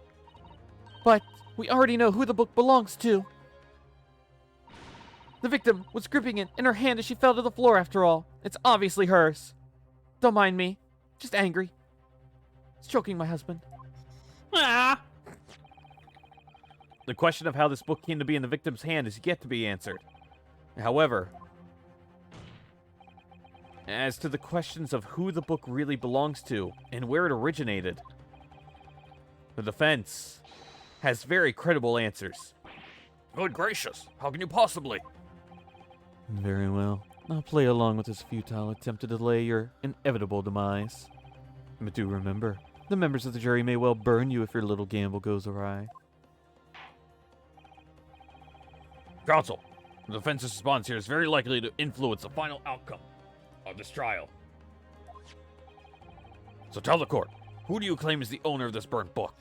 But we already know who the book belongs to. The victim was gripping it in her hand as she fell to the floor after all. It's obviously hers. Don't mind me. Just angry. Stroking my husband. Ah! The question of how this book came to be in the victim's hand is yet to be answered. However, as to the questions of who the book really belongs to and where it originated, the defense has very credible answers. Good gracious, how can you possibly? Very well. I'll play along with this futile attempt to delay your inevitable demise. But do remember, the members of the jury may well burn you if your little gamble goes awry. Counsel, the defense's response here is very likely to influence the final outcome of this trial. So tell the court, who do you claim is the owner of this burnt book?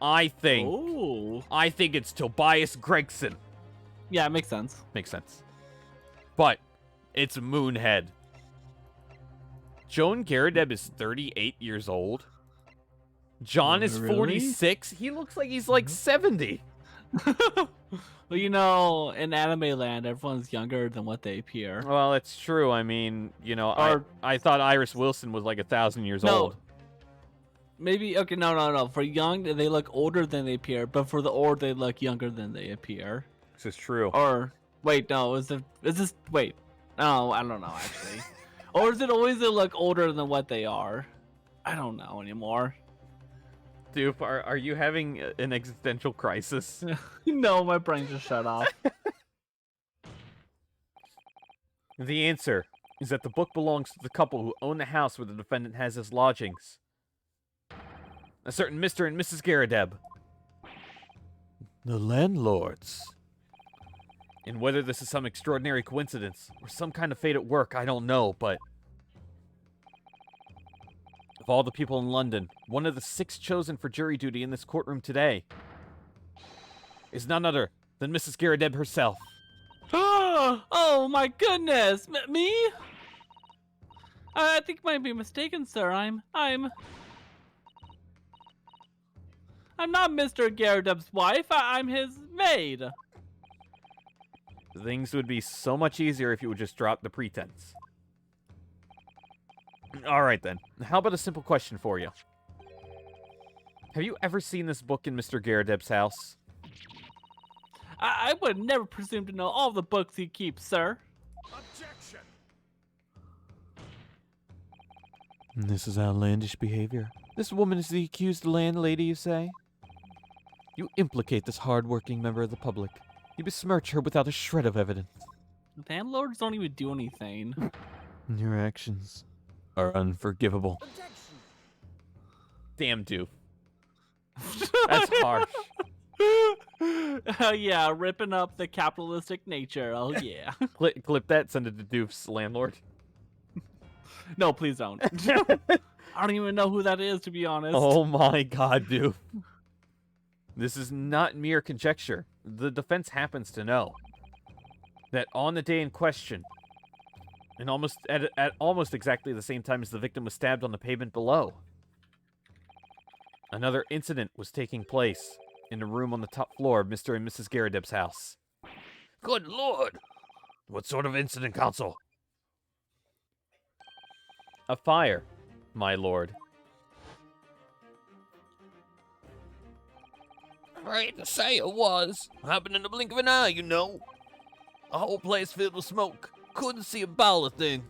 I think it's Tobias Gregson. Yeah, it makes sense. Makes sense. But it's Moonhead. Joan Garadeb is 38 years old. John is Really? 46. He looks like he's like 70. Well, you know, in anime land, everyone's younger than what they appear. Well, it's true. I mean, you know, Or- I thought Iris Wilson was like 1,000 years No. old. Maybe okay, no. For young, they look older than they appear, but for the old, they look younger than they appear. This is true. Or wait, no, is this wait? No, I don't know actually. Or is it always they look older than what they are? I don't know anymore. Dude, are you having an existential crisis? No, my brain just shut off. The answer is that the book belongs to the couple who own the house where the defendant has his lodgings. A certain Mr. and Mrs. Garadeb. The landlords. And whether this is some extraordinary coincidence or some kind of fate at work, I don't know, but of all the people in London, one of the 6 chosen for jury duty in this courtroom today is none other than Mrs. Garadeb herself. Oh my goodness, me? I think you might be mistaken, sir. I'm not Mr. Garadeb's wife. I'm his maid. Things would be so much easier if you would just drop the pretense. Alright then, how about a simple question for you? Have you ever seen this book in Mr. Garadeb's house? I would never presume to know all the books he keeps, sir. Objection! This is outlandish behavior. This woman is the accused landlady, you say? You implicate this hard-working member of the public. You besmirch her without a shred of evidence. Landlords don't even do anything. Your actions are unforgivable. Objection! Damn, Doof. That's harsh. Yeah, ripping up the capitalistic nature. Oh yeah. Clip that, send it to Doof's landlord. No, please don't. I don't even know who that is, to be honest. Oh my god, Doof. This is not mere conjecture. The defense happens to know that on the day in question, and at almost exactly the same time as the victim was stabbed on the pavement below, another incident was taking place in a room on the top floor of Mr. and Mrs. Garadeb's house. Good lord! What sort of incident, counsel? A fire, my lord. I hate to say it was. Happened in the blink of an eye, you know. A whole place filled with smoke. Couldn't see a ball of thing.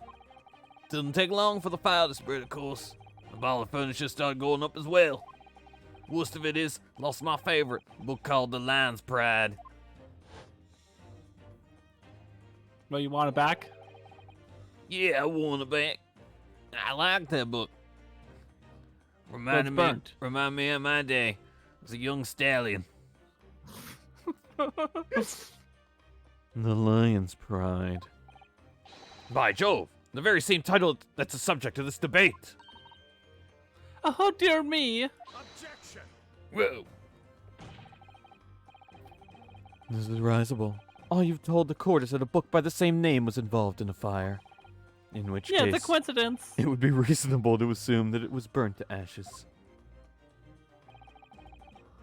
Didn't take long for the fire to spread, of course. The ball of furniture started going up as well. Worst of it is, lost my favorite, book called The Lion's Pride. Well, you want it back? Yeah, I want it back. I like that book. Reminded me of my day as a young stallion. The Lion's Pride. By Jove, the very same title that's the subject of this debate. Oh dear me. Objection! Whoa. This is risible. All you've told the court is that a book by the same name was involved in a fire. In which Yeah, case, it's a coincidence. it would be reasonable to assume that it was burnt to ashes.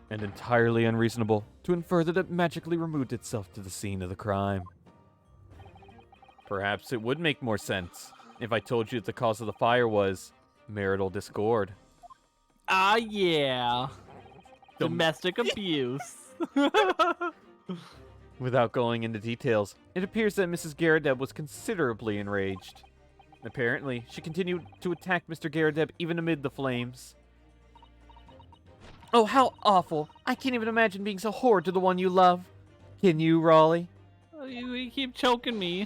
And entirely unreasonable to infer that it magically removed itself to the scene of the crime. Perhaps it would make more sense if I told you that the cause of the fire was marital discord. Ah, yeah. Domestic abuse. Without going into details, it appears that Mrs. Garadeb was considerably enraged. Apparently, she continued to attack Mr. Garadeb even amid the flames. Oh, how awful! I can't even imagine being so horrid to the one you love. Can you, Raleigh? You keep choking me.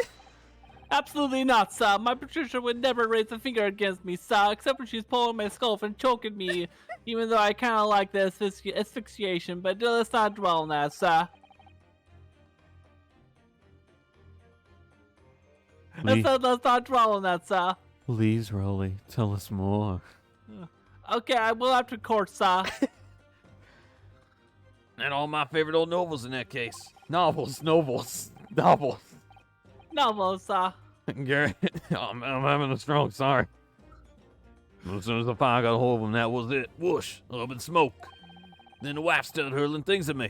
Absolutely not, sir. My Patricia would never raise a finger against me, sir, except when she's pulling my skull and choking me, even though I kind of like the asphyxiation, but let's not dwell on that, sir. Let's not dwell on that, sir. Please, Raleigh, tell us more. Okay, I will have to court, sir. And all my favorite old novels in that case. Novels. Novels, sir. Garrett, I'm having a stroke, sorry. As soon as the fire got hold of him, that was it. Whoosh, up in smoke. Then the wife started hurling things at me.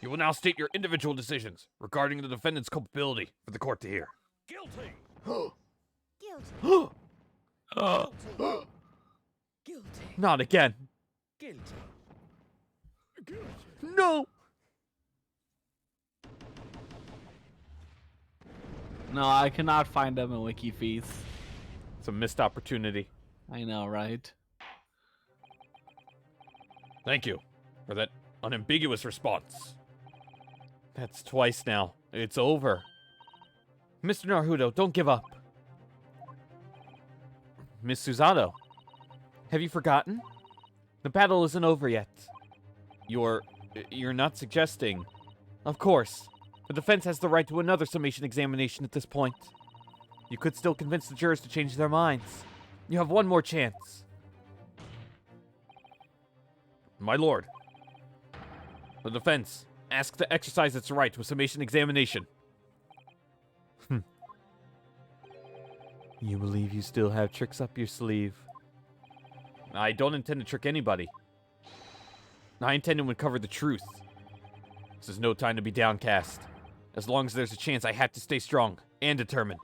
You will now state your individual decisions regarding the defendant's culpability for the court to hear. Guilty. Guilty. Guilty. Not again. Guilty. No. No, I cannot find them in wiki feeds. It's a missed opportunity. I know, right? Thank you for that unambiguous response. That's twice now. It's over. Mr. Naruto, don't give up. Miss Susato, have you forgotten? The battle isn't over yet. You're not suggesting. Of course. The defense has the right to another summation examination at this point. You could still convince the jurors to change their minds. You have one more chance. My lord, the defense asks to exercise its right to a summation examination. You believe you still have tricks up your sleeve? I don't intend to trick anybody. I intend to uncover the truth. This is no time to be downcast. As long as there's a chance, I have to stay strong and determined.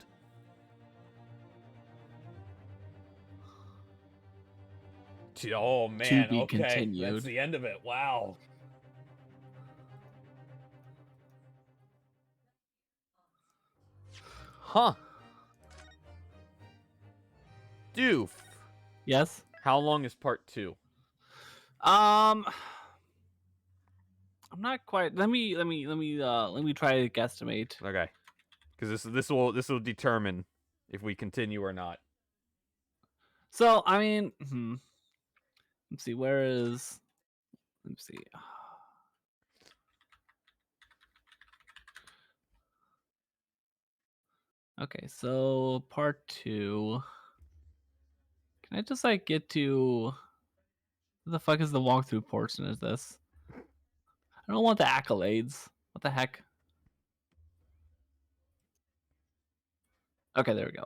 Oh man, be okay. continued. That's the end of it. Wow. Huh. Doof. Yes. How long is part 2? I'm not quite. Let me try to guesstimate. Okay. Because this will determine if we continue or not. So I mean, let's see. Where is? Let's see. Okay, so part 2. Can I just like get to? What the fuck is the walkthrough portion? Is this? I don't want the accolades. What the heck? Okay, there we go.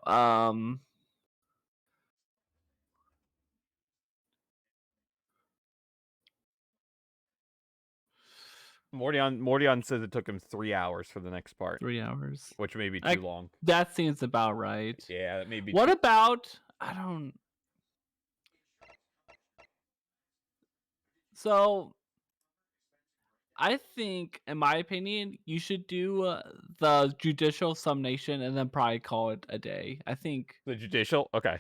Mordion says it took him 3 hours for the next part, 3 hours. which may be too long. That seems about right. Yeah, that may be. What about? I don't. So, I think, in my opinion, you should do the judicial summation and then probably call it a day. I think The judicial? Okay.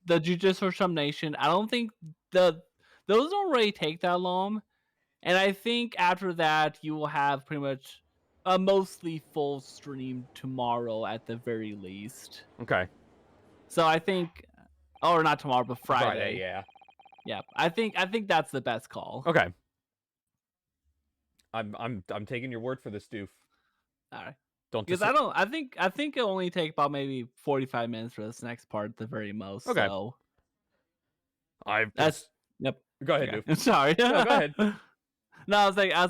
the judicial summation. I don't think those don't really take that long, and I think after that you will have pretty much a mostly full stream tomorrow at the very least. Okay. So I think, or not tomorrow, but Friday. yeah. Yeah, I think that's the best call. Okay. I'm taking your word for this, Doof. All right. Don't Because I think it'll only take about maybe 45 minutes for this next part at the very most. Okay. So That's yep. Go ahead, Okay. Doof. Sorry. No, go ahead. No, I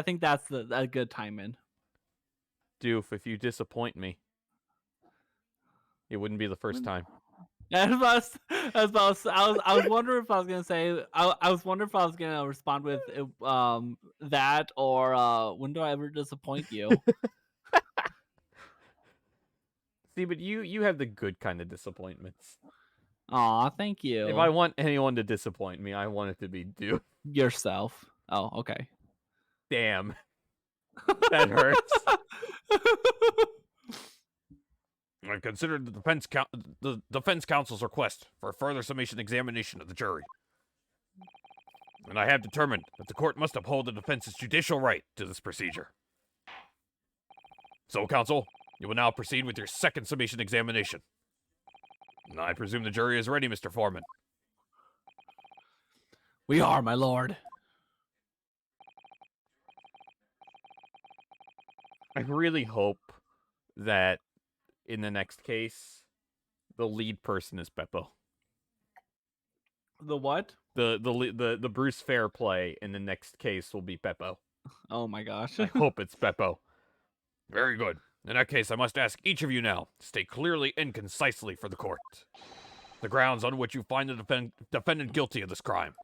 think that's a good timing. Doof, if you disappoint me, it wouldn't be the first time. I was wondering if I was gonna say I was wondering if I was gonna respond with that or when do I ever disappoint you? See, but you have the good kind of disappointments. Aw, thank you. If I want anyone to disappoint me, I want it to be Doof. Yourself. Oh, okay. Damn. That hurts. I considered the defense counsel's request for a further summation examination of the jury. And I have determined that the court must uphold the defense's judicial right to this procedure. So, counsel, you will now proceed with your second summation examination. I presume the jury is ready, Mr. Foreman. We are, my lord. I really hope that in the next case, the lead person is Beppo. The what? The Bruce Fairplay in the next case will be Beppo. Oh my gosh. I hope it's Beppo. Very good. In that case, I must ask each of you now to state clearly and concisely for the court the grounds on which you find the defendant guilty of this crime.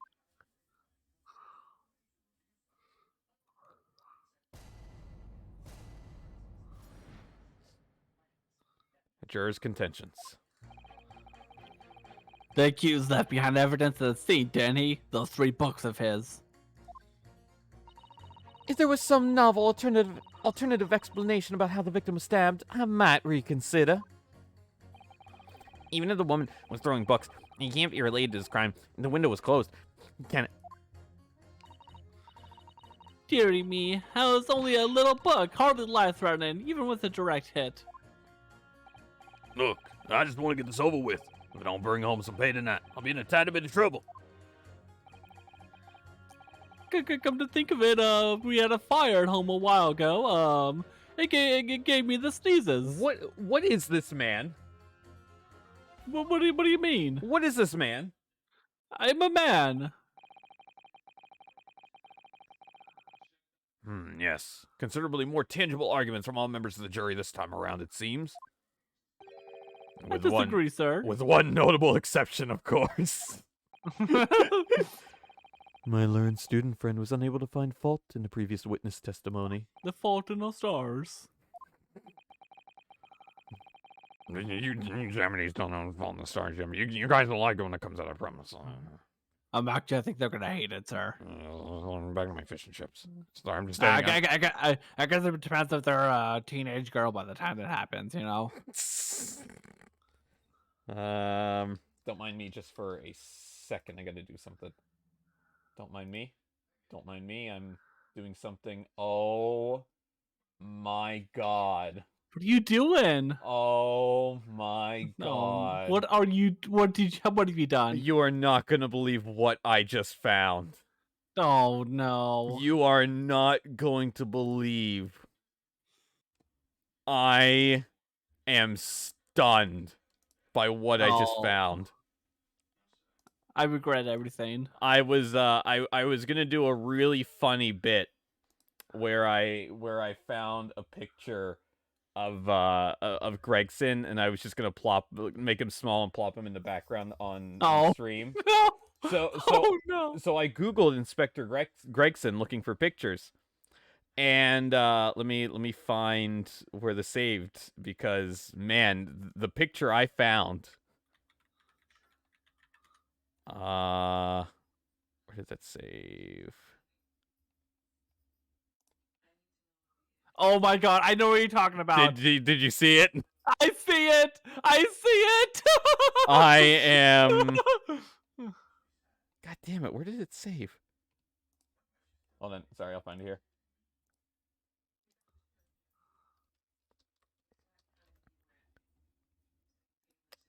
jurors' contentions. The accused left behind evidence at the scene, didn't he? Those 3 books of his. If there was some novel alternative explanation about how the victim was stabbed, I might reconsider. Even if the woman was throwing books, it can't be related to this crime. The window was closed. Can it? Dearie me, how is only a little book, hardly life-threatening, even with a direct hit. Look, I just want to get this over with. If I don't bring home some pay tonight, I'll be in a tiny bit of trouble. Come to think of it, we had a fire at home a while ago. It gave me the sneezes. What is this man? What do you mean? What is this man? I'm a man. Yes. Considerably more tangible arguments from all members of the jury this time around, it seems. I disagree, sir. With one notable exception, of course. My learned student friend was unable to find fault in the previous witness testimony. The Fault in the Stars. You Gemini's don't know Fault in the Stars, Jimmy. You guys will like it when it comes out, I promise. Actually, I think they're gonna hate it, sir. Back to my fish and chips. Sorry, I'm just I standing guess it depends if they're a teenage girl by the time it happens, you know? Don't mind me just for a second. I gotta do something. Don't mind me. Don't mind me. I'm doing something. Oh my god. What are you doing? Oh my god. What have you done? You are not gonna believe what I just found. Oh no. You are not going to believe. I am stunned by what I just found. I regret everything. I was gonna do a really funny bit where I found a picture of Gregson, and I was just gonna make him small and plop him in the background on stream. So I googled Inspector Gregson looking for pictures, and let me find where the saved, because man, the picture I found. Where did that save? Oh my god, I know what you're talking about. Did you see it? I see it! I see it! I am... God damn it, where did it save? Hold on, sorry, I'll find it here.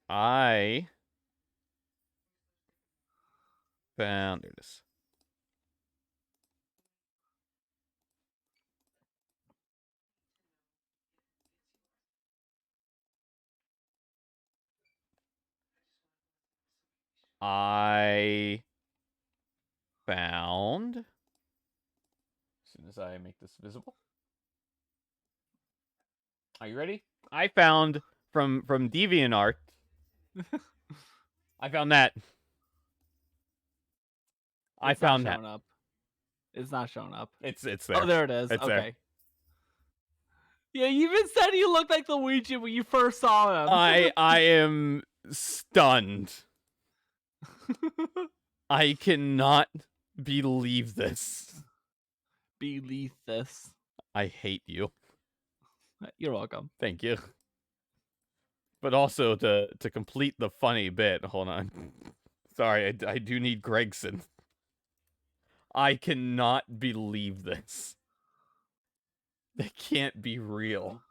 I found... There it is. I found, as soon as I make this visible. Are you ready? I found from DeviantArt. I found that. I found that. Up. It's not showing up. It's there. Oh, there it is. It's okay. there. Yeah, you even said he looked like Luigi when you first saw him. I am stunned. I cannot believe this. Believe this. I hate you. You're welcome. Thank you. But also to complete the funny bit, hold on. Sorry, I do need Gregson. I cannot believe this. That can't be real.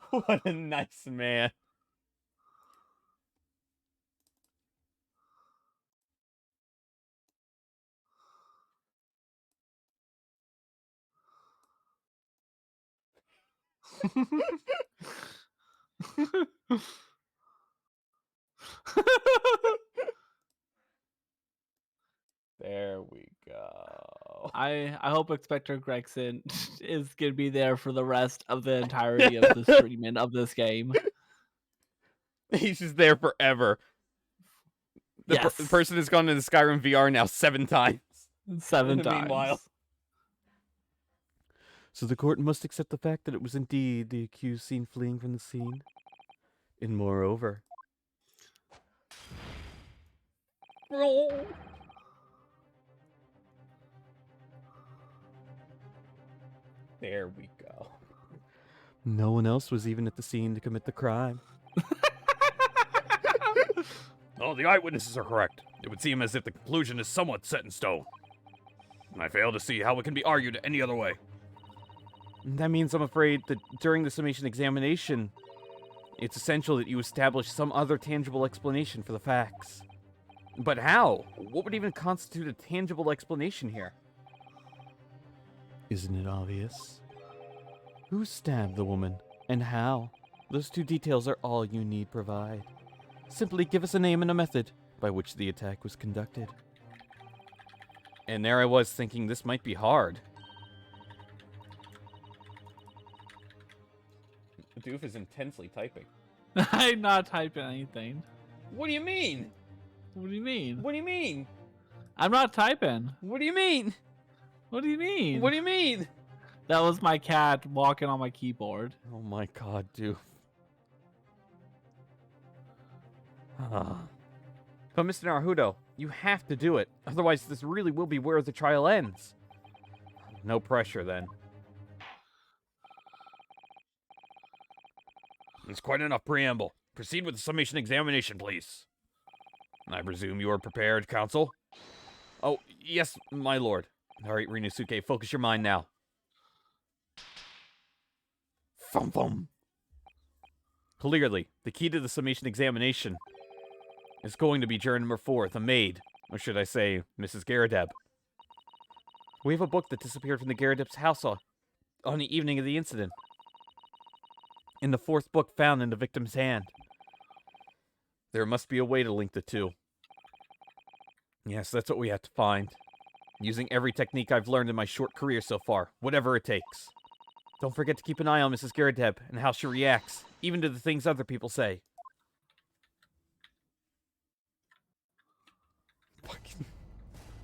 What a nice man. There we go. I hope Inspector Gregson is gonna be there for the rest of the entirety of the streaming of this game. He's just there forever. The person has gone into Skyrim VR now 7 times. 7 times. Meanwhile. So the court must accept the fact that it was indeed the accused seen fleeing from the scene. And moreover, There we go. no one else was even at the scene to commit the crime. Oh, the eyewitnesses are correct. It would seem as if the conclusion is somewhat set in stone. I fail to see how it can be argued any other way. That means I'm afraid that during the summation examination, it's essential that you establish some other tangible explanation for the facts. But how? What would even constitute a tangible explanation here? Isn't it obvious? Who stabbed the woman, and how? Those two details are all you need provide. Simply give us a name and a method by which the attack was conducted. And there I was thinking this might be hard. Doof is intensely typing. I'm not typing anything. What do you mean? What do you mean? What do you mean? I'm not typing. What do you mean? What do you mean? What do you mean? That was my cat walking on my keyboard. Oh my god, Doof. But Mr. Naruto, you have to do it. Otherwise, this really will be where the trial ends. No pressure, then. It's quite enough preamble. Proceed with the summation examination, please. I presume you are prepared, counsel? Oh, yes, my lord. All right, Rinosuke, focus your mind now. Fum fum. Clearly, the key to the summation examination is going to be juror number 4, the maid. Or should I say, Mrs. Garadeb. We have a book that disappeared from the Garadeb's house on the evening of the incident. In the 4th book found in the victim's hand. There must be a way to link the two. Yes, that's what we have to find. Using every technique I've learned in my short career so far, whatever it takes. Don't forget to keep an eye on Mrs. Garadeb and how she reacts, even to the things other people say.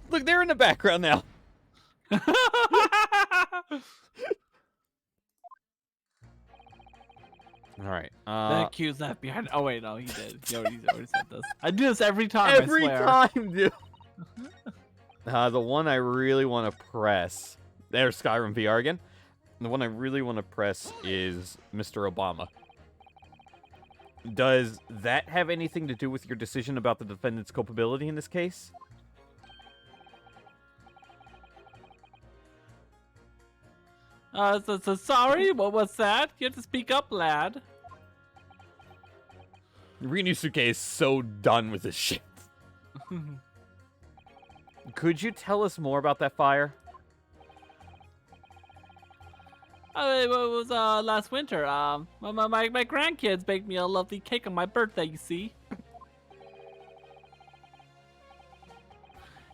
Look, they're in the background now. All right. The accused left behind. Oh wait, no, he did. He already said this. I do this every time. Every I swear. time, dude. The one I really want to press. There's Skyrim VR again. The one I really want to press is Mr. Obama. Does that have anything to do with your decision about the defendant's culpability in this case? So sorry. What was that? You have to speak up, lad. Rinosuke is so done with this shit. Could you tell us more about that fire? It was last winter. My grandkids baked me a lovely cake on my birthday. You see.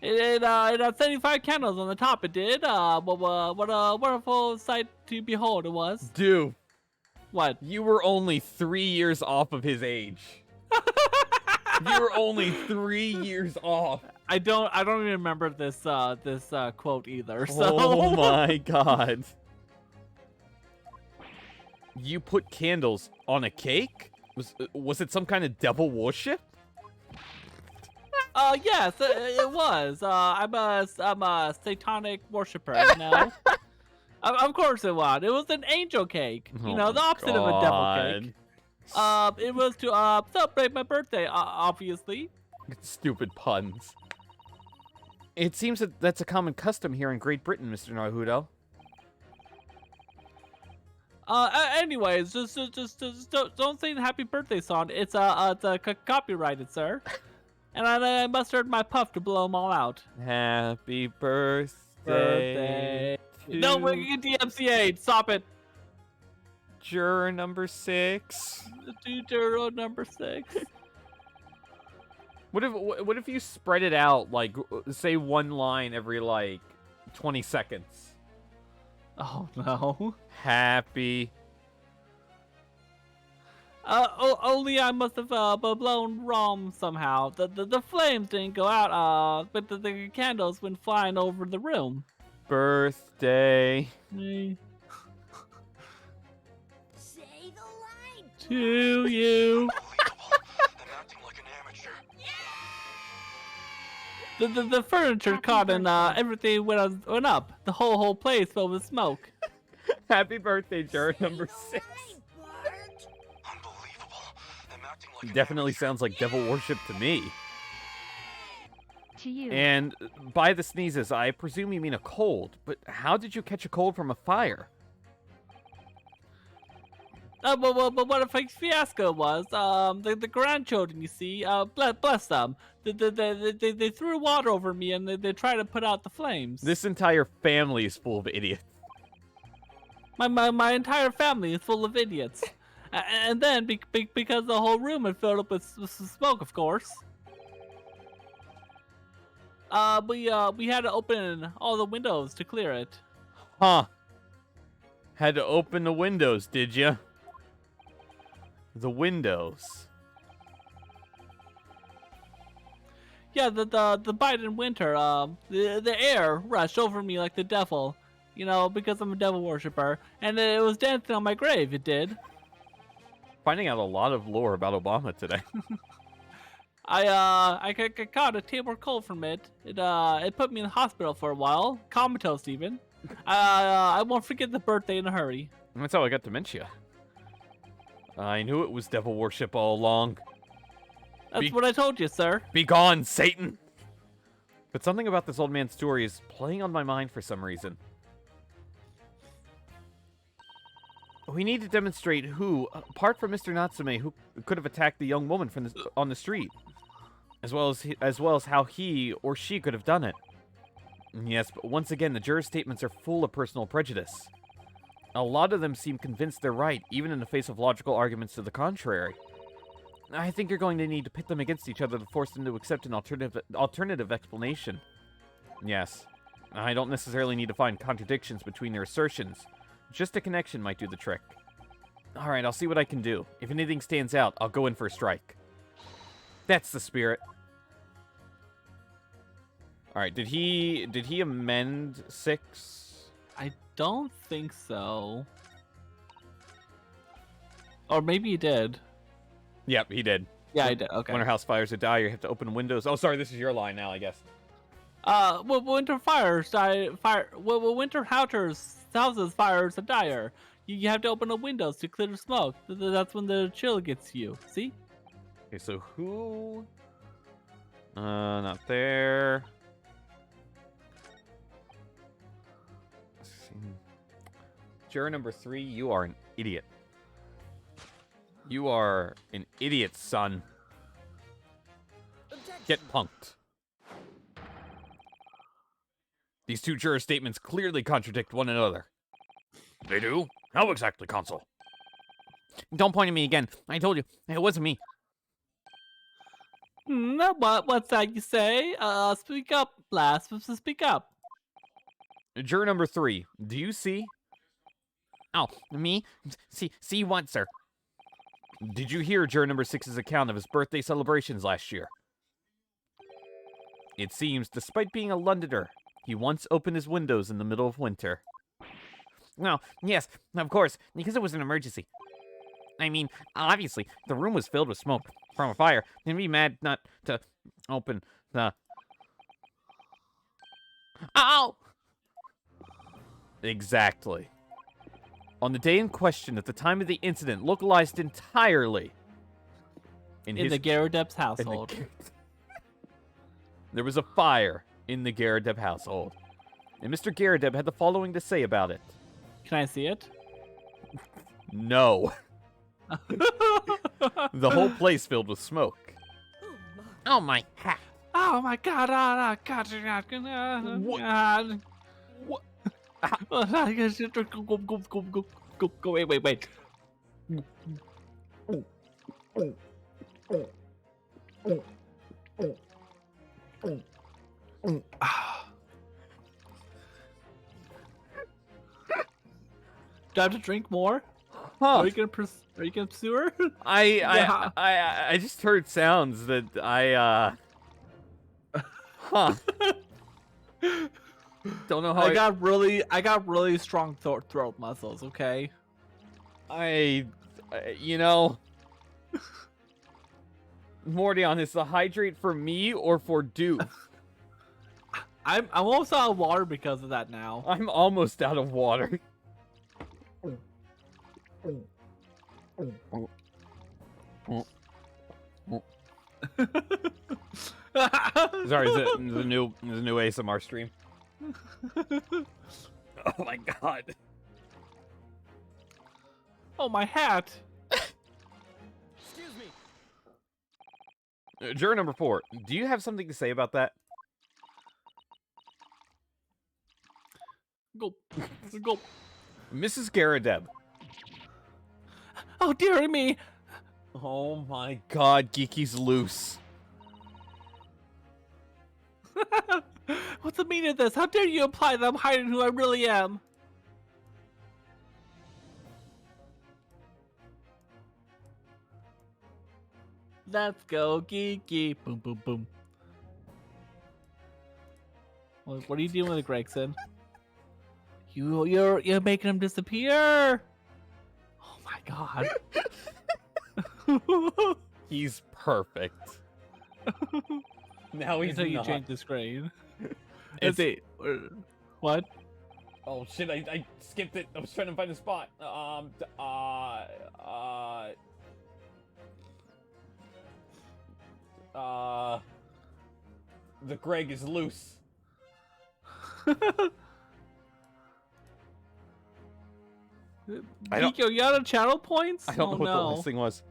It had 75 candles on the top. It did. What a wonderful sight to behold it was. Dude. What? You were only 3 years off of his age. You were only 3 years off. I don't even remember this quote either. So. Oh my god. You put candles on a cake? Was it some kind of devil worship? Yes, it was. I'm a satanic worshiper, you know. Of course it was. It was an angel cake. You know, the opposite of a devil cake. It was to celebrate my birthday, obviously. Stupid puns. It seems that that's a common custom here in Great Britain, Mr. Naruto. Anyways, just don't sing happy birthday song. It's copyrighted, sir. And I must earn my puff to blow them all out. Happy birthday. No, we're gonna get DMCA'd. Stop it. Juror number 6. Juror number 6. What if you spread it out, like, say one line every, like, 20 seconds? Oh, no. Happy. Only I must have blown wrong somehow. The flames didn't go out, but the candles went flying over the room. Birthday. to you. Unbelievable. I'm acting like an amateur. The furniture Happy caught and birthday. everything went up. The whole place filled with smoke. Happy birthday, juror number 6. Unbelievable. I'm acting like an Definitely amateur. sounds like devil worship to me. To you. And by the sneezes, I presume you mean a cold. But how did you catch a cold from a fire? But what a fiasco was, the grandchildren, you see, bless them, they threw water over me and they tried to put out the flames. This entire family is full of idiots. My entire family is full of idiots. And then, because the whole room had filled up with smoke, of course, we had to open all the windows to clear it. Huh. Had to open the windows, did ya? The windows. Yeah, the Biden winter, the air rushed over me like the devil, you know, because I'm a devil worshiper, and it was dancing on my grave, it did. Finding out a lot of lore about Obama today. I caught a Tabor cold from it. It put me in the hospital for a while, comatose even. I won't forget the birthday in a hurry. That's how I got dementia. I knew it was devil worship all along. That's what I told you, sir. Be gone, Satan! But something about this old man's story is playing on my mind for some reason. We need to demonstrate who, apart from Mr. Natsume, who could have attacked the young woman on the street, as well as how he or she could have done it. Yes, but once again, the jurors' statements are full of personal prejudice. A lot of them seem convinced they're right, even in the face of logical arguments to the contrary. I think you're going to need to pit them against each other to force them to accept an alternative explanation. Yes, I don't necessarily need to find contradictions between their assertions. Just a connection might do the trick. Alright, I'll see what I can do. If anything stands out, I'll go in for a strike. That's the spirit. Alright, did he amend 6? I don't think so. Or maybe he did. Yep, he did. Yeah, I did. Okay. When our house fires a die, you have to open windows. Oh, sorry, this is your line now, I guess. Well, winter fires well, winter houses fires a dire. You have to open the windows to clear the smoke. That's when the chill gets to you. See? Okay, so who? Not there. Let's see. Juror number 3, you are an idiot. You are an idiot, son. Get punked. These two juror statements clearly contradict one another. They do? How exactly, Consul? Don't point at me again. I told you, it wasn't me. What's that you say? Speak up, Blast. Speak up. Juror number 3, do you see? Oh, me? See what, sir? Did you hear juror number 6's account of his birthday celebrations last year? It seems, despite being a Londoner, he once opened his windows in the middle of winter. No, yes, of course, because it was an emergency. I mean, obviously, the room was filled with smoke from a fire. It'd be mad not to open the... Ow! Exactly. On the day in question, at the time of the incident, localized entirely In the Garadep's in the household. There was a fire in the Garadeb household. And Mr. Garadeb had the following to say about it. Can I see it? No. The whole place filled with smoke. Oh my hat. Oh my God! God! What? Go! Wait! Do I have to drink more? Huh. Are you gonna pursue her? I just heard sounds that huh. Don't know how I got really strong throat muscles. Okay. I You know, Mordion, is the hydrate for me or for Doof? I'm almost out of water because of that now. I'm almost out of water. Sorry, is it the new ASMR stream? Oh my god. Oh, my hat. Excuse me. Juror number 4, do you have something to say about that? Go. Go. Mrs. Garadeb. Oh, dearie me. Oh my god, Geeky's loose. What's the meaning of this? How dare you imply that I'm hiding who I really am? Let's go, Geeky. Boom, boom, boom. What are you doing with it, Gregson? You're making him disappear. Oh my god. He's perfect. Now he's Until you not. change the screen. It's- Let's see. What? Oh shit, I skipped it. I was trying to find a spot. The Greg is loose. I Geeko, you out of channel points? I don't know Oh, what the no. last thing was.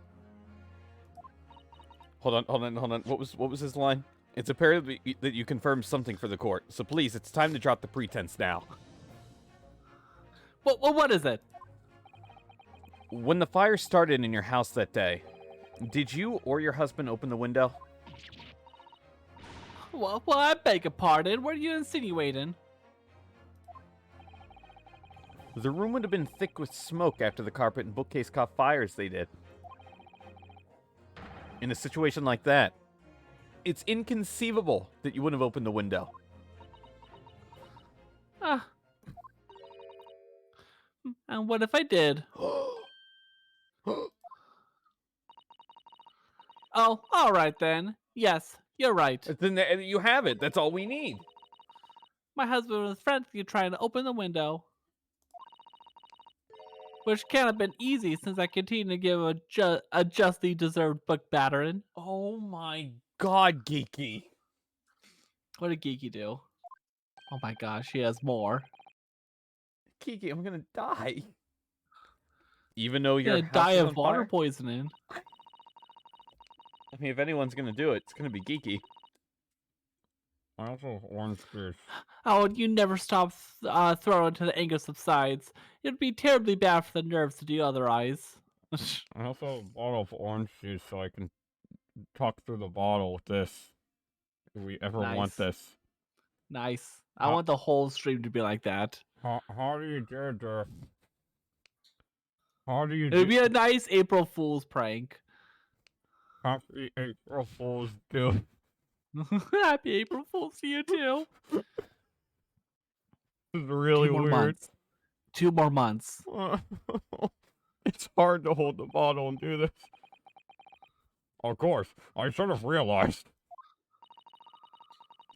Hold on. What was his line? It's apparent that you confirmed something for the court. So please, it's time to drop the pretense now. What is it? When the fire started in your house that day, did you or your husband open the window? Well, I beg your pardon. What are you insinuating? The room would have been thick with smoke after the carpet and bookcase caught fire as they did. In a situation like that, it's inconceivable that you wouldn't have opened the window. Ah. And what if I did? Oh, all right then. Yes, you're right. Then you have it. That's all we need. My husband was frantically trying to open the window. Which can't have been easy since I continue to give him a justly deserved book battering. Oh my god, Geeky. What did Geeky do? Oh my gosh, he has more. Geeky, I'm gonna die. Even though You're you're gonna die of water poisoning. I mean, if anyone's gonna do it, it's gonna be Geeky. I also have orange juice. Oh, you never stop throwing until the anger subsides. It'd be terribly bad for the nerves to do otherwise. I also have a bottle of orange juice so I can talk through the bottle with this. If we ever want Nice. this. Nice. I want the whole stream to be like that. How do you do this? How do you It would be a nice April Fool's prank. Happy April Fool's do? Happy April Fool's to you too. This is really 2 more weird. months. 2 more months. It's hard to hold the bottle and do this. Of course, I should have realized.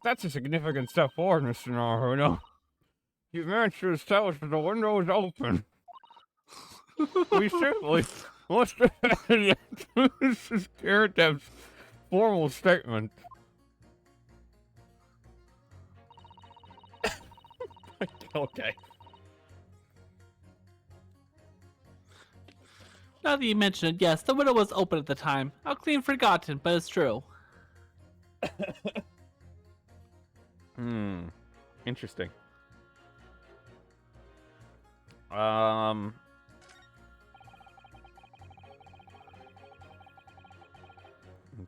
That's a significant step forward, Mr. Naruto. You've managed to establish that the window is open. We simply must defend Mrs. Garadeb's formal statement. Okay. Now that you mention it, yes, the window was open at the time. I'll clean forgotten, but it's true. Interesting. I'll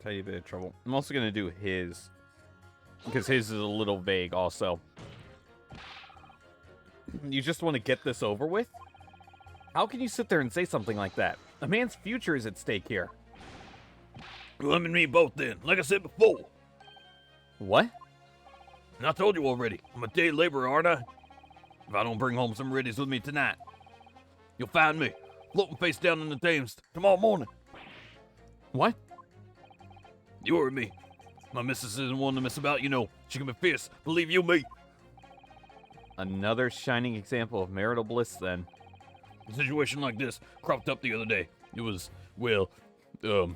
tell you a bit of trouble. I'm also gonna do his, because his is a little vague also. You just want to get this over with? How can you sit there and say something like that? A man's future is at stake here. Well, him and me both then, like I said before. What? And I told you already, I'm a day laborer, aren't I? If I don't bring home some riddies with me tonight, you'll find me floating face down in the Thames tomorrow morning. What? You heard me. My missus isn't one to mess about, you know. She can be fierce, believe you me. Another shining example of marital bliss, then. A situation like this cropped up the other day. It was, well, do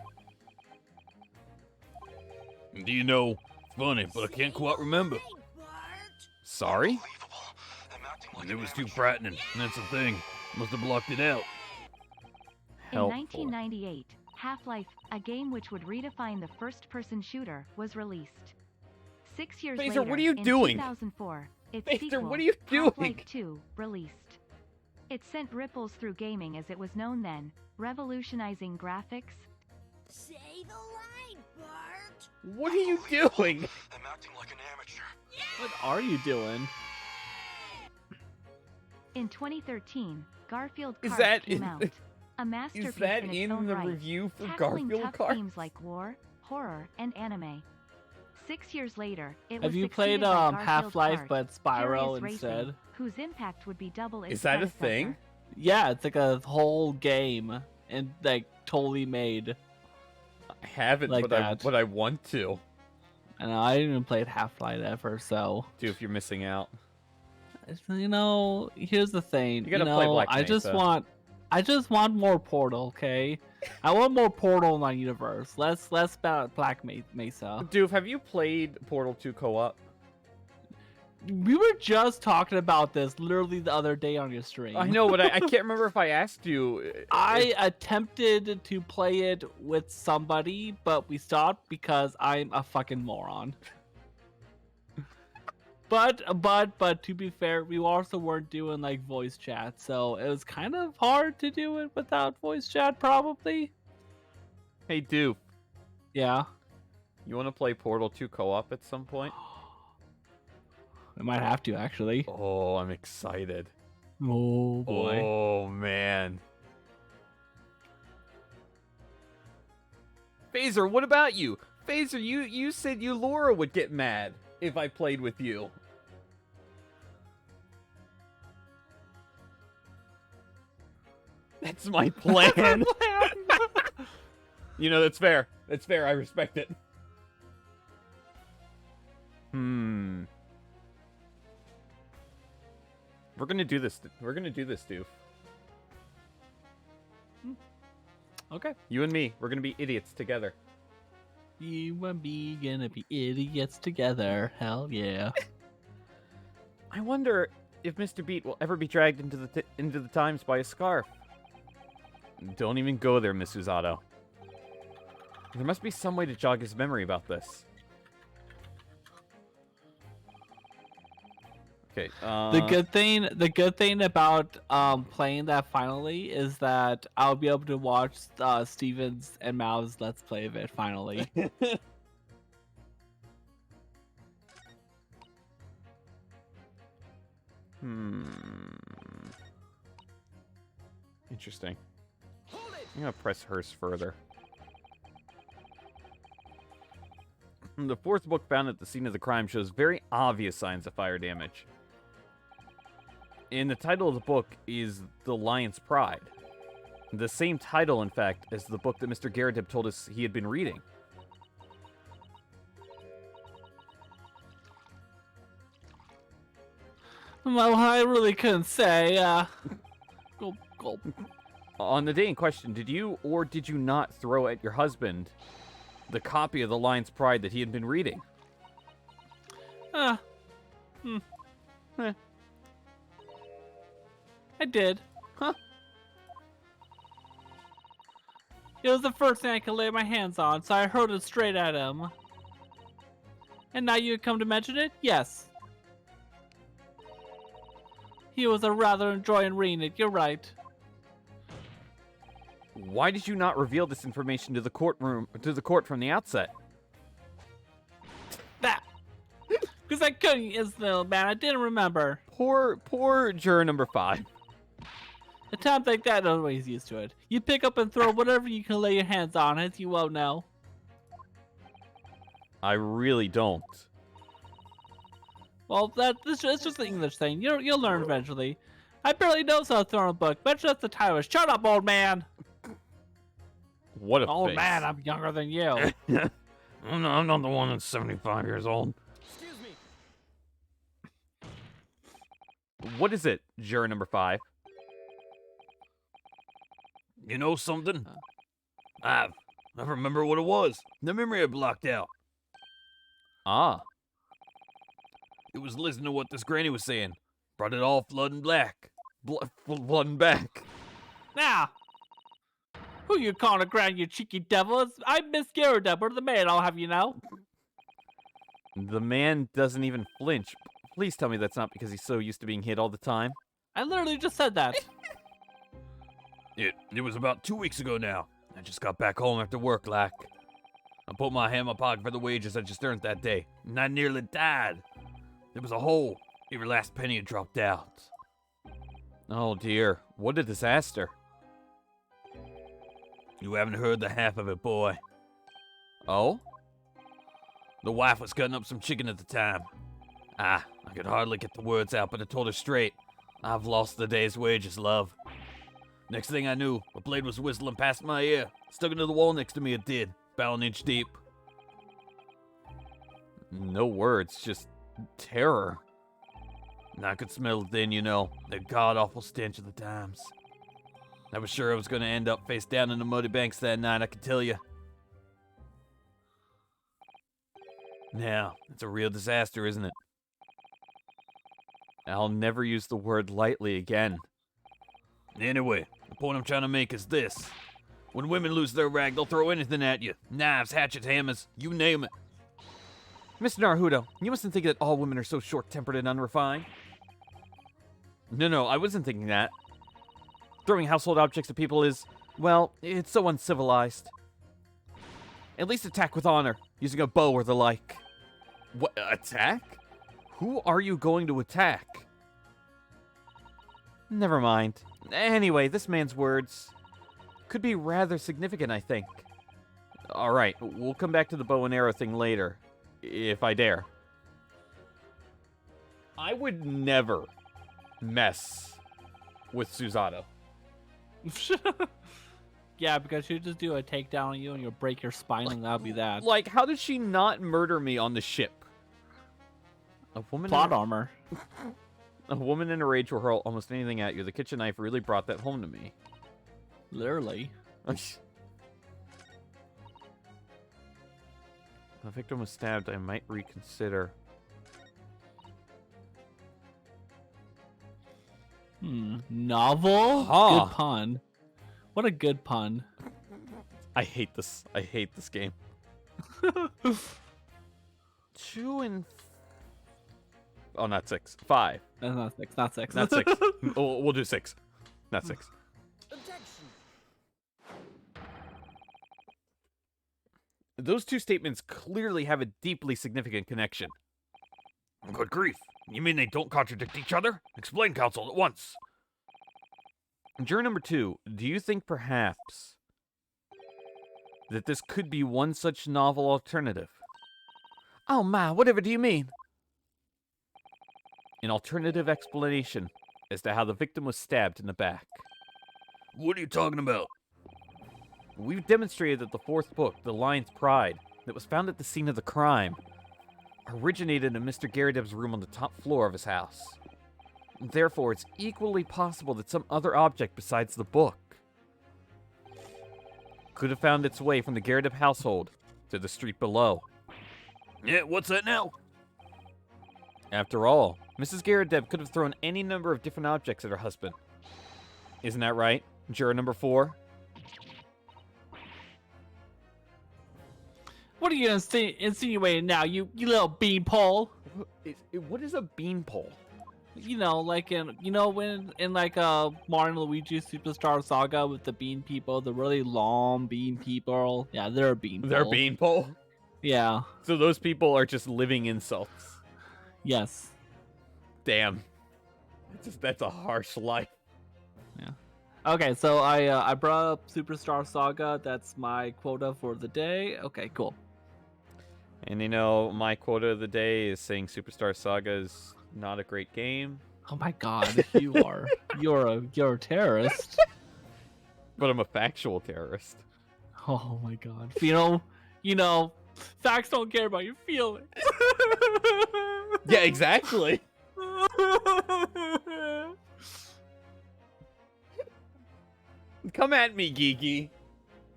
you know, funny, but I can't quite remember. Sorry? Unbelievable. I'm acting like And it an was too amateur. frightening, and that's the thing. Must have blocked it out. In Helpful. 1998, Half-Life, a game which would redefine the first-person shooter, was released. 6 years Phaser, later, what are you in doing? 2004, its Phaser, sequel, what are you doing? Half-Life 2, released. It sent ripples through gaming as it was known then, revolutionizing graphics, Say the line, Bart. What are you doing? I'm acting like an amateur. What are you doing? In 2013, Garfield Is Kart that came in out. the- A masterpiece Is that in its in own the right, review for tackling Garfield tough Kart? themes like war, horror, and anime. 6 years later, it Have was you played succeeded by Garfield Half-Life Kart, but Spyro Furious Racing, instead? whose impact would be double its Is that a predecessor. thing? Yeah, it's like a whole game and like totally made. I haven't, Like that. but I want to. And I haven't even played Half-Life ever, so Dude, if you're missing out. you know, here's the thing. You gotta play Black I just Mesa. want more Portal, okay? I want more Portal in my universe. Less about Black Mesa. Dude, have you played Portal 2 co-op? We were just talking about this literally the other day on your stream. I know, but I can't remember if I asked you. I attempted to play it with somebody, but we stopped because I'm a fucking moron. But to be fair, we also weren't doing like voice chat, so it was kind of hard to do it without voice chat, probably. Hey, Dupe, Yeah, you want to play Portal 2 co-op at some point? we might have to actually. Oh, I'm excited. Oh boy. Oh, man. Phaser, what about you? Phaser, you said Laura would get mad if I played with you. That's my plan. You know, that's fair. That's fair. I respect it. We're gonna do this. We're gonna do this, Doof. Okay. You and me. We're gonna be idiots together. You and me gonna be idiots together. Hell yeah. I wonder if Mr. Beat will ever be dragged into the times by a scarf. Don't even go there, Miss Usato. There must be some way to jog his memory about this. Okay. The good thing about playing that finally is that I'll be able to watch Steven's and Mao's Let's Play of it finally. Interesting. I'm gonna press hers further. The fourth book found at the scene of the crime shows very obvious signs of fire damage. And the title of the book is The Lion's Pride. The same title, in fact, as the book that Mr. Garrett told us he had been reading. Well, I really couldn't say. Gulp, gulp. On the day in question, did you or did you not throw at your husband the copy of The Lion's Pride that he had been reading? I did. Huh. It was the first thing I could lay my hands on, so I hurled it straight at him. And now you come to mention it? Yes. He was rather enjoying reading it, you're right. Why did you not reveal this information to the court from the outset? That. Because I couldn't instantly, man. I didn't remember. Poor juror number 5. At times like that, nobody's used to it. You pick up and throw whatever you can lay your hands on, as you well know. I really don't. Well, it's just the English thing. You'll learn eventually. I barely know how to throw a book. But just the title. Shut up, old man. What a Old face. man, I'm younger than you. I'm not the one that's 75 years old. Excuse me. What is it, juror number 5? You know something? I remember what it was. The memory I blocked out. Ah. It was listening to what this granny was saying. Brought it all flooding black. Blood back. Now, who you calling a grand, you cheeky devil? I'm Miss Gyarados, the man, I'll have you know. The man doesn't even flinch. Please tell me that's not because he's so used to being hit all the time. I literally just said that. It was about 2 weeks ago now. I just got back home after work, like. I put my hand in my pocket for the wages I just earned that day, and I nearly died. There was a hole. Every last penny had dropped out. Oh dear, what a disaster. You haven't heard the half of it, boy. Oh? The wife was cutting up some chicken at the time. I could hardly get the words out, but I told her straight. I've lost the day's wages, love. Next thing I knew, a blade was whistling past my ear. Stuck into the wall next to me, it did. About an inch deep. No words, just terror. And I could smell it then, you know. The god-awful stench of the times. I was sure I was going to end up face down in the muddy banks that night, I can tell you. Now, it's a real disaster, isn't it? I'll never use the word lightly again. Anyway, the point I'm trying to make is this. When women lose their rag, they'll throw anything at you. Knives, hatchets, hammers, you name it. Mr. Naruto, you mustn't think that all women are so short-tempered and unrefined. No, I wasn't thinking that. Throwing household objects at people is, well, it's so uncivilized. At least attack with honor, using a bow or the like. What, attack? Who are you going to attack? Never mind. Anyway, this man's words could be rather significant, I think. Alright, we'll come back to the bow and arrow thing later, if I dare. I would never mess with Susato. Yeah, because she'll just do a takedown on you and you'll break your spine and that'll be that. Like, how did she not murder me on the ship? A woman Plot armor. A woman in a rage will hurl almost anything at you. The kitchen knife really brought that home to me. Literally. The victim was stabbed. I might reconsider. Novel? Huh. Good pun. What a good pun. I hate this. I hate this game. 2 and... Oh, not 6. 5. That's not 6. Not 6. Not 6. We'll do 6. Not 6. Objection. Those two statements clearly have a deeply significant connection. Good grief. You mean they don't contradict each other? Explain, counsel, at once. Juror number 2, do you think perhaps that this could be one such novel alternative? Oh my, whatever do you mean? An alternative explanation as to how the victim was stabbed in the back. What are you talking about? We've demonstrated that the 4th book, The Lion's Pride, that was found at the scene of the crime, originated in Mr. Gyarados' room on the top floor of his house. Therefore, it's equally possible that some other object besides the book could have found its way from the Gyarados household to the street below. Yeah, what's that now? After all, Mrs. Gyarados could have thrown any number of different objects at her husband. Isn't that right, juror number 4? What are you insinuating now, you little beanpole? What is a beanpole? You know, like when in like Mario and Luigi Superstar Saga with the bean people, the really long bean people. Yeah, they're a beanpole. They're beanpole? Yeah. So those people are just living insults. Yes. Damn. That's a harsh life. Yeah. Okay, so I brought up Superstar Saga. That's my quota for the day. Okay, cool. And you know, my quota of the day is saying Superstar Saga is not a great game. Oh my god, you're a terrorist. But I'm a factual terrorist. Oh my god. Facts don't care about your feelings. Yeah, exactly. Come at me, Geeky.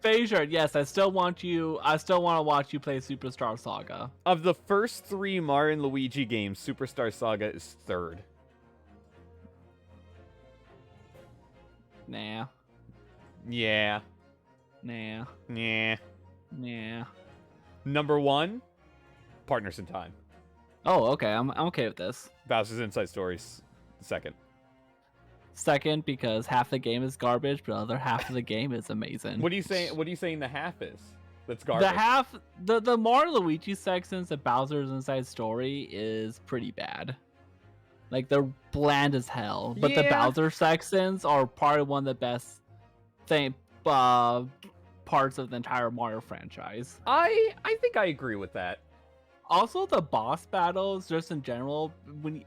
Phasure, yes, I still want to watch you play Superstar Saga. Of the first 3 Mario and Luigi games, Superstar Saga is 3rd. Nah. Yeah. Nah. Yeah. Nah. Number 1, Partners in Time. Oh, okay. I'm okay with this. Bowser's Inside Stories, 2nd. Second, because half the game is garbage, but the other half of the game is amazing. What are you saying the half is? That's garbage. The Mario Luigi sections of Bowser's Inside Story is pretty bad. Like, they're bland as hell. But the Yeah. Bowser sections are probably one of the best parts of the entire Mario franchise. I think I agree with that. Also, the boss battles, just in general,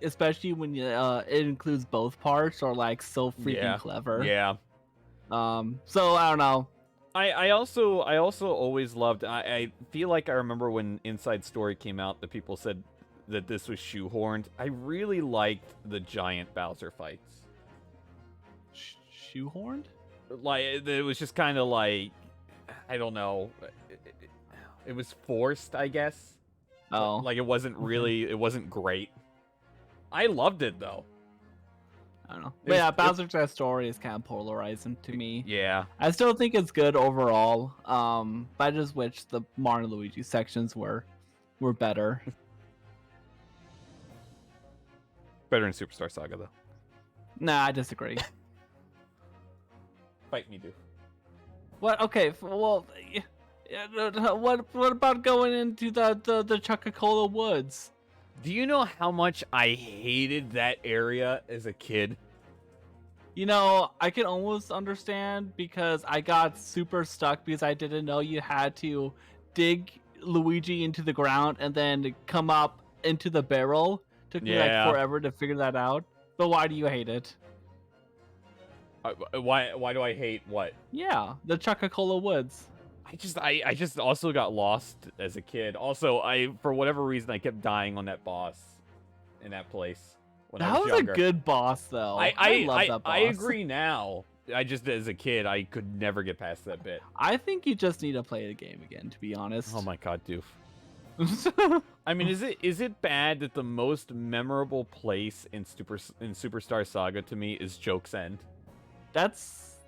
especially when it includes both parts, are like so freaking clever. Yeah. So I don't know. I also always loved. I feel like I remember when Inside Story came out that people said that this was shoehorned. I really liked the giant Bowser fights. Shoehorned? Like it was just kind of like, I don't know. It was forced, I guess. Oh, Like it wasn't really. It wasn't great. I loved it though. I don't know. But yeah, Bowser's Inside Story is kind of polarizing to me. Yeah. I still think it's good overall. But I just wish the Mario and Luigi sections were better. Better in Superstar Saga though. Nah, I disagree. Fight me, dude. What? Okay. Well, what about going into the Chuck-a-Cola Woods? Do you know how much I hated that area as a kid? I can almost understand because I got super stuck because I didn't know you had to dig Luigi into the ground and then come up into the barrel. Took me like forever to figure that out. But why do you hate it? Why do I hate what? Yeah, the Chuck-a-Cola Woods. I just also got lost as a kid. Also, for whatever reason I kept dying on that boss in that place when I was younger. A good boss though. I love that boss. I agree now. I just as a kid I could never get past that bit. I think you just need to play the game again, to be honest. Oh my god, doof. I mean, is it bad that the most memorable place in Superstar Saga to me is Joke's End?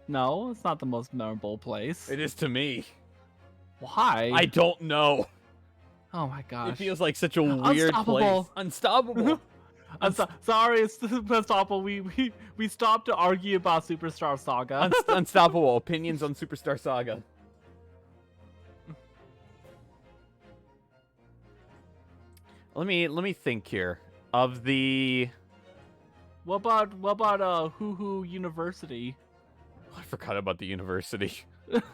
No, it's not the most memorable place. It is to me. Why? I don't know. Oh my gosh. It feels like such a weird place. Unstoppable. Sorry, it's Unstoppable. We stopped to argue about Superstar Saga. Unstoppable. Opinions on Superstar Saga. Let me think here. Of the What about Hoo Hoo University? I forgot about the university.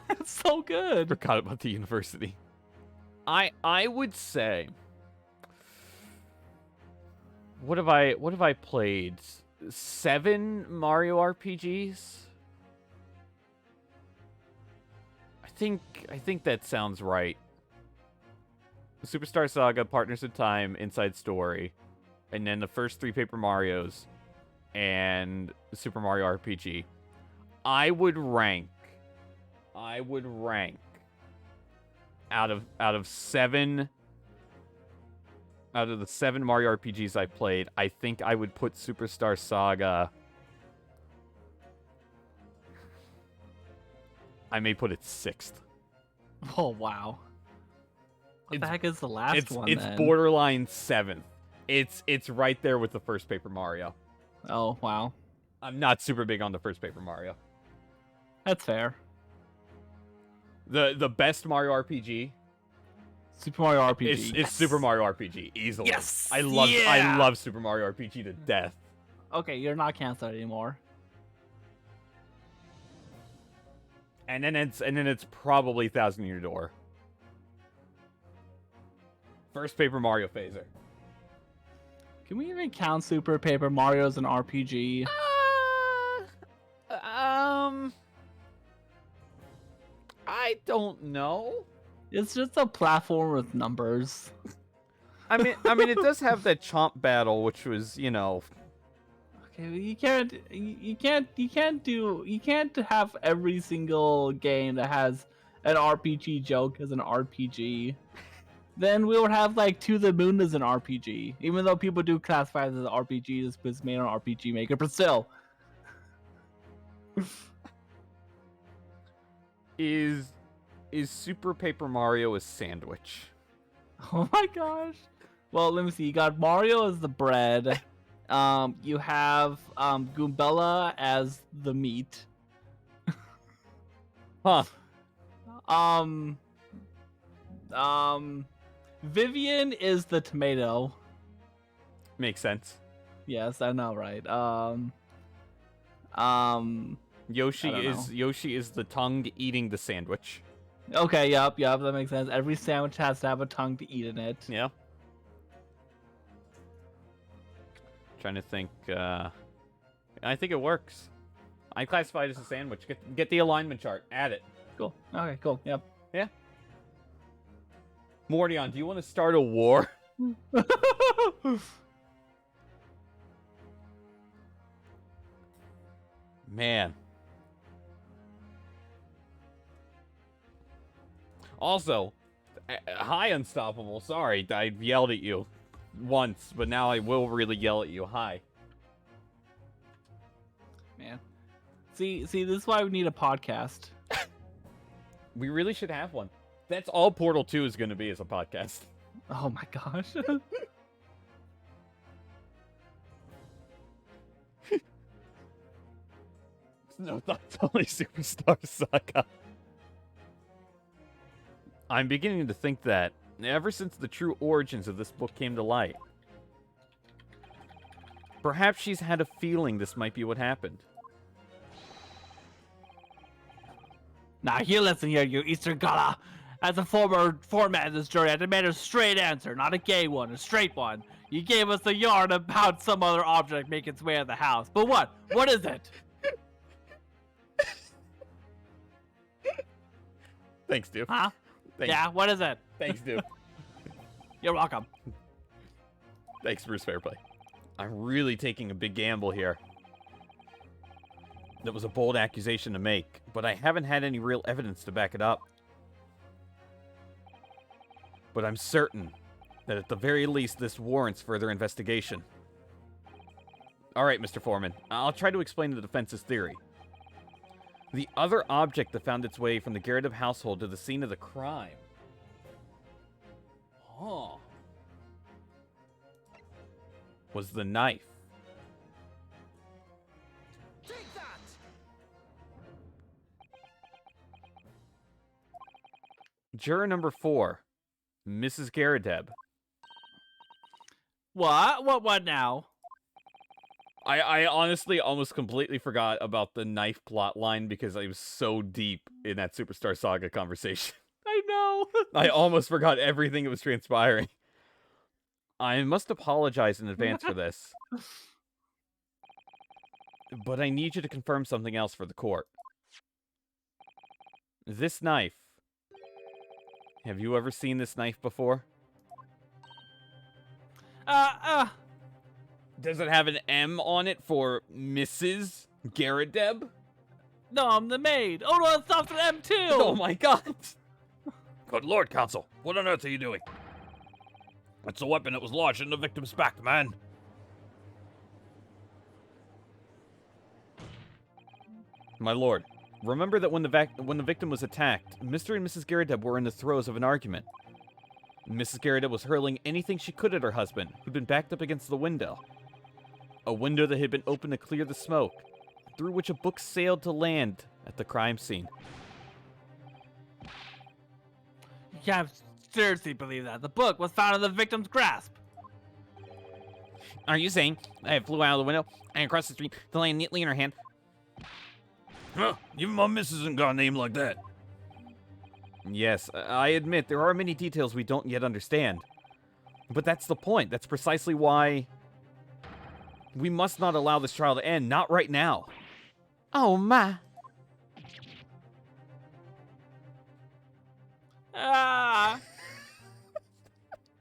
It's so good. Forgot about the university. I would say what have I played? 7 Mario RPGs? I think that sounds right. Superstar Saga, Partners in Time, Inside Story, and then the first 3 Paper Marios and Super Mario RPG. I would rank out of the 7 Mario RPGs I played, I think I would put Superstar Saga. I may put it 6th. Oh wow. What the heck is the last one? It's then? borderline 7th. It's right there with the first Paper Mario. Oh wow. I'm not super big on the first Paper Mario. That's fair. The best Mario RPG. Super Mario RPG. It's Super Mario RPG easily. Yes. I love Super Mario RPG to death. Okay, you're not canceled anymore. And then it's probably Thousand Year Door. First Paper Mario phaser. Can we even count Super Paper Mario as an RPG? I don't know. It's just a platform with numbers. I mean, it does have that chomp battle, which was, you know. Okay, but you can't have every single game that has an RPG joke as an RPG. Then we would have like To the Moon as an RPG, even though people do classify it as an RPG. This was made on RPG Maker, but still. Is Super Paper Mario a sandwich? Oh my gosh. Well, let me see. You got Mario as the bread. You have Goombella as the meat. Huh. Vivian is the tomato. Makes sense. Yes, I know, right? Yoshi I don't is the tongue eating the sandwich. Okay, yep, that makes sense. Every sandwich has to have a tongue to eat in it. Yeah. Trying to think. I think it works. I classify it as a sandwich. Get the alignment chart. Add it. Cool. Okay, cool. Yep. Yeah. Mordion, do you want to start a war? Man. Also, hi, Unstoppable. Sorry, I yelled at you once, but now I will really yell at you. Hi. Man. See, this is why we need a podcast. We really should have one. That's all Portal 2 is going to be, is a podcast. Oh my gosh. No Thoughts Only Superstar Saga. I'm beginning to think that, ever since the true origins of this book came to light, perhaps she's had a feeling this might be what happened. Now, you listen here, you Eastern Gala. As a former format of this jury, I demand a straight answer, not a gay one, a straight one. You gave us a yarn about some other object making its way out of the house. But what? What is it? Thanks, dude. Huh? Thanks. Yeah, what is it? Thanks, dude. You're welcome. Thanks, Bruce Fairplay. I'm really taking a big gamble here. That was a bold accusation to make, but I haven't had any real evidence to back it up. But I'm certain that at the very least this warrants further investigation. Alright, Mr. Foreman, I'll try to explain the defense's theory. The other object that found its way from the Garrett household to the scene of the crime. Huh. Was the knife. Take that! Juror number 4, Mrs. Garadeb. What? What now? I honestly almost completely forgot about the knife plot line because I was so deep in that Superstar Saga conversation. I know. I almost forgot everything that was transpiring. I must apologize in advance for this. But I need you to confirm something else for the court. This knife. Have you ever seen this knife before? Does it have an M on it for Mrs. Garadeb? No, I'm the maid. Oh no, it stops at M too. Oh my god! Good Lord, Counsel. What on earth are you doing? It's a weapon that was lodged in the victim's back, man. My lord, remember that when the victim was attacked, Mr. and Mrs. Garadeb were in the throes of an argument. Mrs. Garadeb was hurling anything she could at her husband, who'd been backed up against the window. A window that had been opened to clear the smoke, through which a book sailed to land at the crime scene. You can't seriously believe that. The book was found in the victim's grasp. Are you saying I flew out of the window and across the street to land neatly in her hand? Huh? Even my missus ain't got a name like that. Yes, I admit there are many details we don't yet understand. But that's the point. That's precisely why We must not allow this trial to end. Not right now. Oh, my. Ah.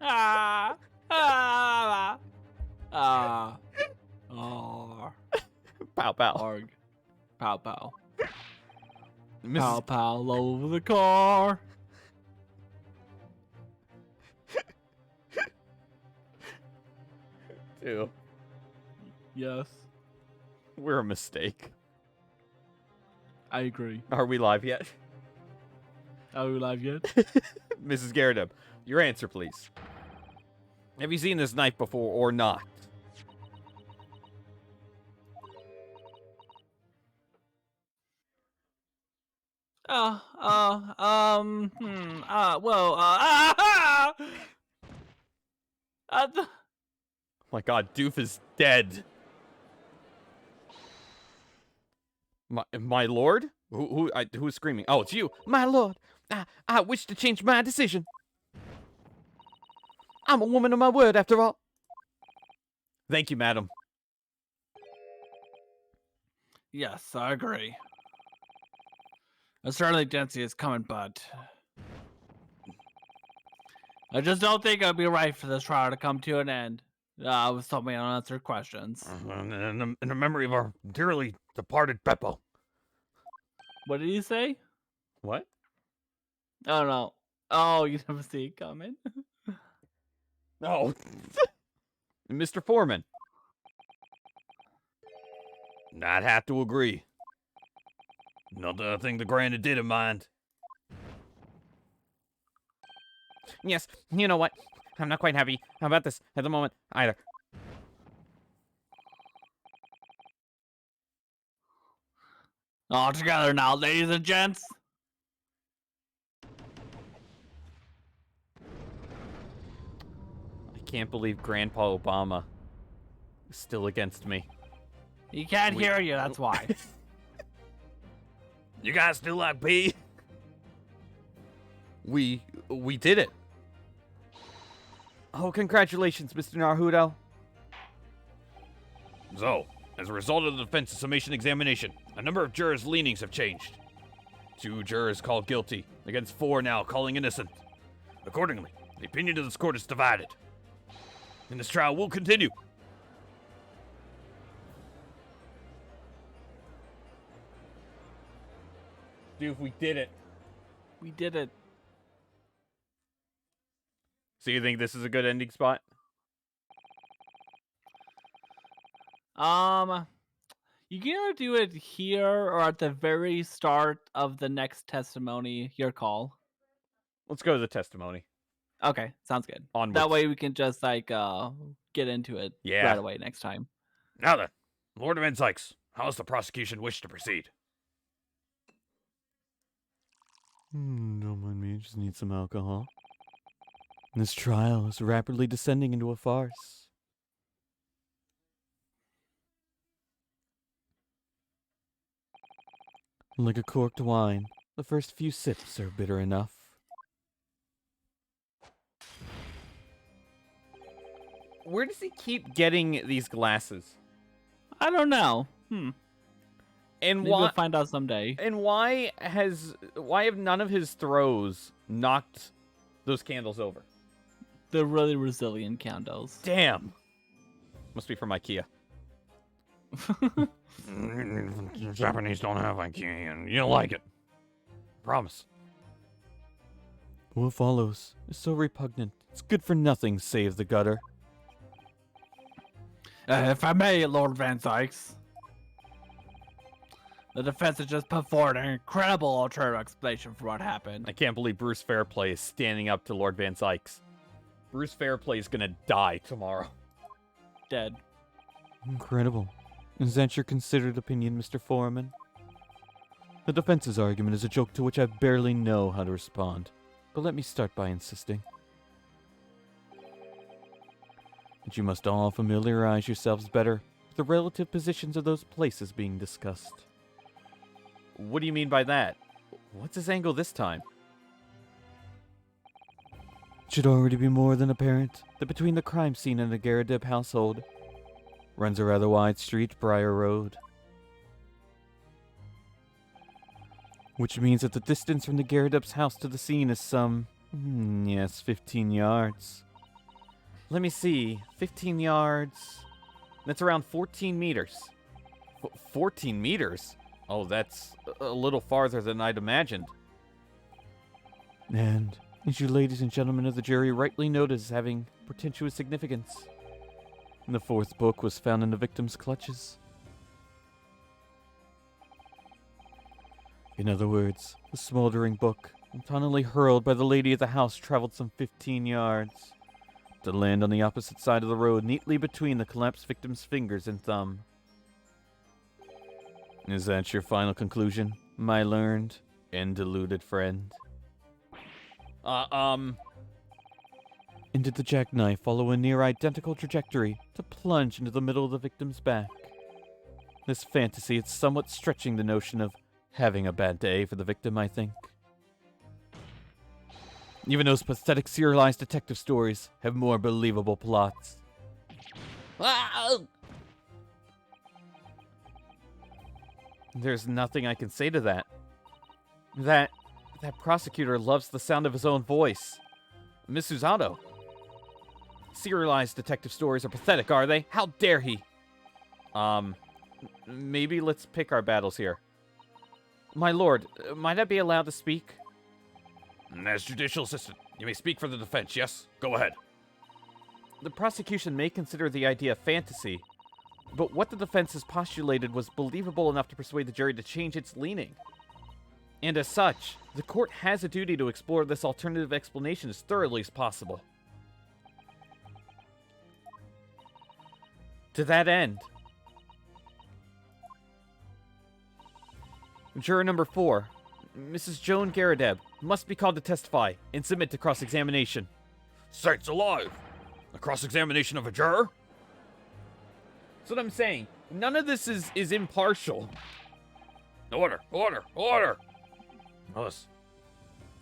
Ah. Ah. Ah. Oh. Pow, pow. Arg. Pow pow. Pow Mrs. pow all over the car. Ew. Yes, We're a mistake. I agree. Are we live yet? Are we live yet? Mrs. Garrideb, your answer, please. Have you seen this knife before or not? Well, Oh my god, Doof is dead. My lord? Who is screaming? Oh, it's you. My lord, I wish to change my decision. I'm a woman of my word, after all. Thank you, madam. yes, I agree. I certainly didn't see it's coming, but I just don't think it'd be right for this trial to come to an end with so many unanswered questions. In the memory of our dearly departed Beppo. What did he say? What? I don't know. Oh, you never see it coming? No. Mr. Foreman. I'd have to agree. Not a thing the Granny didn't mind. Yes, you know what? I'm not quite happy about this at the moment either. All together now, ladies and gents. I can't believe Grandpa Obama is still against me. He can't hear you, that's why. You guys still like pee? We did it. Oh, congratulations, Mr. Naruto. So, as a result of the defense's summation examination, a number of jurors' leanings have changed. 2 jurors called guilty, against 4 now calling innocent. Accordingly, the opinion of this court is divided. And this trial will continue. Dude, we did it. We did it. So you think this is a good ending spot? You can either do it here or at the very start of the next testimony. Your call. Let's go to the testimony. Okay, sounds good. Onwards. That way we can just like get into it Yeah. right away next time. Now then, Lord of Enzykes, how does the prosecution wish to proceed? Don't mind me, just need some alcohol. This trial is rapidly descending into a farce. Like a corked wine, the first few sips are bitter enough. Where does he keep getting these glasses? I don't know. And Maybe why? we'll find out someday. And why have none of his throws knocked those candles over? They're really resilient candles. Damn. Must be from IKEA. Japanese don't have IKEA, and you don't like it. Promise. What follows is so repugnant. It's good for nothing save the gutter. If I may, Lord Van Sykes. The defense has just put forward an incredible alternative explanation for what happened. I can't believe Bruce Fairplay is standing up to Lord Van Sykes. Bruce Fairplay is gonna die tomorrow. Dead. Incredible. Is that your considered opinion, Mr. Foreman? The defense's argument is a joke to which I barely know how to respond, but let me start by insisting that you must all familiarize yourselves better with the relative positions of those places being discussed. What do you mean by that? What's his angle this time? It should already be more than apparent that between the crime scene and the Garrideb household, runs a rather wide street, Briar Road. Which means that the distance from the Gyarados house to the scene is some, yes, 15 yards. Let me see, 15 yards, that's around 14 meters. 14 meters? Oh, that's a little farther than I'd imagined. And, as you ladies and gentlemen of the jury rightly noted as having portentous significance, the fourth book was found in the victim's clutches. In other words, the smoldering book, autumnally hurled by the lady of the house, traveled some 15 yards to land on the opposite side of the road, neatly between the collapsed victim's fingers and thumb. Is that your final conclusion, my learned and deluded friend? And did the jackknife follow a near-identical trajectory to plunge into the middle of the victim's back? This fantasy is somewhat stretching the notion of having a bad day for the victim, I think. Even those pathetic serialized detective stories have more believable plots. There's nothing I can say to that. That prosecutor loves the sound of his own voice. Miss Susato. Serialized detective stories are pathetic, are they? How dare he? Maybe let's pick our battles here. My lord, might I be allowed to speak? As judicial assistant, you may speak for the defense, yes? Go ahead. The prosecution may consider the idea fantasy, but what the defense has postulated was believable enough to persuade the jury to change its leaning. And as such, the court has a duty to explore this alternative explanation as thoroughly as possible. To that end, juror number 4, Mrs. Joan Garadeb, must be called to testify and submit to cross-examination. Sakes alive! A cross-examination of a juror? That's what I'm saying. None of this is impartial. Order! Order! Order! Oh, this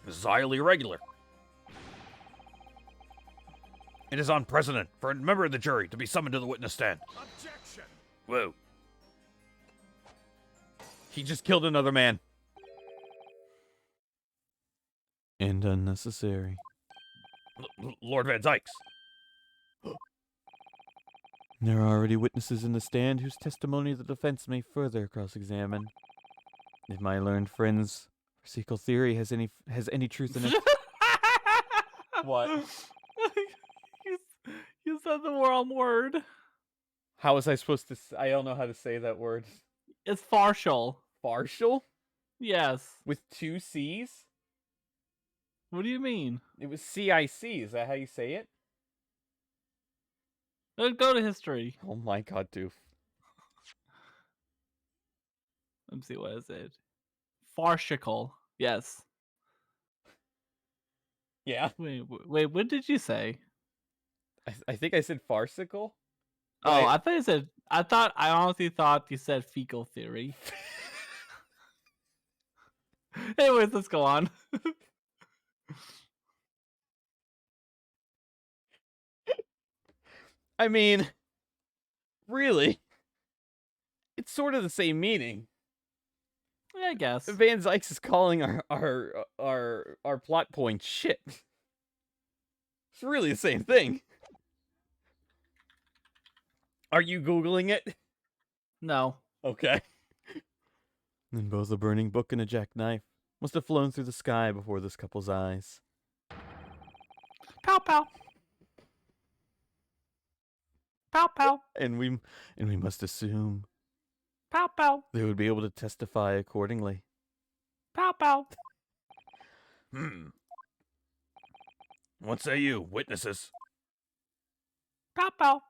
is highly irregular. It is unprecedented for a member of the jury to be summoned to the witness stand. Objection! Whoa. He just killed another man. And unnecessary. Lord Van Dykes. There are already witnesses in the stand whose testimony the defense may further cross-examine. If my learned friend's farcical theory has any truth in it. What? You said the wrong word. How was I supposed to... I don't know how to say that word. It's partial. Partial? Yes. With 2 C's? What do you mean? It was C-I-C. Is that how you say it? Let's go to history. Oh my god, Doof. Let me see, what is it? Farcical. Yes. Yeah. Wait, what did you say? I think I said farcical. Oh, I honestly thought you said fecal theory. Anyways, let's go on. I mean, really? It's sort of the same meaning. Yeah, I guess. Van Zykes is calling our plot point shit. It's really the same thing. Are you Googling it? No. Okay. And both a burning book and a jackknife must have flown through the sky before this couple's eyes. Pow pow. Pow pow. And we must assume Pow pow. they would be able to testify accordingly. Pow pow. What say you, witnesses? Pow pow.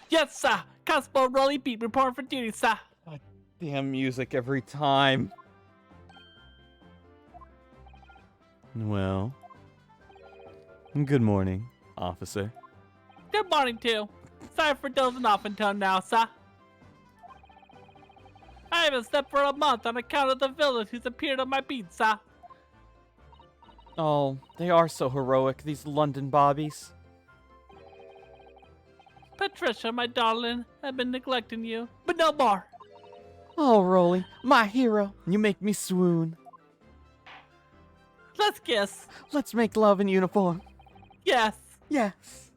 Yes, sir. Constable Rolly Beat report for duty, sir. Damn music every time. Well, good morning, officer. Good morning, too. Sorry for dozing off until now, sir. I haven't slept for a month on account of the villain who's appeared on my beat, sir. Oh, they are so heroic, these London bobbies. Patricia, my darling, I've been neglecting you, but no more. Oh, Rolly, my hero. You make me swoon. Let's kiss. Let's make love in uniform. Yes. Yes.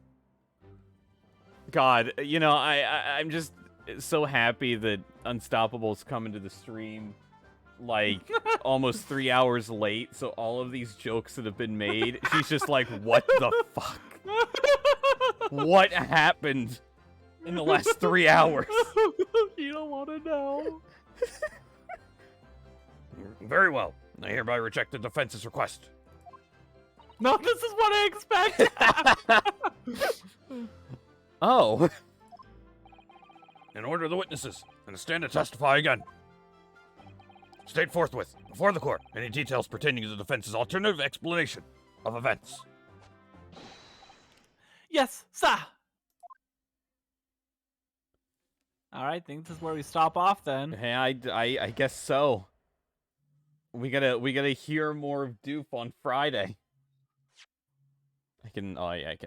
God, you know, I'm just so happy that Unstoppable's coming to the stream like almost 3 hours late, so all of these jokes that have been made, she's just like, what the fuck? What happened in the last 3 hours? You don't want to know. Very well. I hereby reject the defense's request. No, this is what I expect. Oh. In order the witnesses, and stand to testify again. State forthwith, before the court, any details pertaining to the defense's alternative explanation of events. Yes, sir. All right, think this is where we stop off then. Hey, I guess so. We gotta hear more of Doof on Friday. I can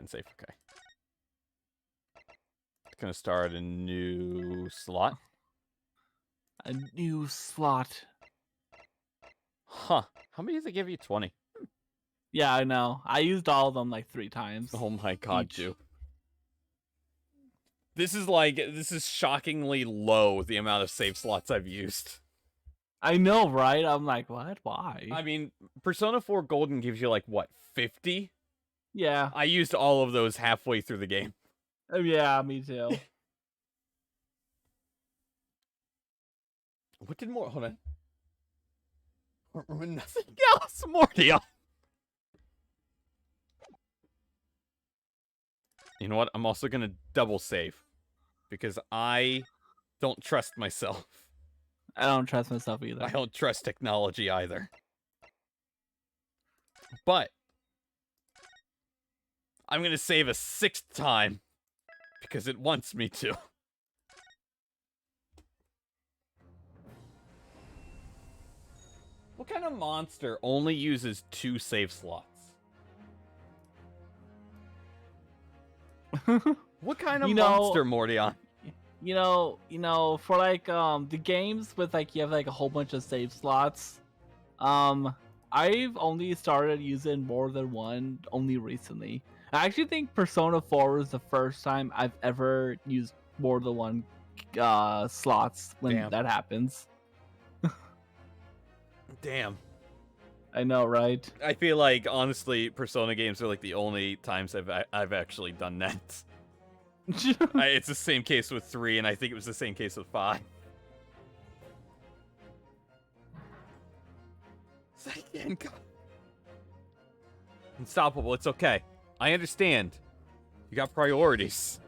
save. Okay. Gonna start a new slot. A new slot. Huh. How many does it give you? 20. Yeah, I know. I used all of them like 3 times. Oh my god, Each. Doof. This is shockingly low, the amount of save slots I've used. I know, right? I'm like, what? Why? I mean, Persona 4 Golden gives you like, what, 50? Yeah. I used all of those halfway through the game. Yeah, me too. What did more? Hold on. Nothing else. Mordia. You know what? I'm also going to double save. Because I don't trust myself. I don't trust myself either. I don't trust technology either. But I'm going to save a 6th time. Because it wants me to. What kind of monster only uses 2 save slots? What kind of monster, Mordion? You know, for like the games with like you have like a whole bunch of save slots, I've only started using more than one only recently. I actually think Persona 4 was the first time I've ever used more than one slots when that happens. Damn. I know, right? I feel like, honestly, Persona games are like the only times I've actually done that. It's the same case with 3, and I think it was the same case with 5. Unstoppable, it's okay. I understand. You got priorities.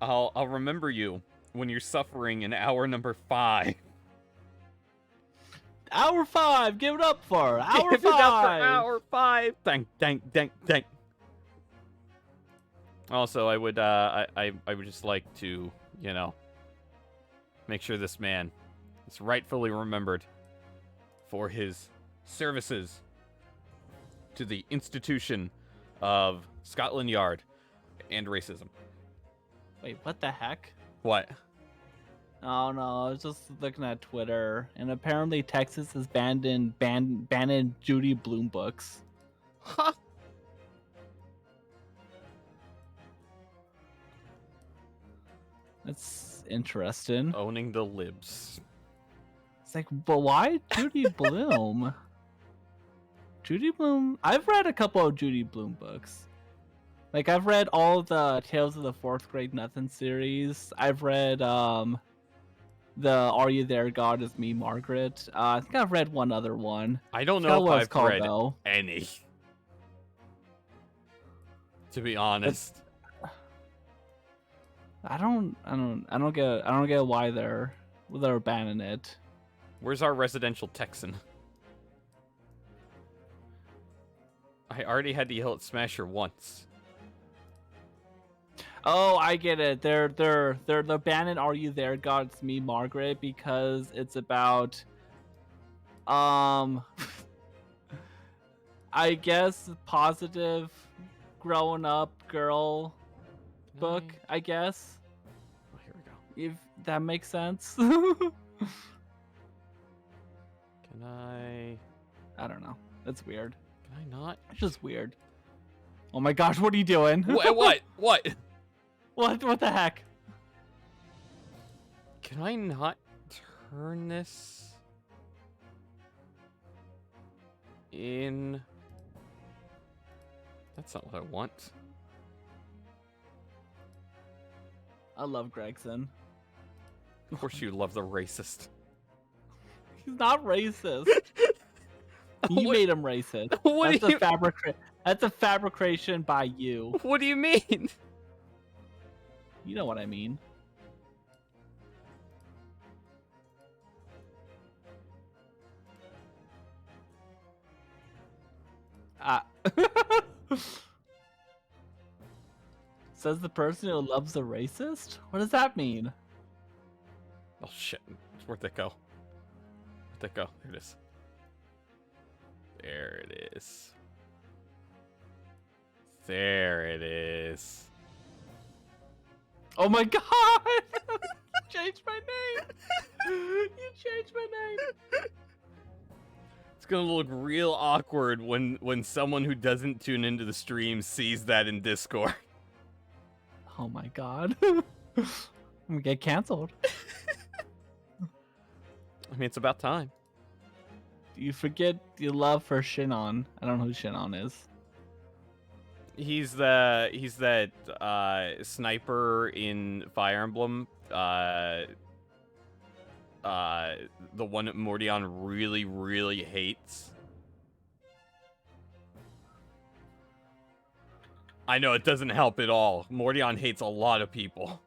I'll remember you when you're suffering in hour number 5. Hour 5, give it up for hour Give 5. it up for hour 5. Thank. Also, I would just like to, you know, make sure this man is rightfully remembered for his services to the institution of Scotland Yard and racism. Wait, what the heck? What? Oh no, I was just looking at Twitter, and apparently Texas has banned Judy Blume books. Huh? That's interesting. Owning the libs. It's like, but why Judy Blume? Judy Blume. I've read a couple of Judy Blume books. Like I've read all of the Tales of the Fourth Grade Nothing series. I've read the Are You There, God Is Me, Margaret. I think I've read one other one. I don't know if I've read though. any. To be honest. I don't get why they're banning it. Where's our residential Texan? I already had to yell at Smasher once. Oh, I get it. They're the Bannon Are You There God It's Me Margaret because it's about I guess positive growing up girl book, I guess. Oh, here we go. If that makes sense. Can I? I don't know. That's weird. Can I not? It's just weird. Oh my gosh, what are you doing? What? What the heck? Can I not turn this in? That's not what I want. I love Gregson. Of course, you love the racist. He's not racist. You What- made him racist. What That's do a you? That's a fabrication by you. What do you mean? You know what I mean. Ah. Says the person who loves a racist? What does that mean? Oh shit! Where'd that go? Where'd that go? There it is. There it is. There it is. Oh my god! You changed my name! You changed my name! It's gonna look real awkward when someone who doesn't tune into the stream sees that in Discord. Oh my god. I'm gonna get canceled. I mean, it's about time. You forget your love for Shinon. I don't know who Shinon is. He's that sniper in Fire Emblem. The one that Mordion really hates. I know it doesn't help at all. Mordion hates a lot of people.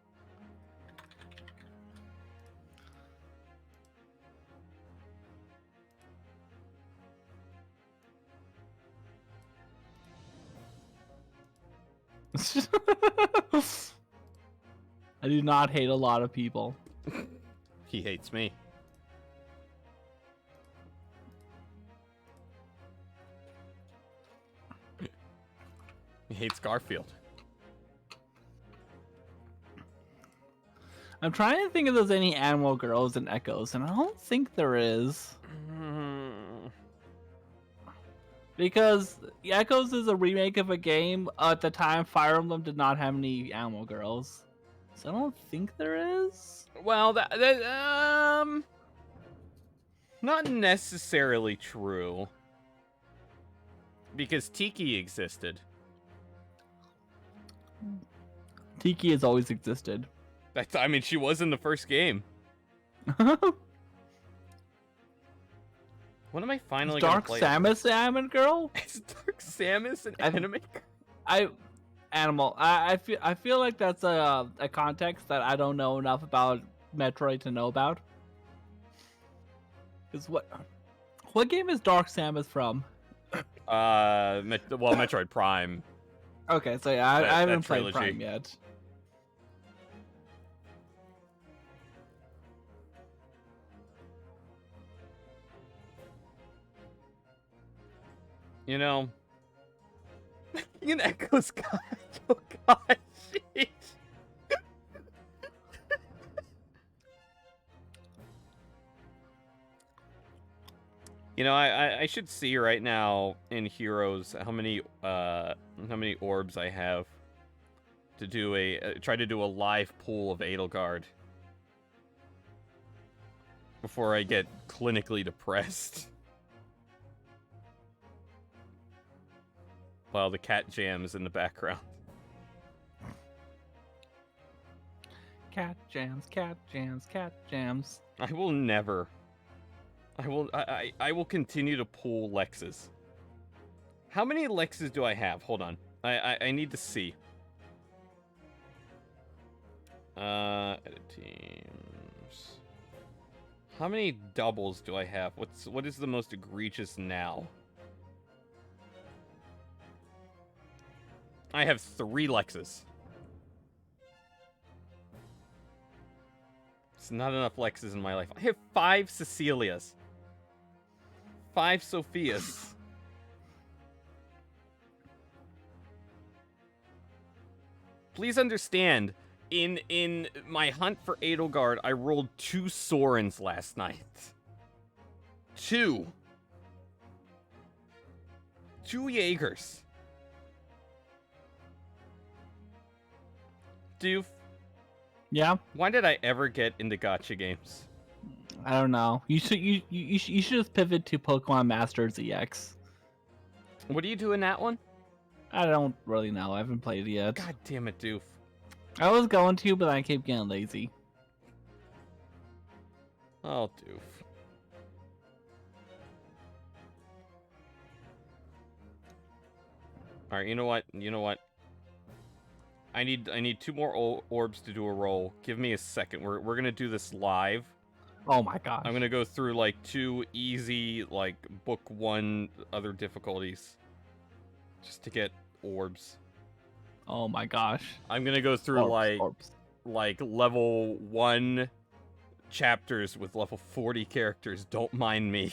I do not hate a lot of people. He hates me. He hates Garfield. I'm trying to think if there's any animal girls in Echoes, and I don't think there is. Because Echoes is a remake of a game. At the time, Fire Emblem did not have any animal girls. So I don't think there is. Well, not necessarily true. Because Tiki existed. Tiki has always existed. I mean, she was in the first game. When am I finally gonna Dark play Samus Salmon Girl? Is Dark Samus an anime? I feel like that's a context that I don't know enough about Metroid to know about. Because what game is Dark Samus from? Metroid Prime. Okay, so yeah, I haven't played trilogy. Prime yet. You know, an Echo Sky. Oh god, jeez. You know, I should see right now in Heroes how many orbs I have to do try to do a live pool of Edelgard before I get clinically depressed. While the cat jams in the background. Cat jams, cat jams, cat jams. I will never. I will continue to pull Lexes. How many Lexes do I have? Hold on. I need to see. Edit teams. How many doubles do I have? What is the most egregious now? I have 3 Lexes. It's not enough Lexes in my life. I have 5 Cecilias. 5 Sophias. Please understand, in my hunt for Edelgard, I rolled 2 Sorens last night. 2. 2 Jaegers. Doof, Yeah, why did I ever get into gacha games? I don't know. You should just pivot to Pokemon Masters EX. What do you do in that one? I don't really know. I haven't played it yet. God damn it, Doof. I was going to, but I kept getting lazy. Oh, Doof. Alright, you know what? You know what? I need 2 more orbs to do a roll. Give me a second. We're gonna do this live. Oh my gosh. I'm gonna go through like 2 easy, like book 1 other difficulties. Just to get orbs. Oh my gosh. I'm gonna go through Orbs. like level 1 chapters with level 40 characters. Don't mind me.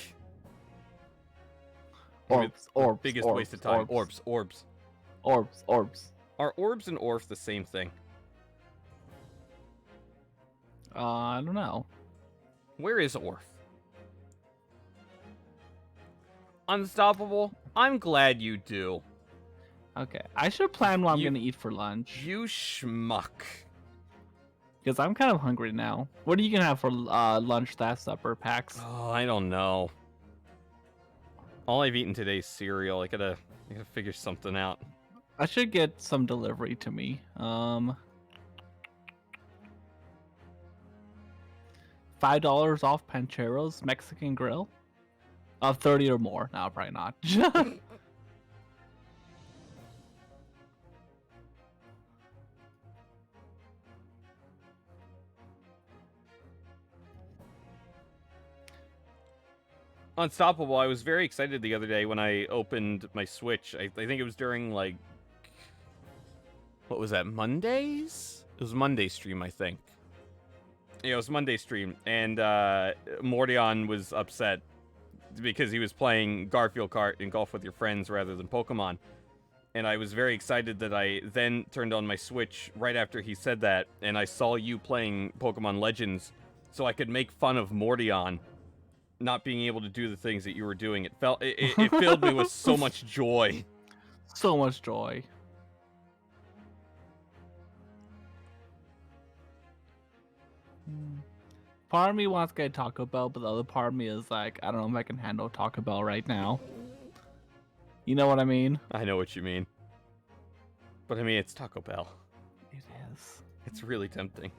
Orbs. Biggest waste of time. Orbs. Orbs. Are orbs and Orf the same thing? I don't know. Where is Orf? Unstoppable? I'm glad you do. Okay, I should plan what I'm gonna eat for lunch. You schmuck. Because I'm kind of hungry now. What are you gonna have for lunch, supper, Pax? Oh, I don't know. All I've eaten today is cereal. I gotta figure something out. I should get some delivery to me. $5 off Pancheros Mexican Grill. 30 or more. No, probably not. Unstoppable. I was very excited the other day when I opened my Switch. I think it was during, like... What was that, Mondays? It was Monday stream, I think. Yeah, it was Monday stream. And Mordion was upset because he was playing Garfield Kart and Golf with Your Friends rather than Pokemon. And I was very excited that I then turned on my Switch right after he said that, and I saw you playing Pokemon Legends, so I could make fun of Mordion not being able to do the things that you were doing. It filled me with so much joy. So much joy. Part of me wants to get Taco Bell, but the other part of me is like, I don't know if I can handle Taco Bell right now. You know what I mean? I know what you mean. But I mean, it's Taco Bell. It is. It's really tempting.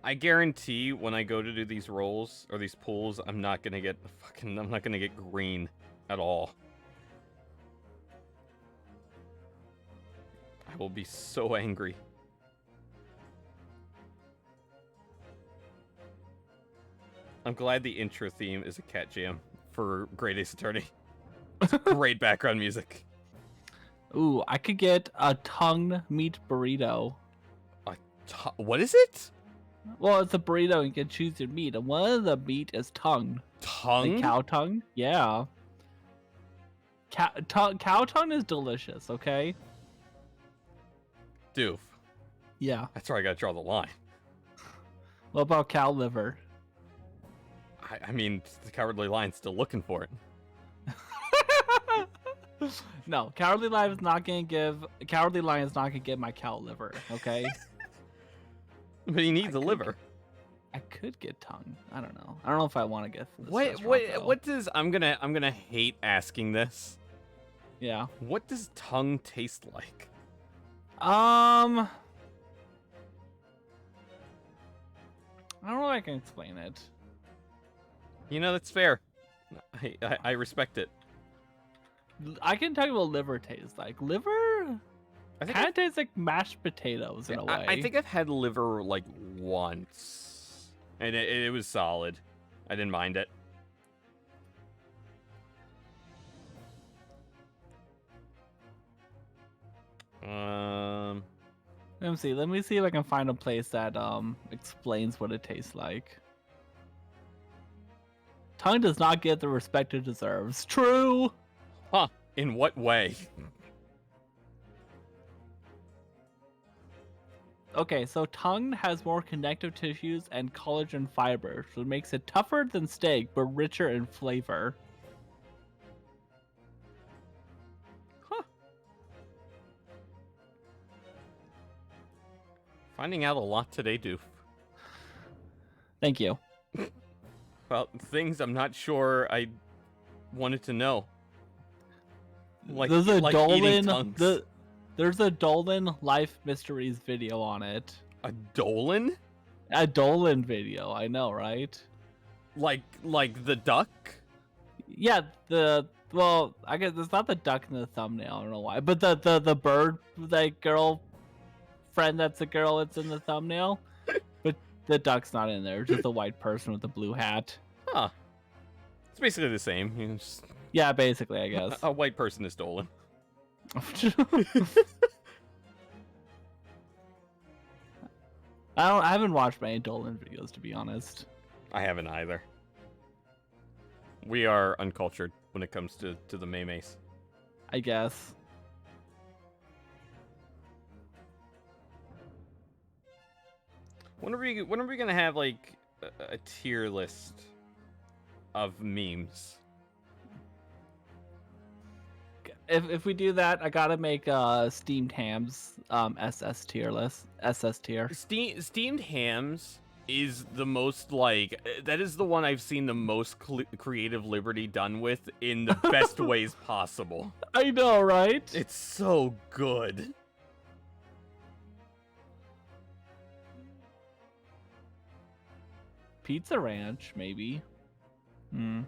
I guarantee when I go to do these rolls or these pulls, I'm not gonna get green at all. I will be so angry. I'm glad the intro theme is a cat jam for Great Ace Attorney. It's great background music. Ooh, I could get a tongue meat burrito. What is it? Well, it's a burrito. You can choose your meat, and one of the meat is tongue. Tongue? Like cow tongue? Yeah. Cow tongue is delicious, okay? Doof. Yeah. That's where I gotta draw the line. What about cow liver? I mean, the Cowardly Lion's still looking for it. No, Cowardly Lion is not gonna give my cow liver, okay? But he needs a liver. I could get tongue. I don't know. I don't know if I want to get this What restaurant, though. what does I'm gonna hate asking this. Yeah. What does tongue taste like? I don't know if I can explain it. You know, that's fair. I respect it. I can tell you what liver tastes like. Liver kind of tastes like mashed potatoes in a way. I think I've had liver like once, and it was solid. I didn't mind it. Let me see. Let me see if I can find a place that explains what it tastes like. Tongue does not get the respect it deserves. True. Huh? In what way? Okay, so tongue has more connective tissues and collagen fibers, which makes it tougher than steak, but richer in flavor. Huh. Finding out a lot today, Doof. Thank you. Well, things I'm not sure I wanted to know. Like, There's a like eating Dolan. tongues. There's a Dolan Life Mysteries video on it. A Dolan? A Dolan video. I know, right? Like the duck? Yeah. Well, I guess it's not the duck in the thumbnail. I don't know why, but the bird, that girl friend. That's the girl that's in the thumbnail. But the duck's not in there. It's just a white person with a blue hat. Huh. It's basically the same. You know, just Yeah, basically, I guess. a white person is Dolan. I haven't watched many Dolan videos, to be honest. I haven't either. We are uncultured when it comes to the memes. I guess. When are we gonna have like a tier list of memes? If we do that, I gotta make steamed hams SS tier list. SS tier. Steamed hams is the most like that is the one I've seen the most creative liberty done with in the best ways possible. I know, right? It's so good. Pizza Ranch, maybe. Hmm.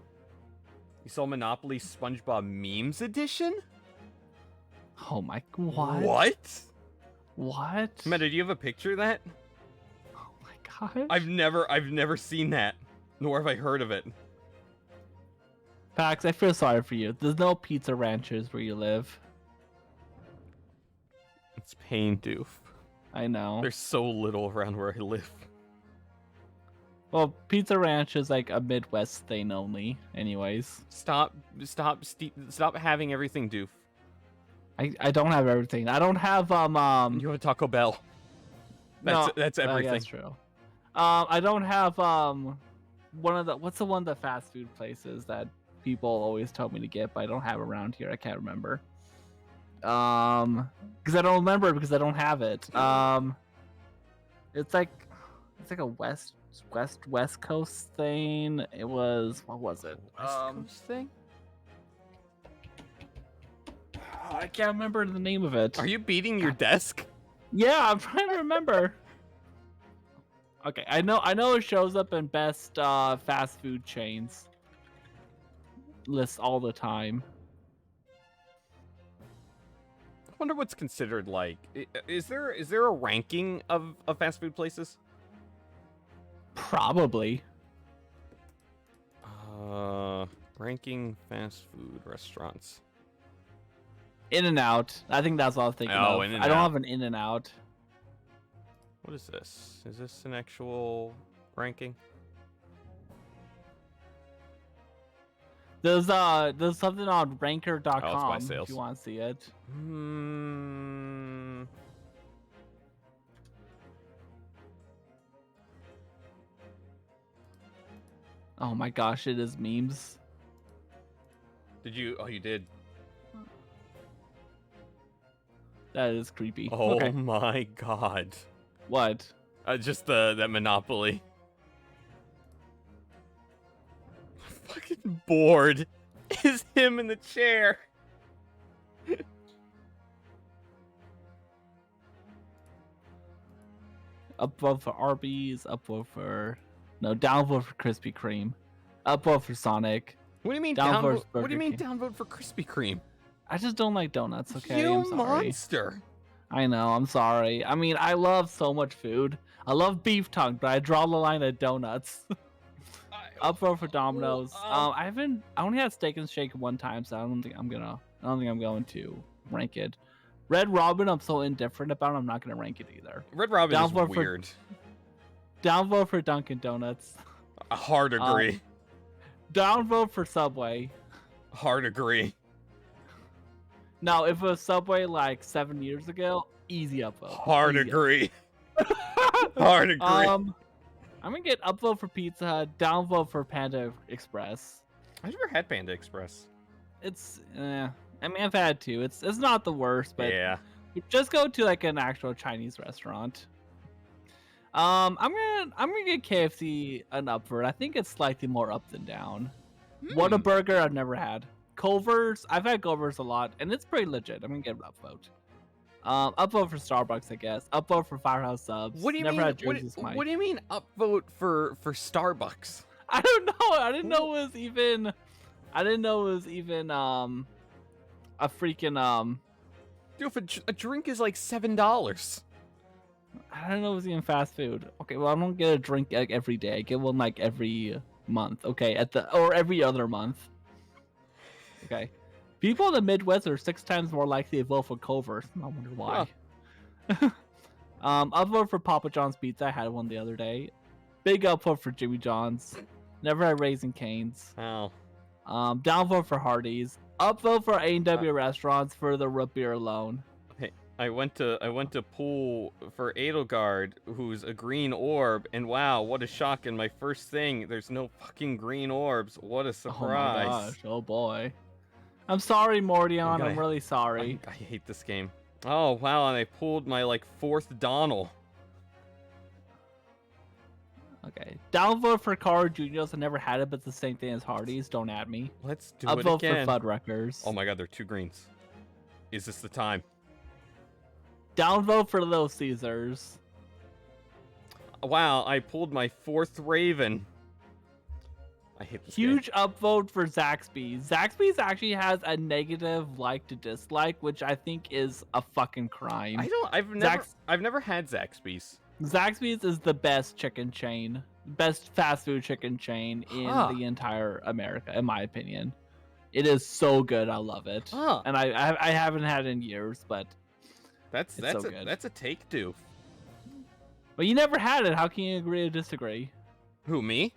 You saw Monopoly SpongeBob Memes Edition? Oh my, what? What? What? Meta, do you have a picture of that? Oh my gosh. I've never seen that, nor have I heard of it. Pax, I feel sorry for you. There's no Pizza Ranches where you live. It's pain, Doof. I know. There's so little around where I live. Well, Pizza Ranch is like a Midwest thing only, anyways. Stop having everything, Doof. I don't have everything. I don't have You have a Taco Bell. That's everything. That's true. I don't have one of the what's the one of the fast food places that people always told me to get, but I don't have around here. I can't remember. Because I don't remember because I don't have it. It's like a West Coast thing. It was, what was it? West Coast thing? I can't remember the name of it. Are you beating your desk? Yeah, I'm trying to remember. Okay, I know it shows up in best fast food chains lists all the time. I wonder what's considered like. Is there a ranking of fast food places? Probably. Ranking fast food restaurants. In-N-Out. I think that's what I was thinking of. In-N-Out. I don't have an In-N-Out. What is this? Is this an actual ranking? There's something on ranker.com by sales. if you want to see it. Oh my gosh, it is memes. Did you? Oh, you did. That is creepy. Oh Okay. my god. What? Just that Monopoly. Fucking bored is him in the chair. Upvote for Arby's, downvote for Krispy Kreme, upvote for Sonic. What do you mean Downvote downvote? What do you mean Burger King. downvote for Krispy Kreme? I just don't like donuts, okay? You I'm sorry. monster. I know, I'm sorry. I mean, I love so much food. I love beef tongue, but I draw the line at donuts. Upvote for Domino's. I only had Steak and Shake one time, so I don't think I'm going to rank it. Red Robin, I'm so indifferent about. I'm not gonna rank it either. Red Robin is Downvote for- weird. Downvote for Dunkin' Donuts. A hard agree. Downvote for Subway. Hard agree. Now, if it was Subway like 7 years ago, easy upvote. Hard Easy agree. Hard agree. I'm gonna get upvote for Pizza Hut, downvote for Panda Express. I've never had Panda Express. It's, I mean, I've had two. It's not the worst, but Yeah. just go to like an actual Chinese restaurant. I'm gonna get KFC an upvote. I think it's slightly more up than down. Whataburger I've never had. Culver's, I've had Culver's a lot, and it's pretty legit. I'm gonna get an upvote. Upvote for Starbucks, I guess. Upvote for Firehouse Subs. What do you never mean? Had Jersey's Mike. What do you mean upvote for Starbucks? I don't know. I didn't know it was even. A freaking Dude, if a drink is like $7. I don't know if it was even fast food. Okay, well I don't get a drink like every day. I get one like every month. Okay, or every other month. Okay, people in the Midwest are 6 times more likely to vote for Culver's. I wonder why. Upvote for Papa John's Pizza. I had one the other day. Big upvote for Jimmy John's. Never had Raising Cane's. Oh. Downvote for Hardee's. Upvote for A&W restaurants for the root beer alone. Hey, I went to pool for Edelgard, who's a green orb, and wow, what a shock! And my first thing, there's no fucking green orbs. What a surprise! Oh my gosh! Oh boy. I'm sorry, Mordion. Okay. I'm really sorry. I hate this game. Oh wow, and I pulled my like 4th Donald. Okay. Downvote for Carl Juniors. I never had it, but it's the same thing as Hardee's. Don't add me. Let's do Upvote it again. for Fuddruckers. Oh my god, there are 2 greens. Is this the time? Downvote for Little Caesars. Wow, I pulled my 4th Raven. I hate this Huge upvote for Zaxby's. Zaxby's actually has a negative like to dislike, which I think is a fucking crime. I've never had Zaxby's. Zaxby's is the best chicken chain, best fast food chicken chain in the entire America, in my opinion. It is so good. I love it. And I haven't had it in years, but that's so good. That's a take, Doof. But you never had it. How can you agree or disagree? Who, me?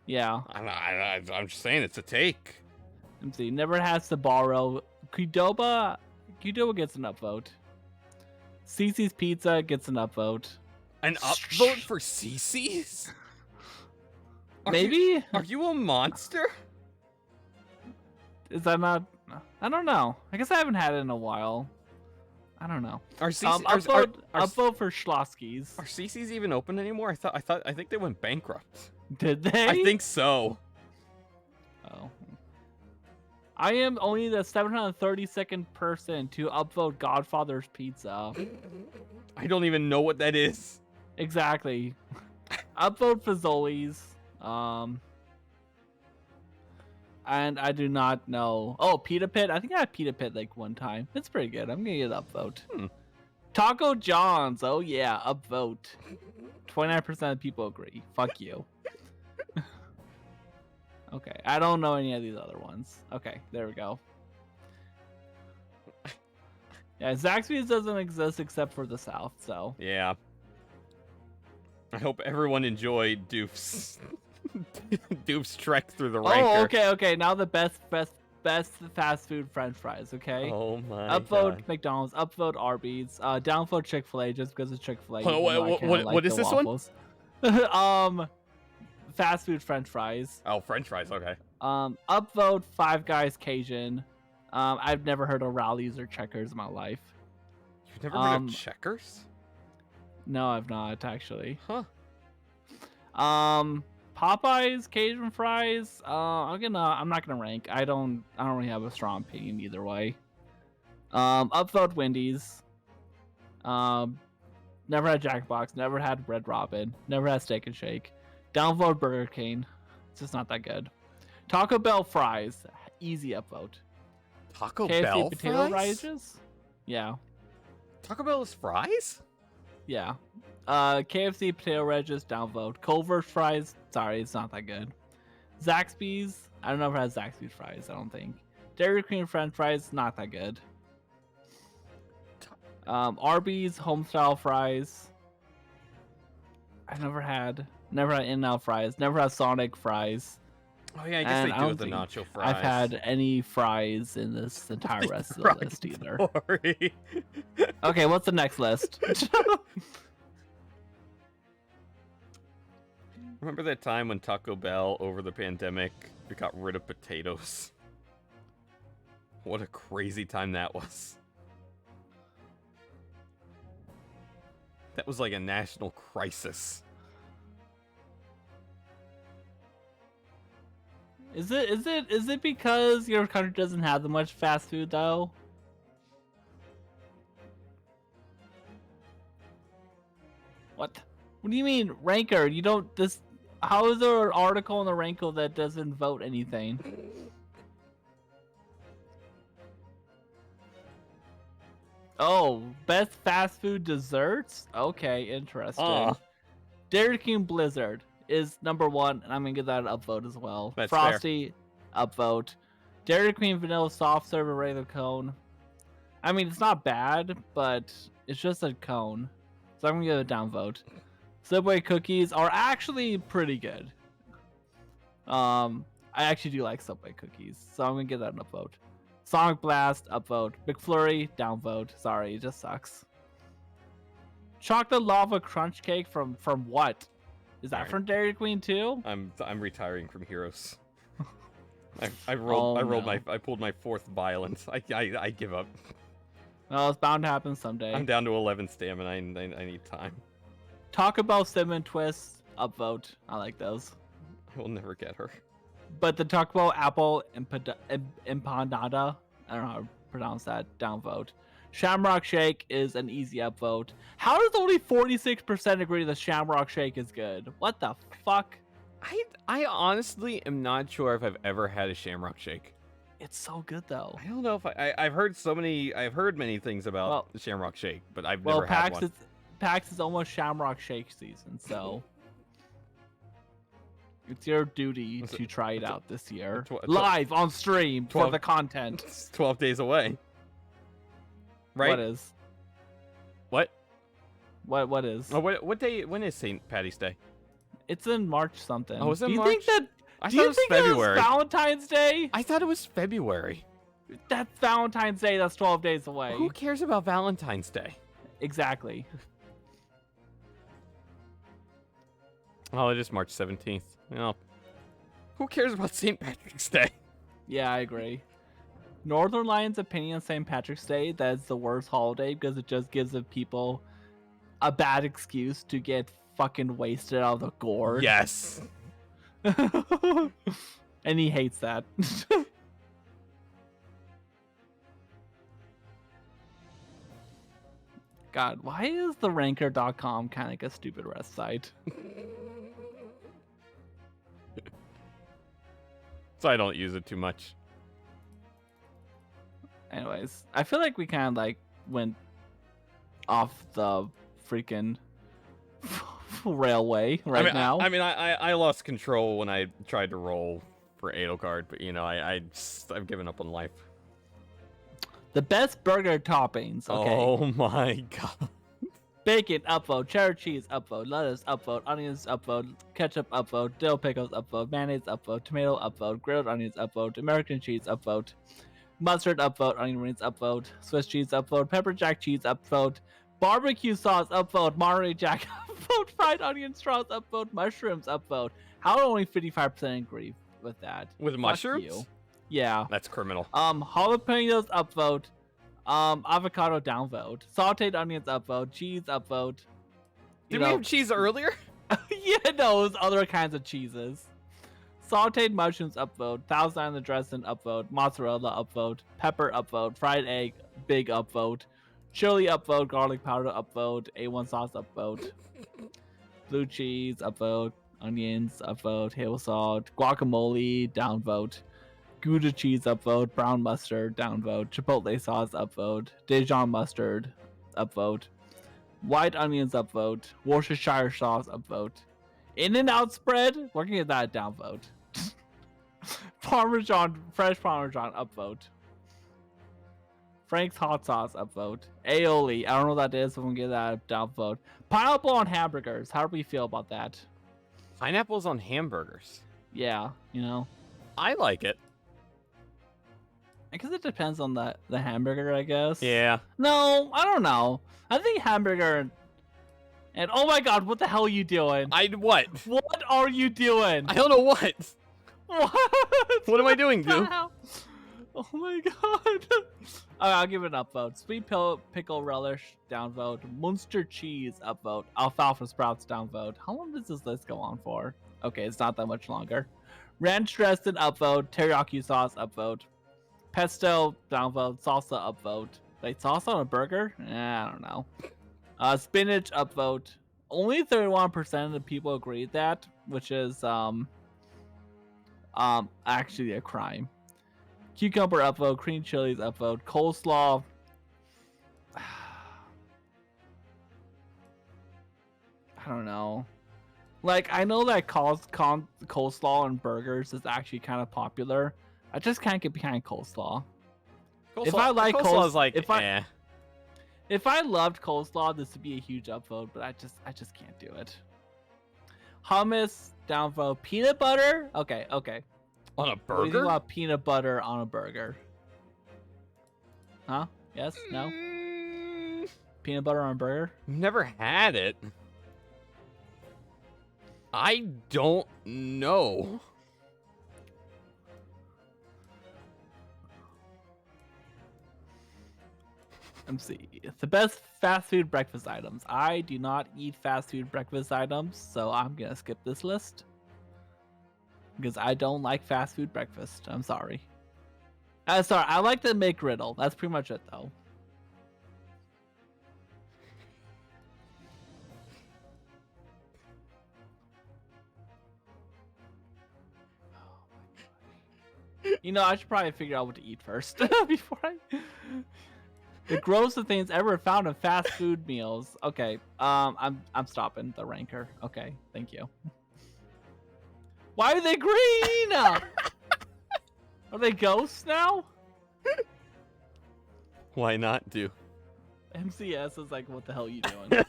Yeah. I'm just saying it's a take. Let me see. Never had Sbarro. Qdoba gets an upvote. Cece's Pizza gets an upvote. An upvote for Cece's? Maybe? Are you a monster? Is that not? I don't know. I guess I haven't had it in a while. I don't know. Are Cece's upvote for Schlossky's. Are Cece's even open anymore? I think they went bankrupt. Did they? I think so. Oh. I am only the 732nd person to upvote Godfather's Pizza. I don't even know what that is. Exactly. Upvote Fazoli's. And I do not know. Oh, Pita Pit. I think I had Pita Pit like one time. It's pretty good. I'm gonna get upvote. Taco John's. Oh yeah, upvote. 29% of people agree. Fuck you. Okay, I don't know any of these other ones. Okay, there we go. Yeah, Zaxby's doesn't exist except for the South, so. Yeah. I hope everyone enjoyed Doof's Doof's trek through the ranker. Oh, okay. Now the best fast food French fries. Okay. Oh my Upvote God. McDonald's. Upvote Arby's. Downvote Chick-fil-A just because it's Chick-fil-A. What is this waffles. Fast food French fries. Oh, French fries. Okay. Upvote Five Guys Cajun. I've never heard of Rallies or Checkers in my life. You've never heard of Checkers? No, I've not actually. Huh. Popeyes Cajun fries. I'm not gonna rank. I don't really have a strong opinion either way. Upvote Wendy's. Never had Jackbox. Never had Red Robin. Never had Steak and Shake. Downvote Burger King. It's just not that good. Taco Bell fries. Easy upvote. Taco KFC Bell potato fries? wedges. Yeah. Taco Bell is fries? Yeah. KFC potato wedges. Downvote. Culver's fries. Sorry, it's not that good. Zaxby's. I don't know if it has Zaxby's fries. I don't think. Dairy Queen French fries. Not that good. Arby's home-style fries. I've never had In-N-Out fries. Never had Sonic fries. Oh yeah, I guess And they I do don't with the think nacho fries. I've had any fries in this entire rest of the list either. Sorry. Okay, what's the next list? Remember that time when Taco Bell, over the pandemic, got rid of potatoes? What a crazy time that was. That was like a national crisis. Is it because your country doesn't have that much fast food though? What? What do you mean, Ranker? You don't this. How is there an article in the Ranker that doesn't vote anything? Oh, best fast food desserts? Okay, interesting. Dairy King Blizzard is number 1, and I'm gonna give that an upvote as well. That's Frosty, upvote. Dairy Queen Vanilla Soft Serve and regular cone. I mean, it's not bad, but it's just a cone. So I'm gonna give it a downvote. Subway cookies are actually pretty good. I actually do like Subway cookies, so I'm gonna give that an upvote. Sonic Blast, upvote. McFlurry, downvote. Sorry, it just sucks. Chocolate lava crunch cake from what? Is that from Dairy Queen too? I'm retiring from Heroes. I pulled my 4th violence. I give up. Well, it's bound to happen someday. I'm down to 11 stamina. I need time. Taco Bell cinnamon twists, upvote. I like those. I will never get her. But the Taco Bell apple empanada, I don't know how to pronounce that, downvote. Shamrock Shake is an easy upvote. How does only 46% agree that Shamrock Shake is good? What the fuck? I honestly am not sure if I've ever had a Shamrock Shake. It's so good though. I don't know if I've heard many things about the Shamrock Shake, but I've never had one. PAX is almost Shamrock Shake season, so it's your duty to try it out this year. Live on stream for the content. It's 12 days away. Right? What is? What? What is? Oh, what day? When is St. Patty's Day? It's in March something. Oh, is it Do you March? think that? I Do thought you it was think February. That was Valentine's Day? I thought it was February. That's Valentine's Day. That's 12 days away. Who cares about Valentine's Day? Exactly. Oh, it is March 17th. Well, who cares about St. Patrick's Day? Yeah, I agree. Northern Lions' opinion on St. Patrick's Day, that's the worst holiday because it just gives the people a bad excuse to get fucking wasted out of the gourd. Yes. And he hates that. God, why is the ranker.com kind of like a stupid rest site? So I don't use it too much. Anyways, I feel like we kind of like went off the freaking railway now. I mean, I lost control when I tried to roll for Edelgard, but you know, I've given up on life. The best burger toppings. Okay. Oh my god. Bacon, upvote. Cheddar cheese, upvote. Lettuce, upvote. Onions, upvote. Ketchup, upvote. Dill pickles, upvote. Mayonnaise, upvote. Tomato, upvote. Grilled onions, upvote. American cheese, upvote. Mustard, upvote. Onion rings, upvote. Swiss cheese, upvote. Pepper jack cheese, upvote. Barbecue sauce, upvote. Monterey Jack, upvote. Fried onion straws, upvote. Mushrooms, upvote. How only 55% agree with that? With Fuck mushrooms? you. Yeah. That's criminal. Jalapenos, upvote. Avocado, downvote. Sauteed onions, upvote. Cheese, upvote. Did we have cheese earlier? Yeah, no, it was other kinds of cheeses. Sauteed mushrooms, upvote. Thousand Island dressing, upvote. Mozzarella, upvote. Pepper, upvote. Fried egg, big upvote. Chili, upvote. Garlic powder, upvote. A1 sauce, upvote. Blue cheese, upvote. Onions, upvote. Table salt. Guacamole, downvote. Gouda cheese, upvote. Brown mustard, downvote. Chipotle sauce, upvote. Dijon mustard, upvote. White onions, upvote. Worcestershire sauce, upvote. In-N-Out spread, we're gonna get that downvote. Parmesan, fresh Parmesan, upvote. Frank's hot sauce upvote. Aioli. I don't know what that is, so I'm gonna give that a downvote. Pineapple on hamburgers. How do we feel about that? Pineapples on hamburgers. Yeah, you know. I like it. I guess it depends on the hamburger, I guess. Yeah. No, I don't know. I think hamburger and oh my god, what the hell are you doing? What? What are you doing? I don't know what. What? What am I doing, What the Goo? hell? Oh my god. I'll give it an upvote. Sweet pickle relish downvote. Munster cheese upvote. Alfalfa sprouts downvote. How long does this list go on for? Okay, it's not that much longer. Ranch dressing upvote. Teriyaki sauce upvote. Pesto downvote. Salsa upvote. Wait, salsa on a burger? I don't know. Spinach upvote. Only 31% of the people agree with that, which is actually a crime. Cucumber upvote, cream chilies upvote, coleslaw. I don't know. Like, I know that coleslaw on burgers is actually kind of popular. I just can't get behind coleslaw. If I like coleslaw, is like, if I loved coleslaw, this would be a huge upvote, but I just can't do it. Hummus downvote, peanut butter. Okay. On a What do you think burger? about peanut butter on a burger? Huh? Yes? No? Peanut butter on a burger? Never had it. I don't know. Let me see. The best fast food breakfast items. I do not eat fast food breakfast items, so I'm gonna skip this list. Because I don't like fast food breakfast. I'm sorry. Sorry, I like the McGriddle. That's pretty much it, though. You know, I should probably figure out what to eat first before I. The grossest things ever found in fast food meals. Okay, I'm stopping the ranker. Okay, thank you. Why are they green? Are they ghosts now? Why not do? MCS is like, what the hell are you doing?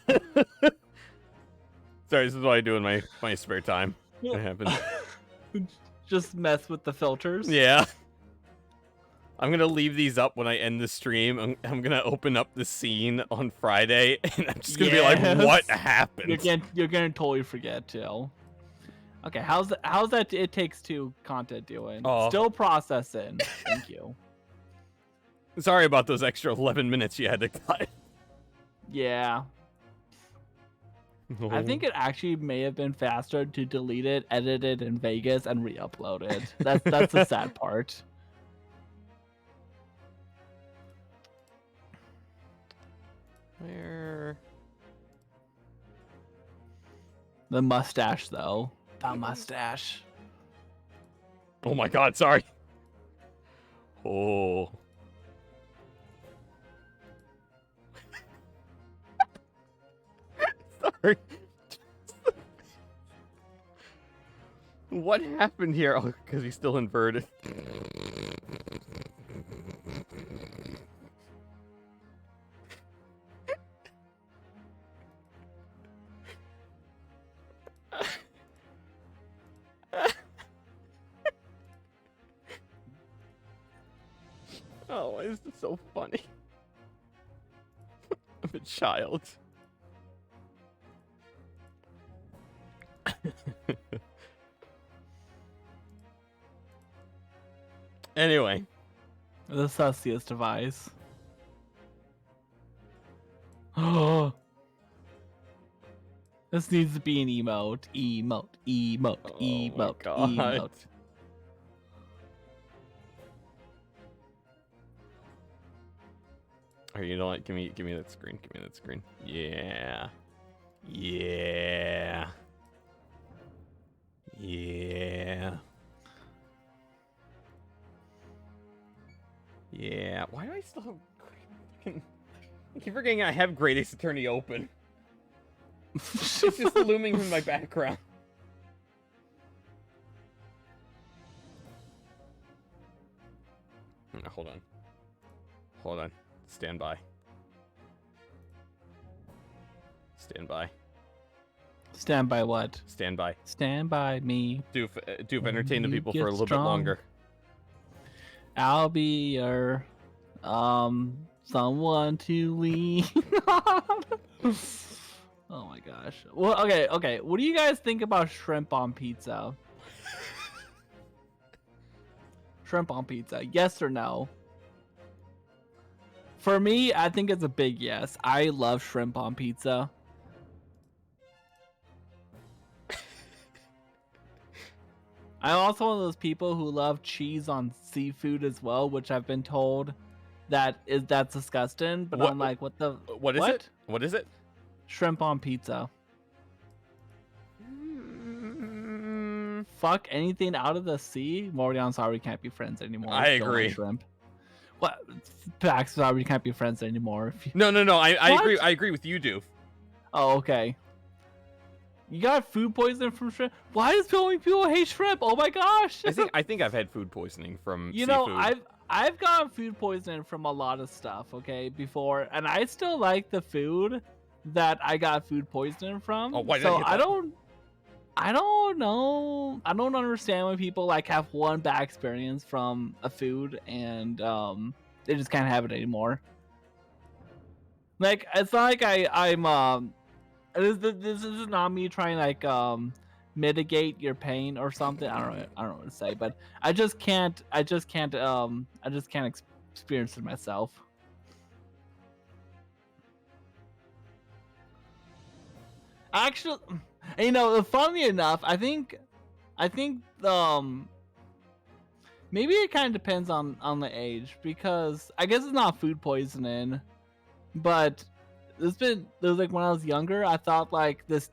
Sorry, this is what I do in my spare time. It happens. Just mess with the filters. Yeah. I'm gonna leave these up when I end the stream. I'm gonna open up the scene on Friday, and I'm just gonna be like, "What happened?" You're gonna totally forget too. Okay, how's that It Takes Two content doing? Oh. Still processing. Thank you. Sorry about those extra 11 minutes you had to cut. Yeah. I think it actually may have been faster to delete it, edit it in Vegas, and re-upload it. That's the sad part. Where? The mustache, though. The mustache. Oh my God! Sorry. Oh. Sorry. What happened here? Oh, because he's still inverted. Oh, why is this so funny? I'm a child. Anyway. The sussiest device. Oh. This needs to be an emote. Emote. Oh God. Or you know what? Give me that screen. Give me that screen. Yeah. Yeah. Yeah. Yeah. Why do I still have I keep forgetting I have Great Ace Attorney open. It's just looming in my background. Hold on. Hold on. Stand by. Stand by. Stand by what? Stand by. Stand by me. Doof, entertain the You people get for a little bit strong. longer. I'll be your someone to lean on. Oh my gosh. Well, okay. What do you guys think about shrimp on pizza? Shrimp on pizza, yes or no? For me, I think it's a big yes. I love shrimp on pizza. I'm also one of those people who love cheese on seafood as well, which I've been told that's disgusting. But I'm like, what the? What is it? What is it? Shrimp on pizza. Fuck anything out of the sea. Morty, I'm sorry, we can't be friends anymore. I Still agree. like shrimp. What? Pax, sorry, we can't be friends anymore. No. I What? agree. I agree with you, Doof. Oh, okay. You got food poisoning from shrimp? Why does so many people hate shrimp? Oh my gosh! I think I've had food poisoning from You seafood. know, I've gotten food poisoning from a lot of stuff, okay, before, and I still like the food that I got food poisoning from. Oh, why did so I hit that? I don't know. I don't understand when people like have one bad experience from a food and they just can't have it anymore. Like it's not like I'm this is not me trying like mitigate your pain or something. I don't know what to say, but I just can't experience it myself. Actually, you know, funny enough, I think maybe it kind of depends on the age, because I guess it's not food poisoning, but there's like when I was younger, I thought like this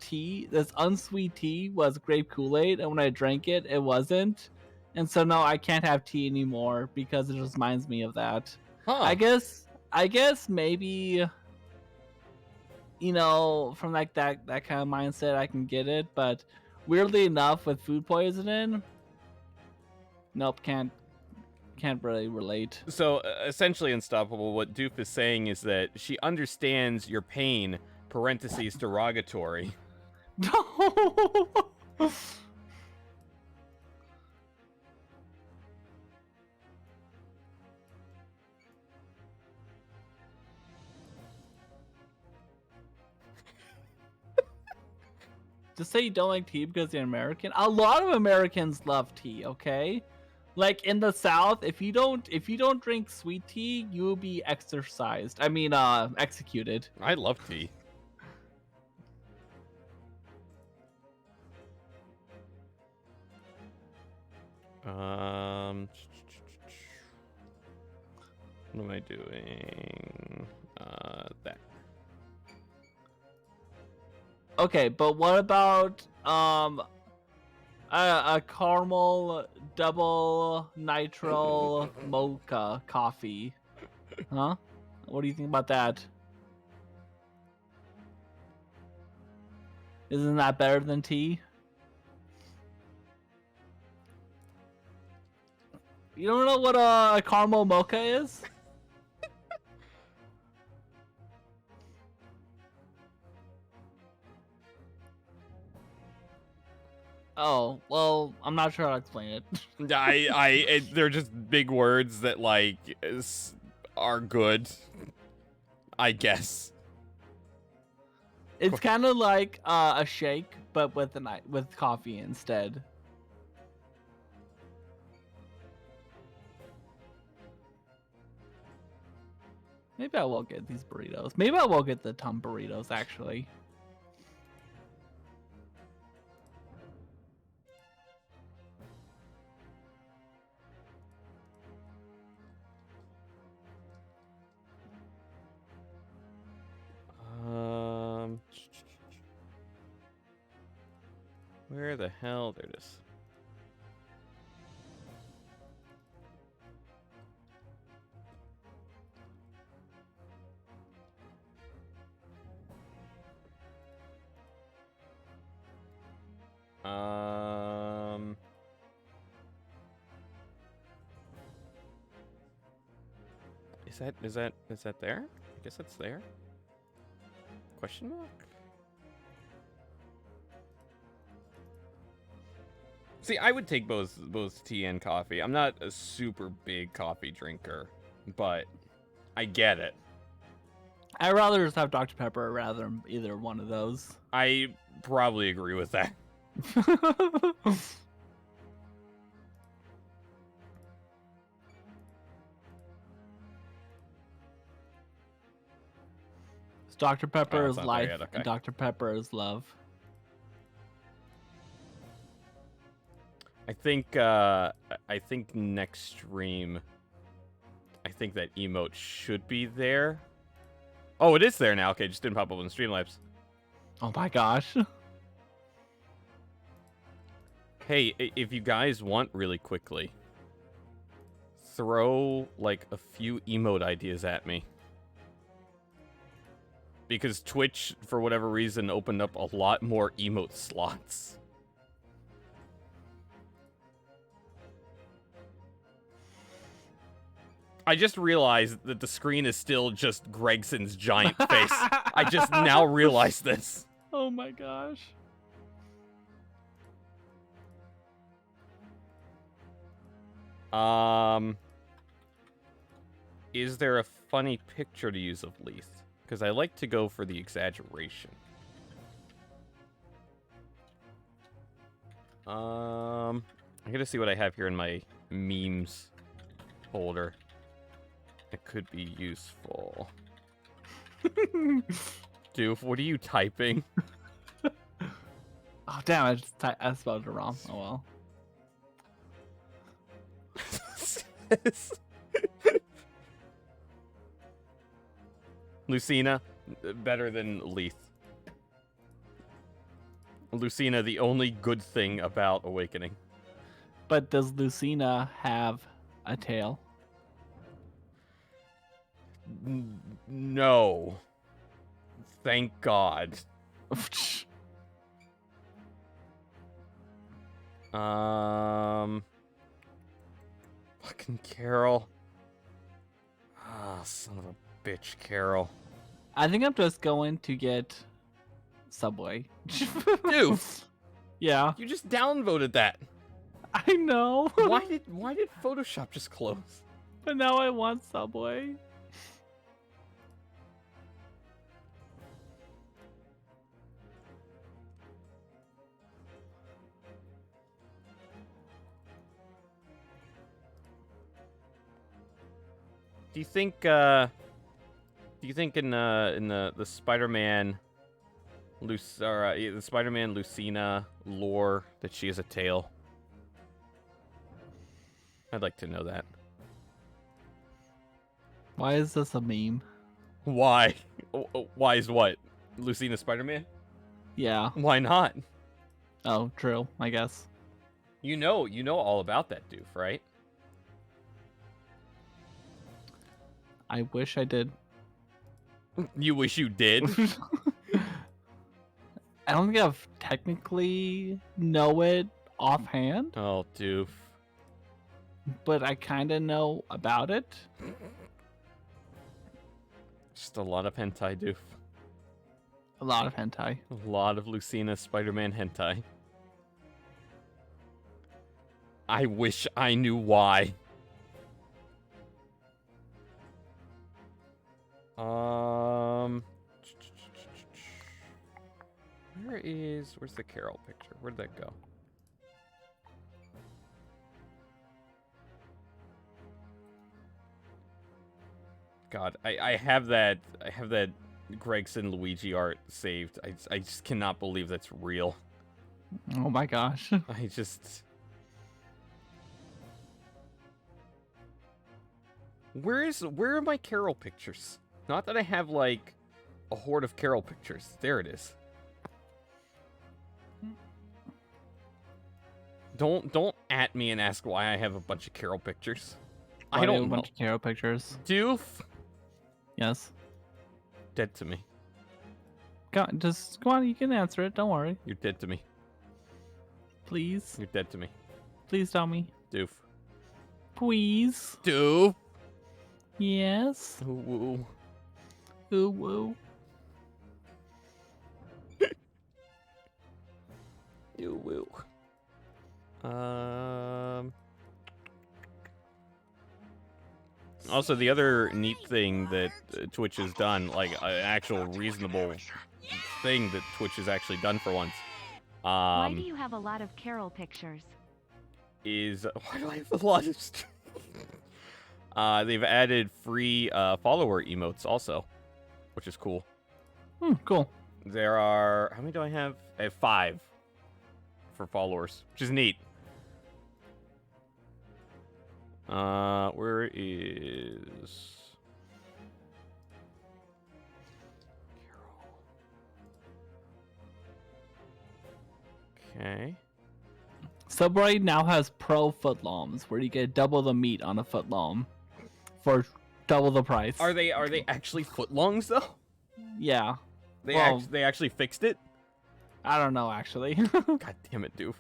unsweet tea was grape Kool-Aid, and when I drank it, it wasn't, and so now I can't have tea anymore because it just reminds me of that. Huh. I guess maybe, you know, from like that kind of mindset I can get it, but weirdly enough with food poisoning, nope, can't really relate. So essentially, Unstoppable, what Doof is saying is that she understands your pain, parentheses derogatory. No. Just say you don't like tea because you're American. A lot of Americans love tea, okay? Like in the South, if you don't drink sweet tea, you will be exercised. I mean, executed. I love tea. What am I doing? That. Okay, but what about a caramel double nitro mocha coffee? Huh? What do you think about that? Isn't that better than tea? You don't know what a caramel mocha is? Oh, well, I'm not sure how to explain it. They're just big words that like are good, I guess. It's kind of like a shake, but with coffee instead. Maybe I will get these burritos. Maybe I will get the Tum burritos, actually. Where the hell? There it is. Is that there? I guess that's there. Question mark? See, I would take both tea and coffee. I'm not a super big coffee drinker, but I get it. I'd rather just have Dr. Pepper rather than either one of those. I probably agree with that. Dr. Pepper Oh, is it's not there life, yet, okay. and Dr. Pepper is love. I think next stream, I think that emote should be there. Oh, it is there now. Okay, just didn't pop up on Streamlabs. Oh my gosh. Hey, if you guys want really quickly, throw like a few emote ideas at me. Because Twitch, for whatever reason, opened up a lot more emote slots. I just realized that the screen is still just Gregson's giant face. I just now realized this. Oh my gosh. Is there a funny picture to use of Leith? Because I like to go for the exaggeration. I gotta see what I have here in my memes folder. It could be useful. Doof, what are you typing? Oh damn! I spelled it wrong. Oh well. Lucina, better than Leith. Lucina, the only good thing about Awakening. But does Lucina have a tail? No. Thank God. Fucking Carol. Ah, son of a bitch, Carol. I think I'm just going to get Subway. Dude, Yeah, you just downvoted that. I know. Why did Photoshop just close? But now I want Subway. Do you think in the Spider-Man the Spider-Man Lucina lore that she has a tail? I'd like to know that. Why is this a meme? Why? Why is what? Lucina Spider-Man? Yeah. Why not? Oh, true. I guess. You know all about that doof, right? I wish I did. You wish you did. I don't think I've technically know it offhand, Oh, doof. but I kind of know about it. Just a lot of hentai, doof. A lot of hentai. A lot of Lucina Spider-Man hentai. I wish I knew why. Where's the Carol picture? Where'd that go? God, I have that Gregson Luigi art saved. I just cannot believe that's real. Oh my gosh. Where are my Carol pictures? Not that I have like a horde of Carol pictures. There it is. Don't at me and ask why I have a bunch of Carol pictures. I don't know. A bunch of Carol pictures. Doof. Yes. Dead to me. Go on. You can answer it. Don't worry. You're dead to me. Please. You're dead to me. Please tell me. Doof. Please. Doof. Yes. Ooh, woo. Ooh woo. Ooh, woo. Also, the other neat thing that Twitch has done, like an actual reasonable thing that Twitch has actually done for once, Why do you have a lot of Carol pictures? is why do I have a lot of? They've added free follower emotes also, which is cool. Cool. There are how many do I have? I have 5 for followers, which is neat. Where is Carol? Okay. Subway now has pro footlongs, where you get double the meat on a footlong for double the price. Are they actually footlongs though? Yeah. They Well- they actually fixed it? I don't know, actually. God damn it, doof.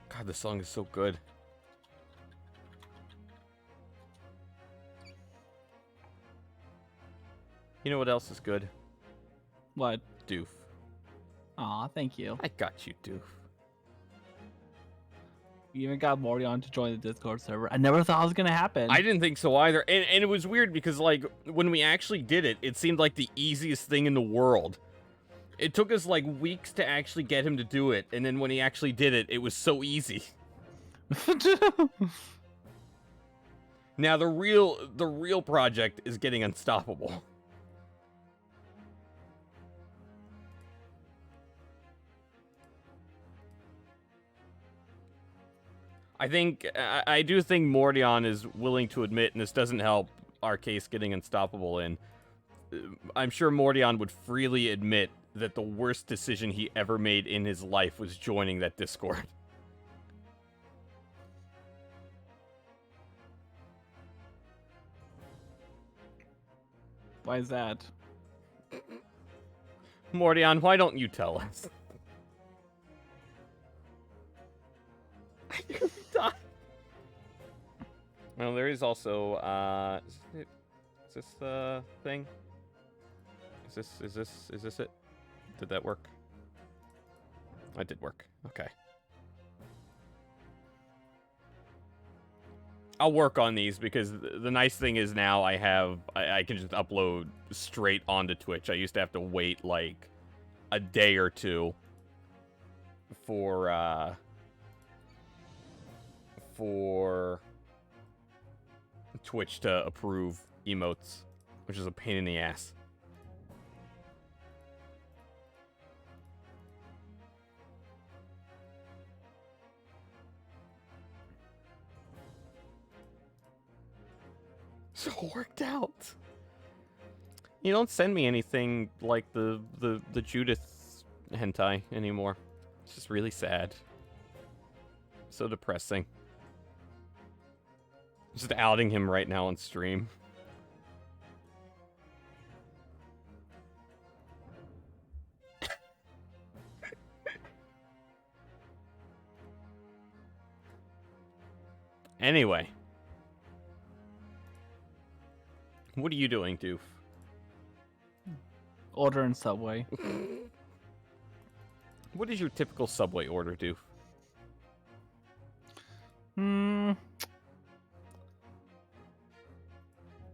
God, this song is so good. You know what else is good? What? Doof. Aw, thank you. I got you, doof. You even got Mordion to join the Discord server. I never thought it was gonna happen. I didn't think so either. And it was weird because, like, when we actually did it, it seemed like the easiest thing in the world. It took us, like, weeks to actually get him to do it. And then when he actually did it, it was so easy. Now, the real project is getting unstoppable. I do think Mordion is willing to admit, and this doesn't help our case getting unstoppable in. I'm sure Mordion would freely admit that the worst decision he ever made in his life was joining that Discord. Why is that? Mordion, why don't you tell us? Well, there is also, is this the thing? Is this it? Did that work? It did work. Okay. I'll work on these because the nice thing is now I can just upload straight onto Twitch. I used to have to wait like a day or two for Twitch to approve emotes, which is a pain in the ass. So it worked out. You don't send me anything like the Judith hentai anymore. It's just really sad. So depressing. Just outing him right now on stream. Anyway. What are you doing, Doof? Ordering Subway. What is your typical Subway order, Doof?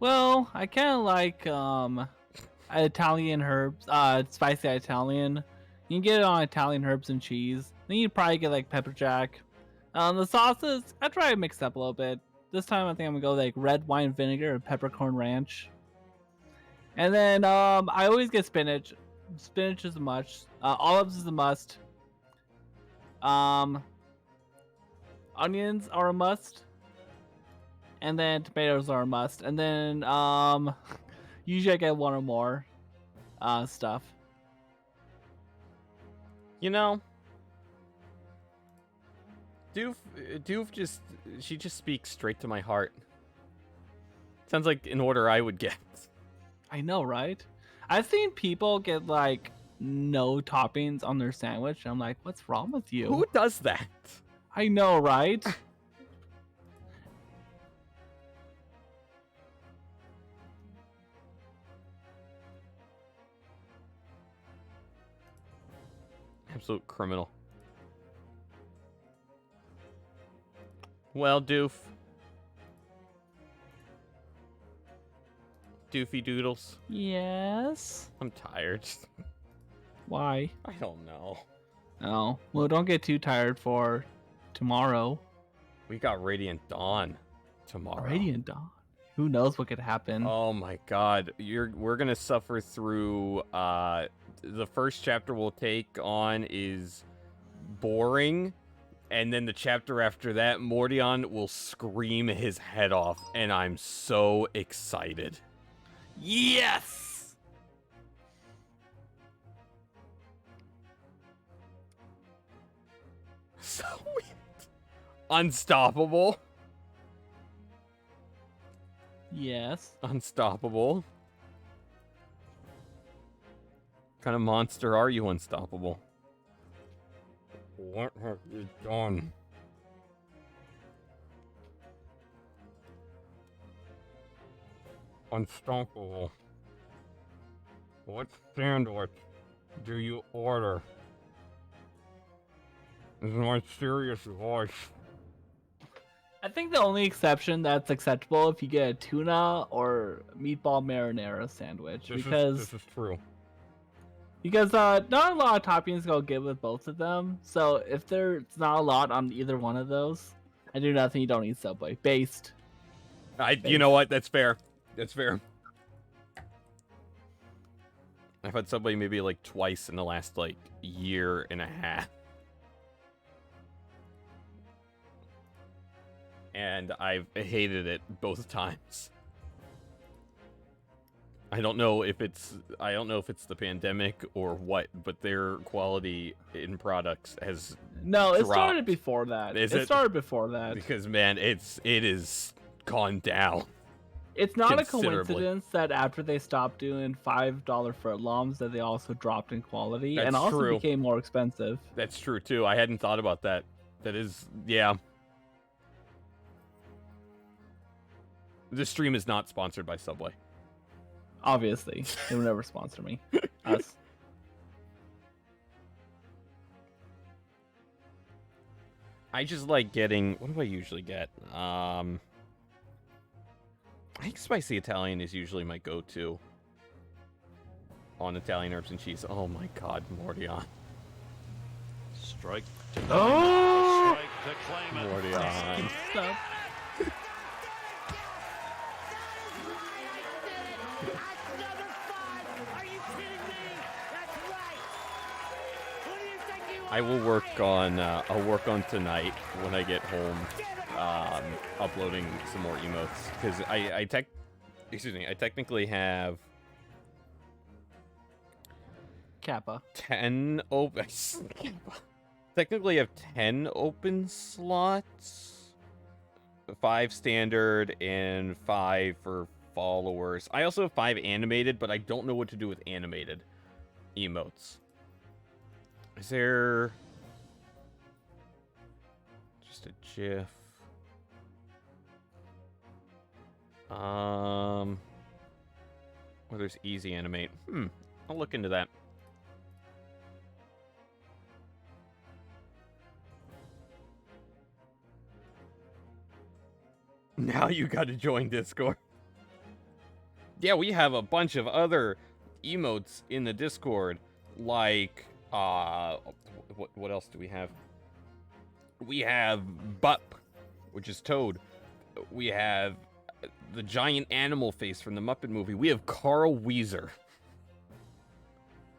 Well, I kind of like Italian herbs, spicy Italian. You can get it on Italian herbs and cheese. Then you'd probably get like pepper jack. The sauces, I try to mix it up a little bit. This time I think I'm gonna go like red wine vinegar and peppercorn ranch. And then I always get spinach. Spinach is a must. Olives is a must. Onions are a must. And then tomatoes are a must. And then usually I get one or more stuff. You know, Doof she just speaks straight to my heart. Sounds like an order I would get. I know, right? I've seen people get like no toppings on their sandwich. And I'm like, what's wrong with you? Who does that? I know, right? Absolute criminal. Well, Doof. Doofy Doodles. Yes. I'm tired. Why? I don't know. Oh, well, don't get too tired for tomorrow. We got Radiant Dawn tomorrow. Radiant Dawn. Who knows what could happen? Oh my god. We're gonna suffer through the first chapter we'll take on is boring, and then the chapter after that, Mordion will scream his head off, and I'm so excited. Yes! Sweet. Unstoppable. Yes. Unstoppable. What kind of monster are you, Unstoppable? What have you done? Unstoppable. What sandwich do you order? This is my serious voice. I think the only exception that's acceptable if you get a tuna or meatball marinara sandwich This is true. Because not a lot of toppings go good with both of them. So if there's not a lot on either one of those, I do nothing. You don't eat Subway. Based. You know what? That's fair. That's fair. I've had Subway maybe like twice in the last like year and a half. And I've hated it both times. I don't know if it's the pandemic or what, but their quality in products has No, it dropped. started before that. Is it it? started before that. Because man, it is gone down. It's not a considerably. coincidence that after they stopped doing $5 footlongs that they also dropped in quality That's and also true. became more expensive. That's true too. I hadn't thought about that. That is, yeah. This stream is not sponsored by Subway. Obviously, they would never sponsor me. Us. I just like getting. What do I usually get? I think spicy Italian is usually my go-to on Italian herbs and cheese. Oh my god, Mordion. Strike. Oh! Strike to claim it. Mordion. Stop. I will work on. I'll work on tonight when I get home, uploading some more emotes because I technically have Kappa. 10 open. Technically, have 10 open slots. 5 standard and 5 for followers. I also have 5 animated, but I don't know what to do with animated emotes. Is there just a GIF? Or there's easy animate. I'll look into that. Now you got to join Discord. Yeah, we have a bunch of other emotes in the Discord, like what else do we have? We have Bup, which is Toad. We have the giant animal face from the Muppet movie. We have Carl Weezer.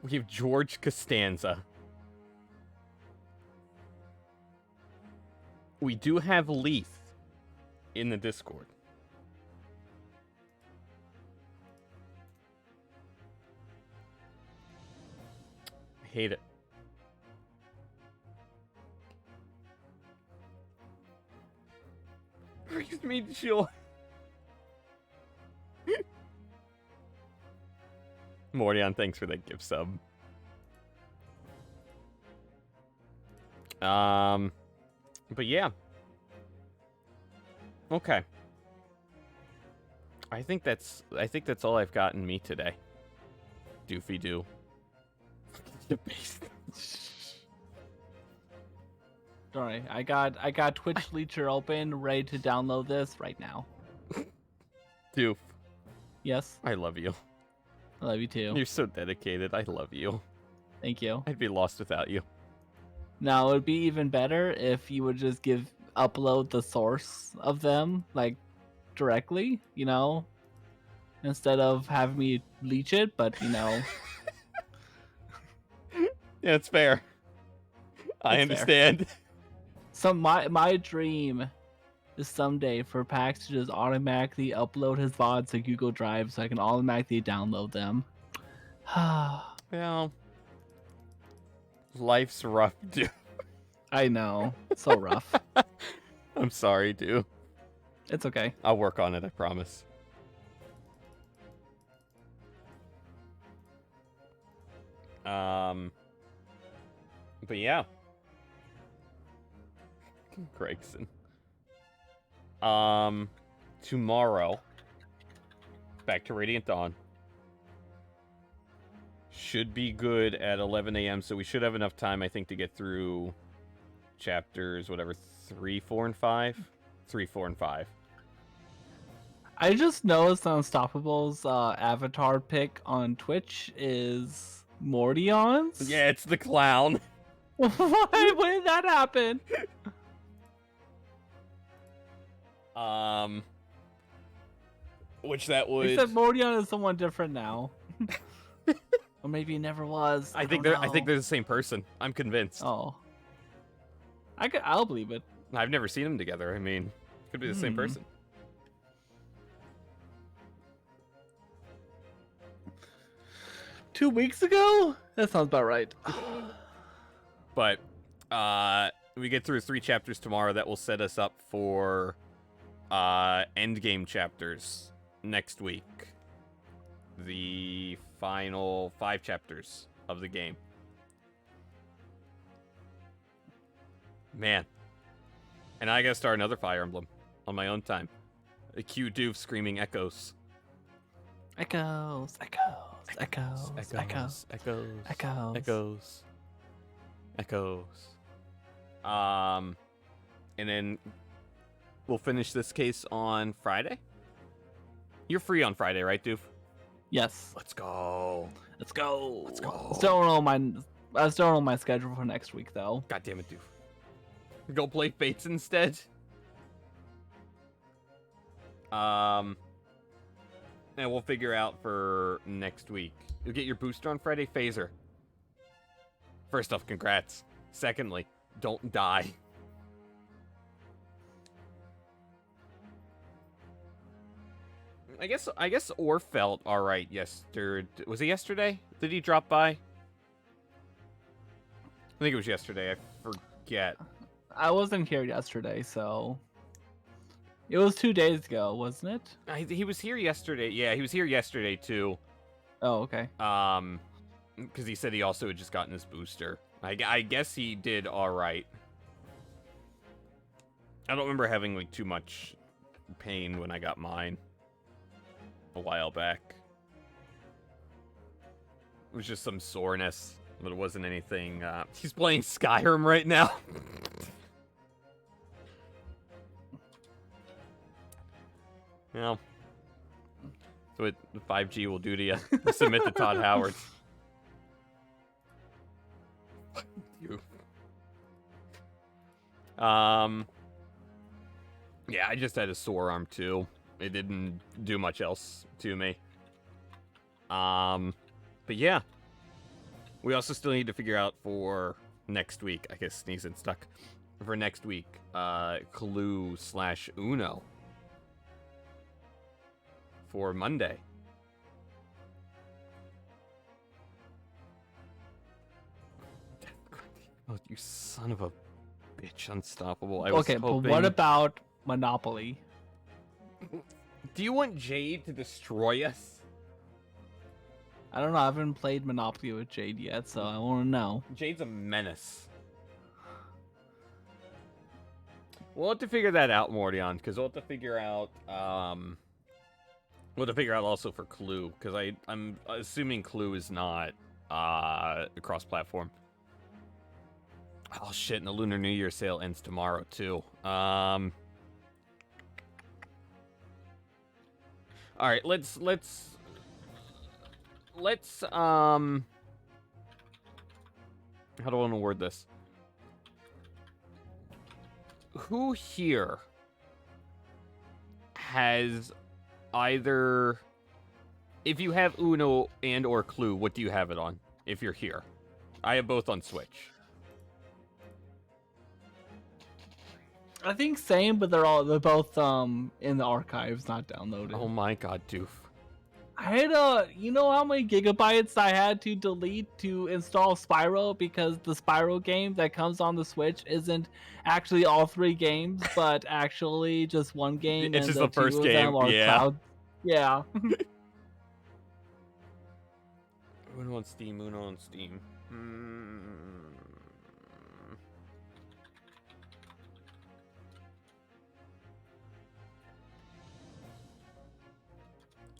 We have George Costanza. We do have Leith in the Discord. I hate it. brings me joy. Mordion, thanks for that gift sub. But yeah. Okay. I think that's all I've got in me today. Doofy doo. Sorry, I got Twitch Leecher open, ready to download this right now. Doof. Yes, I love you. I love you too. You're so dedicated. I love you. Thank you. I'd be lost without you. Now it would be even better if you would just upload the source of them like directly, instead of having me leech it. But Yeah, it's fair. I It's understand. my dream is someday for Pax to just automatically upload his VODs to Google Drive so I can automatically download them. Well, life's rough, dude. I know, so rough. I'm sorry, dude. It's okay. I'll work on it, I promise. But yeah. Gregson. Tomorrow, back to Radiant Dawn. Should be good at 11 a.m., so we should have enough time, I think, to get through chapters, 3, 4, and 5? 3, 4, and 5. I just noticed Unstoppable's avatar pic on Twitch is Mordion's. Yeah, it's the clown. Why? When did that happen? Which that would. Except Mordion is someone different now. Or maybe he never was. I think don't they're know. the same person. I'm convinced. Oh. I'll believe it. I've never seen them together. I mean, could be the same person. 2 weeks ago? That sounds about right. But we get through 3 chapters tomorrow. That will set us up for endgame chapters next week. The final 5 chapters of the game. Man. And I gotta start another Fire Emblem on my own time. A cute doof screaming echoes. Echoes, echoes, echoes, echoes, echoes, echoes. echoes, echoes. And then we'll finish this case on Friday. You're free on Friday, right, Doof? Yes. Let's go. Let's go. Let's go. I still don't know my schedule for next week though. God damn it, Doof. Go play Fates instead. And we'll figure out for next week. You'll get your booster on Friday, Phaser. First off, congrats. Secondly, don't die. I guess Orr felt all right yesterday. Was it yesterday? Did he drop by? I think it was yesterday. I forget. I wasn't here yesterday, so it was 2 days ago, wasn't it? He was here yesterday. Yeah, he was here yesterday too. Oh, okay. Because he said he also had just gotten his booster. I guess he did all right. I don't remember having like too much pain when I got mine a while back. It was just some soreness, but it wasn't anything. He's playing Skyrim right now. Well, that's what 5G will do to you. Submit to Todd Howard. You. Yeah, I just had a sore arm too. It didn't do much else to me. But yeah. We also still need to figure out for next week. I guess sneezing stuck. For next week, Clue/Uno. For Monday. Oh, you son of a bitch, Unstoppable. I was Okay, hoping... but what about Monopoly. Do you want Jade to destroy us? I don't know. I haven't played Monopoly with Jade yet, so I want to know. Jade's a menace. We'll have to figure that out, Mordion, because we'll have to figure out. We'll have to figure out also for Clue, because I'm assuming Clue is not cross-platform. Oh shit! And the Lunar New Year sale ends tomorrow too. All right, let's how do I want to word this? Who here has either, if you have Uno and or Clue, what do you have it on? If you're here, I have both on Switch. I think same, but they're both in the archives, not downloaded. Oh my god, Doof. I had you know how many gigabytes I had to delete to install Spyro, because the Spyro game that comes on the Switch isn't actually all 3 games, but actually just one game. It's and just the first 2 of game, them are yeah. cloud. Yeah. Uno on Steam, Uno on Steam.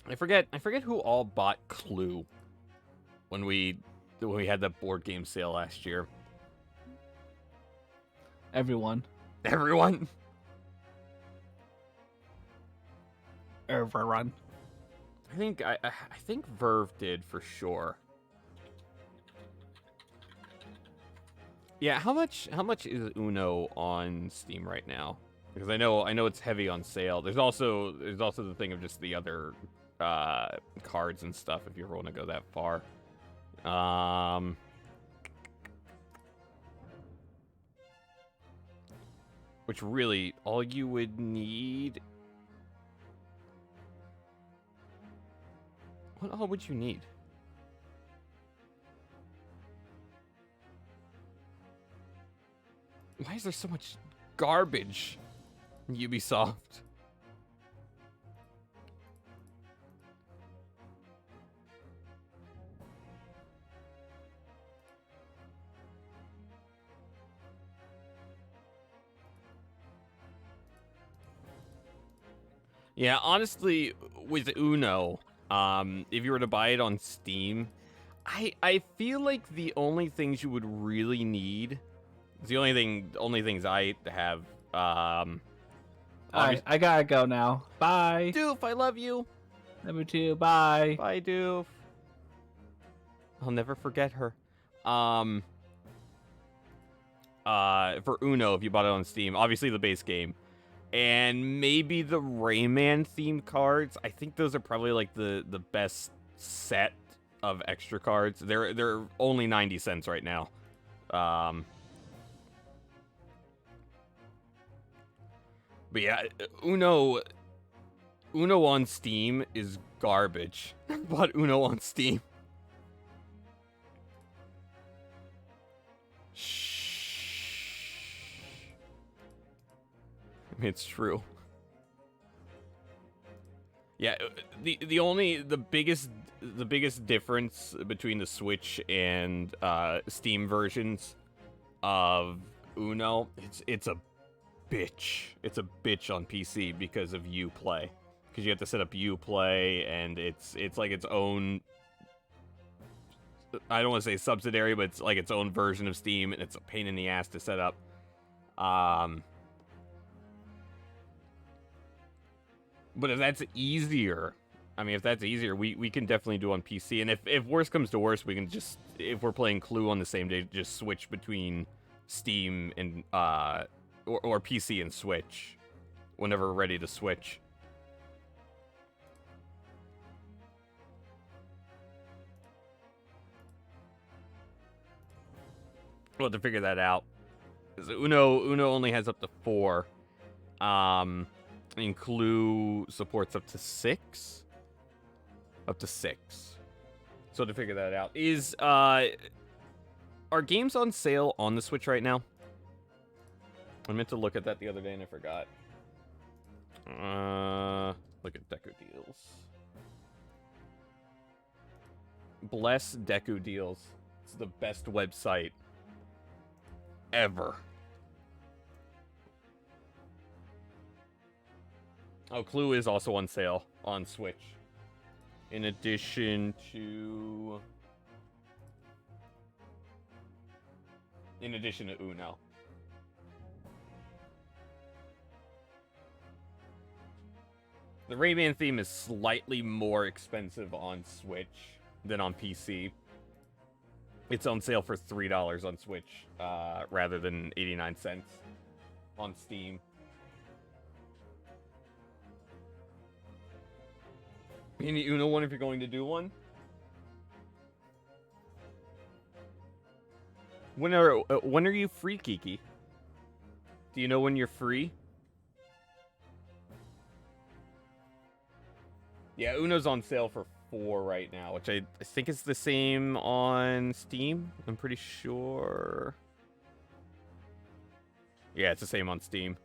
I forget who all bought Clue when we had that board game sale last year. Everyone. Everyone. Everyone. I think Verve did for sure. Yeah, how much is Uno on Steam right now? Because I know it's heavy on sale. There's also the thing of just the other cards and stuff if you ever want to go that far. Which really all you would need. What all would you need? Why is there so much garbage in Ubisoft? Yeah, honestly, with Uno, if you were to buy it on Steam, I feel like the only things you would really need, the only things I have, Alright, I gotta go now. Bye. Doof, I love you. Number 2, bye. Bye, Doof. I'll never forget her. For Uno, if you bought it on Steam, obviously the base game, and maybe the Rayman themed cards. I think those are probably like the best set of extra cards. They're only 90 cents right now. But yeah, Uno on Steam is garbage. Bought Uno on Steam. Shh. I mean, it's true. Yeah, the biggest difference between the Switch and Steam versions of Uno, it's a bitch. It's a bitch on PC because of Uplay. Because you have to set up Uplay, and it's like its own. I don't want to say subsidiary, but it's like its own version of Steam, and it's a pain in the ass to set up. But if that's easier, we can definitely do on PC. And if worse comes to worse, we can just, if we're playing Clue on the same day, just switch between Steam and or PC and Switch whenever we're ready to switch. We'll have to figure that out. Uno only has up to 4. And Clue supports up to 6. Up to 6. So to figure that out, are games on sale on the Switch right now? I meant to look at that the other day and I forgot. Look at Deku Deals. Bless Deku Deals. It's the best website ever. Oh, Clue is also on sale on Switch. In addition to Uno. The Rayman theme is slightly more expensive on Switch than on PC. It's on sale for $3 on Switch, rather than 89 cents on Steam. You need Uno one if you're going to do one? When are you free, Kiki? Do you know when you're free? Yeah, Uno's on sale for $4 right now, which I think is the same on Steam. I'm pretty sure. Yeah, it's the same on Steam.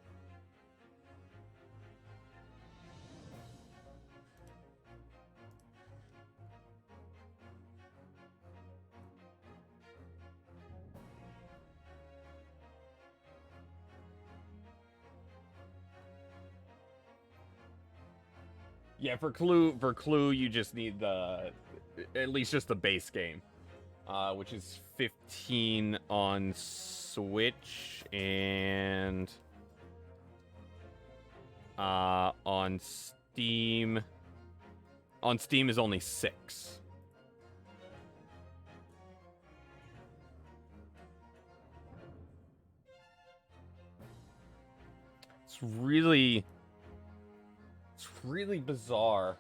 Yeah, for Clue, you just need at least just the base game, which is $15 on Switch and on Steam. On Steam is only $6. It's really bizarre.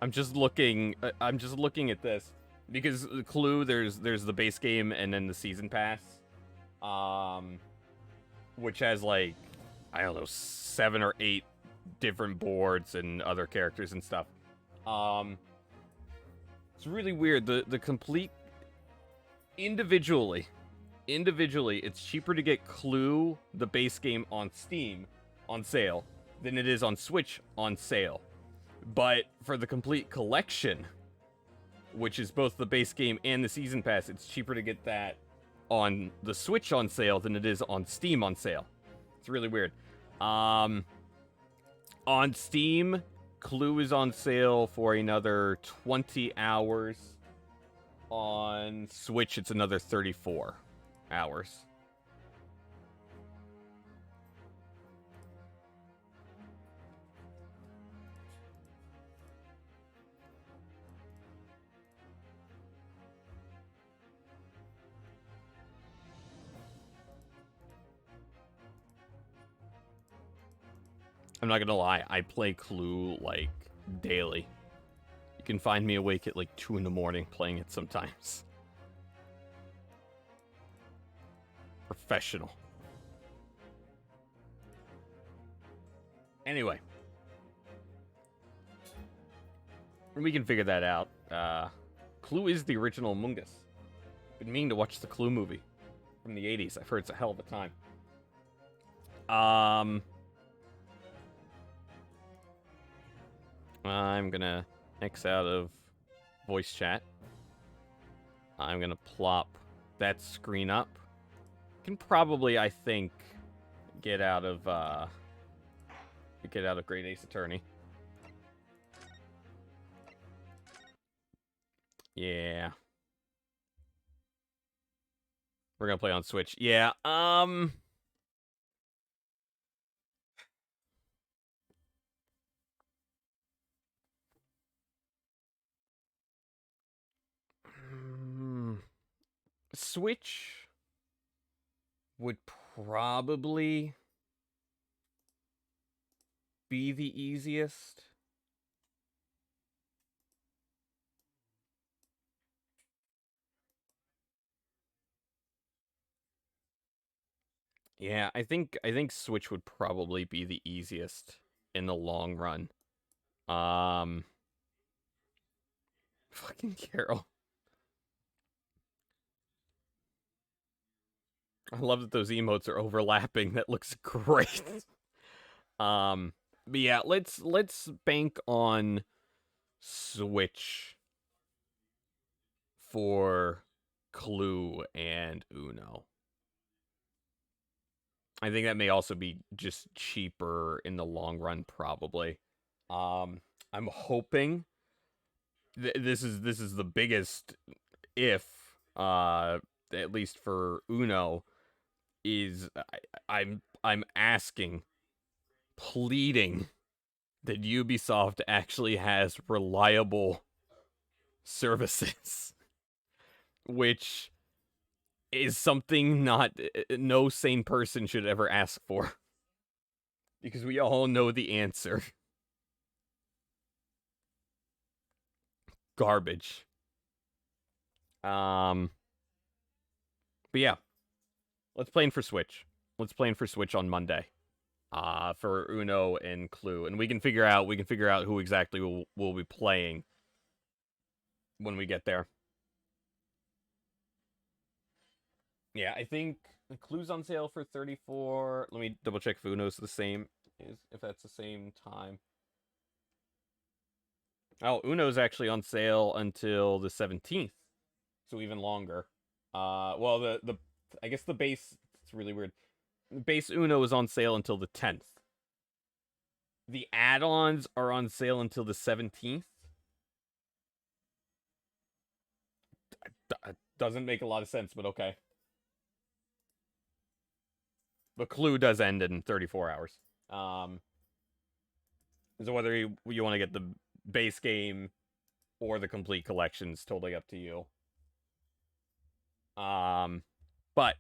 I'm just looking at this because Clue, there's the base game and then the season pass, which has like, I don't know, 7 or 8 different boards and other characters and stuff. It's really weird. The complete individually, it's cheaper to get Clue, the base game, on Steam on sale than it is on Switch on sale. But for the complete collection, which is both the base game and the season pass, it's cheaper to get that on the Switch on sale than it is on Steam on sale. It's really weird. On Steam, Clue is on sale for another 20 hours. On Switch, it's another 34 hours. I'm not gonna lie, I play Clue, like, daily. You can find me awake at, like, 2 in the morning playing it sometimes. Professional. Anyway. We can figure that out. Clue is the original Among Us. Been meaning to watch the Clue movie from the 80s. I've heard it's a hell of a time. I'm gonna X out of voice chat. I'm gonna plop that screen up. Can probably, I think, get out of Great Ace Attorney. Yeah. We're gonna play on Switch. Yeah, Switch would probably be the easiest. Yeah, I think Switch would probably be the easiest in the long run. Fucking Carol. I love that those emotes are overlapping. That looks great. But yeah, let's bank on Switch for Clue and Uno. I think that may also be just cheaper in the long run, probably. I'm hoping this is the biggest if, at least for Uno, is I'm asking, pleading that Ubisoft actually has reliable services, which is something no sane person should ever ask for, because we all know the answer. Garbage. But yeah, let's plan for Switch. Let's plan for Switch on Monday. For Uno and Clue, and we can figure out who exactly we'll be playing when we get there. Yeah, I think Clue's on sale for $34. Let me double check if Uno's the same, if that's the same time. Oh, Uno's actually on sale until the 17th, so even longer. Well, the I guess the base, it's really weird. The base Uno is on sale until the 10th. The add-ons are on sale until the 17th. Doesn't make a lot of sense, but okay. But Clue does end in 34 hours. So whether you want to get the base game or the complete collection is totally up to you. But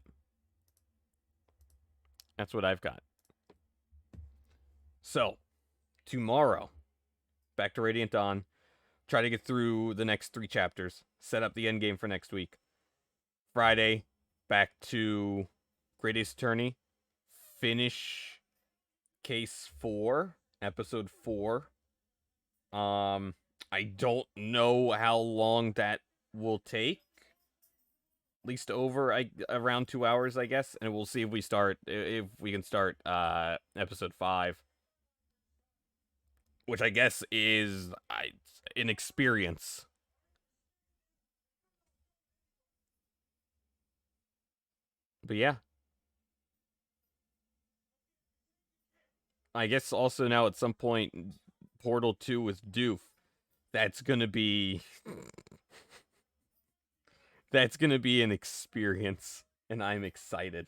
that's what I've got. So, tomorrow, back to Radiant Dawn. Try to get through the next 3 chapters. Set up the end game for next week. Friday, back to Great Ace Attorney. Finish Case 4, Episode 4. I don't know how long that will take. At least over around 2 hours, I guess. And we'll see if we can start Episode 5. Which I guess is an experience. But yeah. I guess also now at some point, Portal 2 with Doof. That's gonna be... that's gonna be an experience. And I'm excited.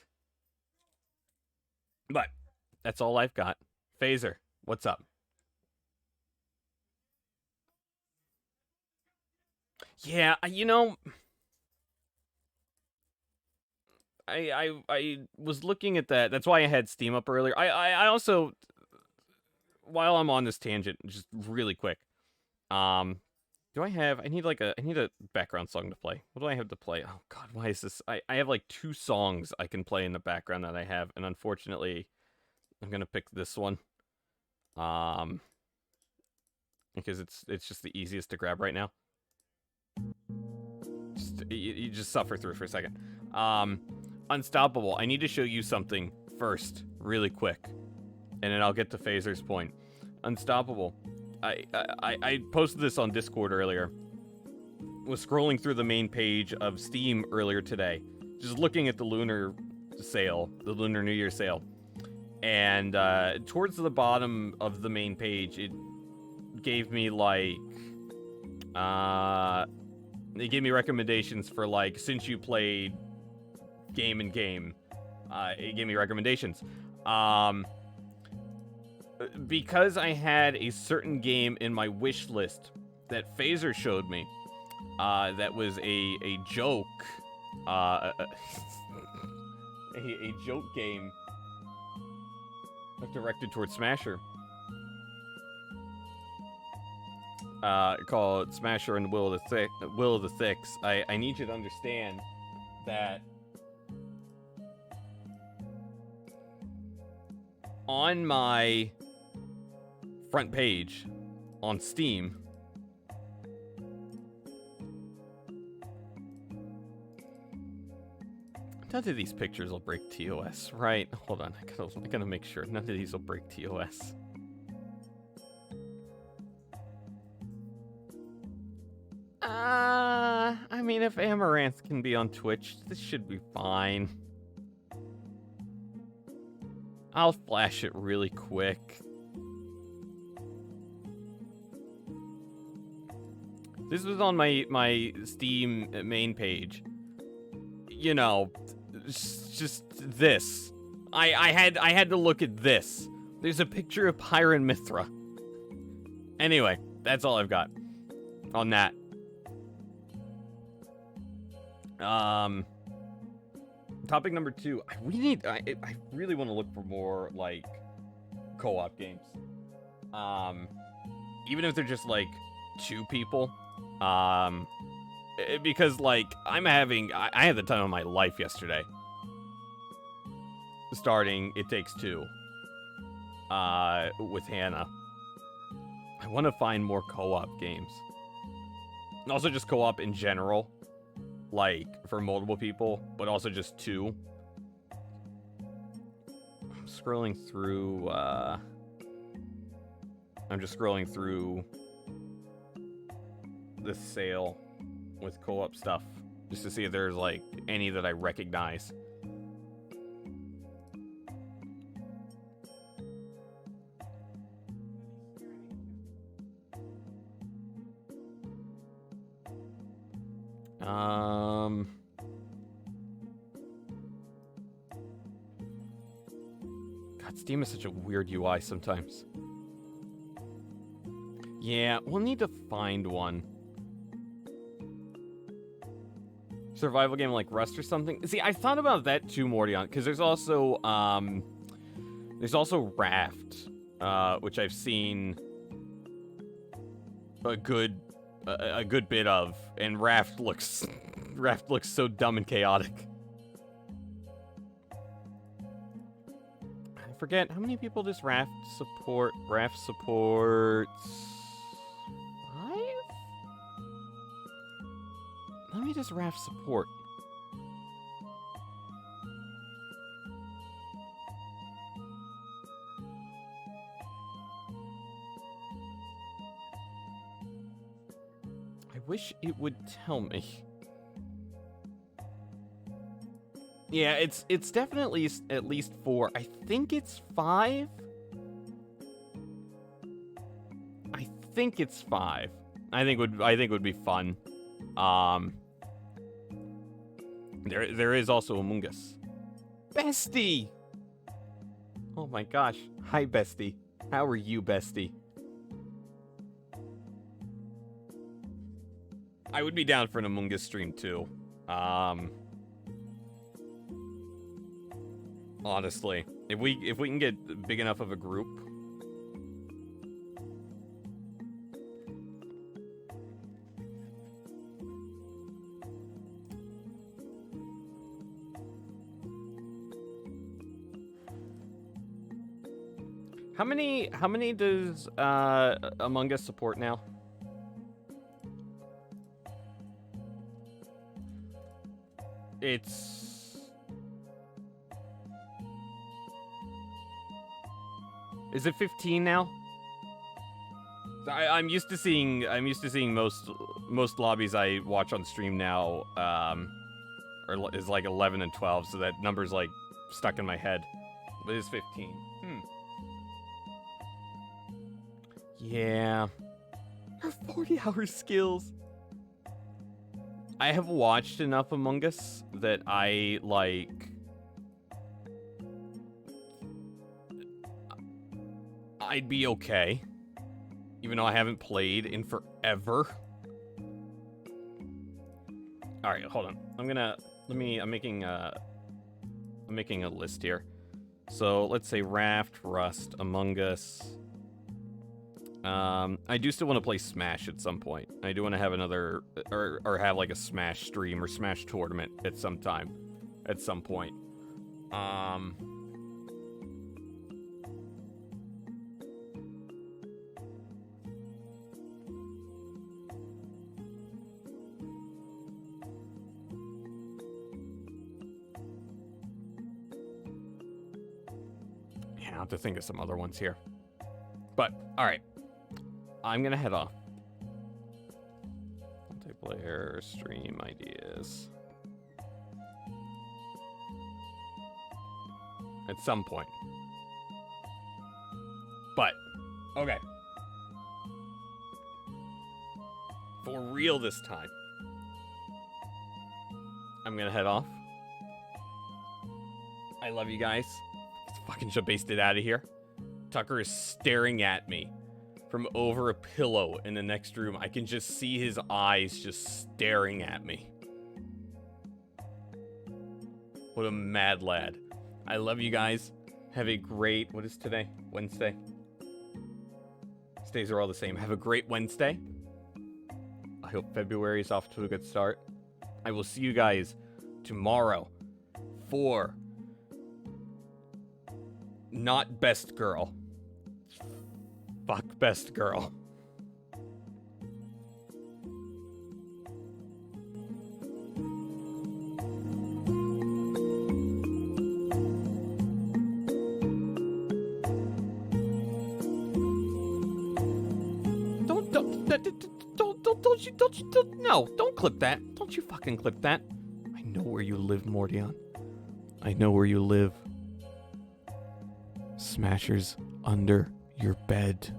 But, that's all I've got. Phaser, what's up? Yeah, I was looking at that. That's why I had Steam up earlier. I also, while I'm on this tangent, just really quick, I need a background song to play. What do I have to play? Oh god, why is this? I have like 2 songs I can play in the background that I have, and unfortunately, I'm gonna pick this one. Because it's just the easiest to grab right now. You just suffer through for a second. Unstoppable. I need to show you something first, really quick, and then I'll get to Phaser's point. Unstoppable. I posted this on Discord earlier. Was scrolling through the main page of Steam earlier today, just looking at the Lunar sale, the Lunar New Year sale, and towards the bottom of the main page, it gave me like they gave me recommendations for, like, since you played Game and Game. It gave me recommendations. Because I had a certain game in my wish list that Phaser showed me, that was a joke, a joke game directed towards Smasher. Called Smasher and Will of the Thicks. I need you to understand that on my front page on Steam, none of these pictures will break TOS, right? Hold on, I gotta make sure none of these will break TOS. I mean, if Amaranth can be on Twitch, this should be fine. I'll flash it really quick. This was on my Steam main page. You know, just this. I had to look at this. There's a picture of Pyron Mithra. Anyway, that's all I've got on that. Topic number 2. I really want to look for more like co-op games. Even if they're just like 2 people. Because like I had the time of my life yesterday. Starting It Takes Two. With Hannah. I want to find more co-op games. And also just co-op in general. Like, for multiple people, but also just 2. I'm scrolling through, I'm just scrolling through this sale with co-op stuff, just to see if there's, like, any that I recognize. God, Steam is such a weird UI sometimes. Yeah, we'll need to find one. Survival game like Rust or something. See, I thought about that too, Mordion, because there's also Raft, which I've seen a good bit of, and Raft looks so dumb and chaotic. I forget how many people does Raft support. Raft supports 5? How many does Raft support? I wish it would tell me. Yeah, it's definitely at least 4. I think it's 5. I think it's 5. I think would be fun. There is also Among Us. Bestie! Oh my gosh. Hi, Bestie. How are you, Bestie? I would be down for an Among Us stream too. Honestly, if we can get big enough of a group. How many does Among Us support now? Is it 15 now? I'm used to seeing most lobbies I watch on stream now is like 11 and 12, so that number's like stuck in my head. But it's 15. Yeah. Her 40-hour skills. I have watched enough Among Us that I, like... I'd be okay. Even though I haven't played in forever. Alright, hold on. I'm making a list here. So, let's say Raft, Rust, Among Us... I do still want to play Smash at some point. I do want to have another, or have like a Smash stream or Smash tournament at some time, at some point. Yeah, I'll have to think of some other ones here. But, alright. I'm gonna head off. Player stream ideas. At some point. But, okay. For real this time. I'm gonna head off. I love you guys. Let's fucking shabasted out of here. Tucker is staring at me from over a pillow in the next room. I can just see his eyes just staring at me. What a mad lad. I love you guys. Have a great, what is today? Wednesday. These days are all the same. Have a great Wednesday. I hope February is off to a good start. I will see you guys tomorrow for not best girl. Fuck best girl. Don't clip that. Don't you fucking clip that. I know where you live, Mordion. I know where you live. Smasher's under your bed.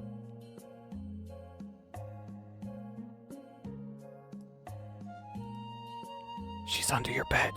She's under your bed.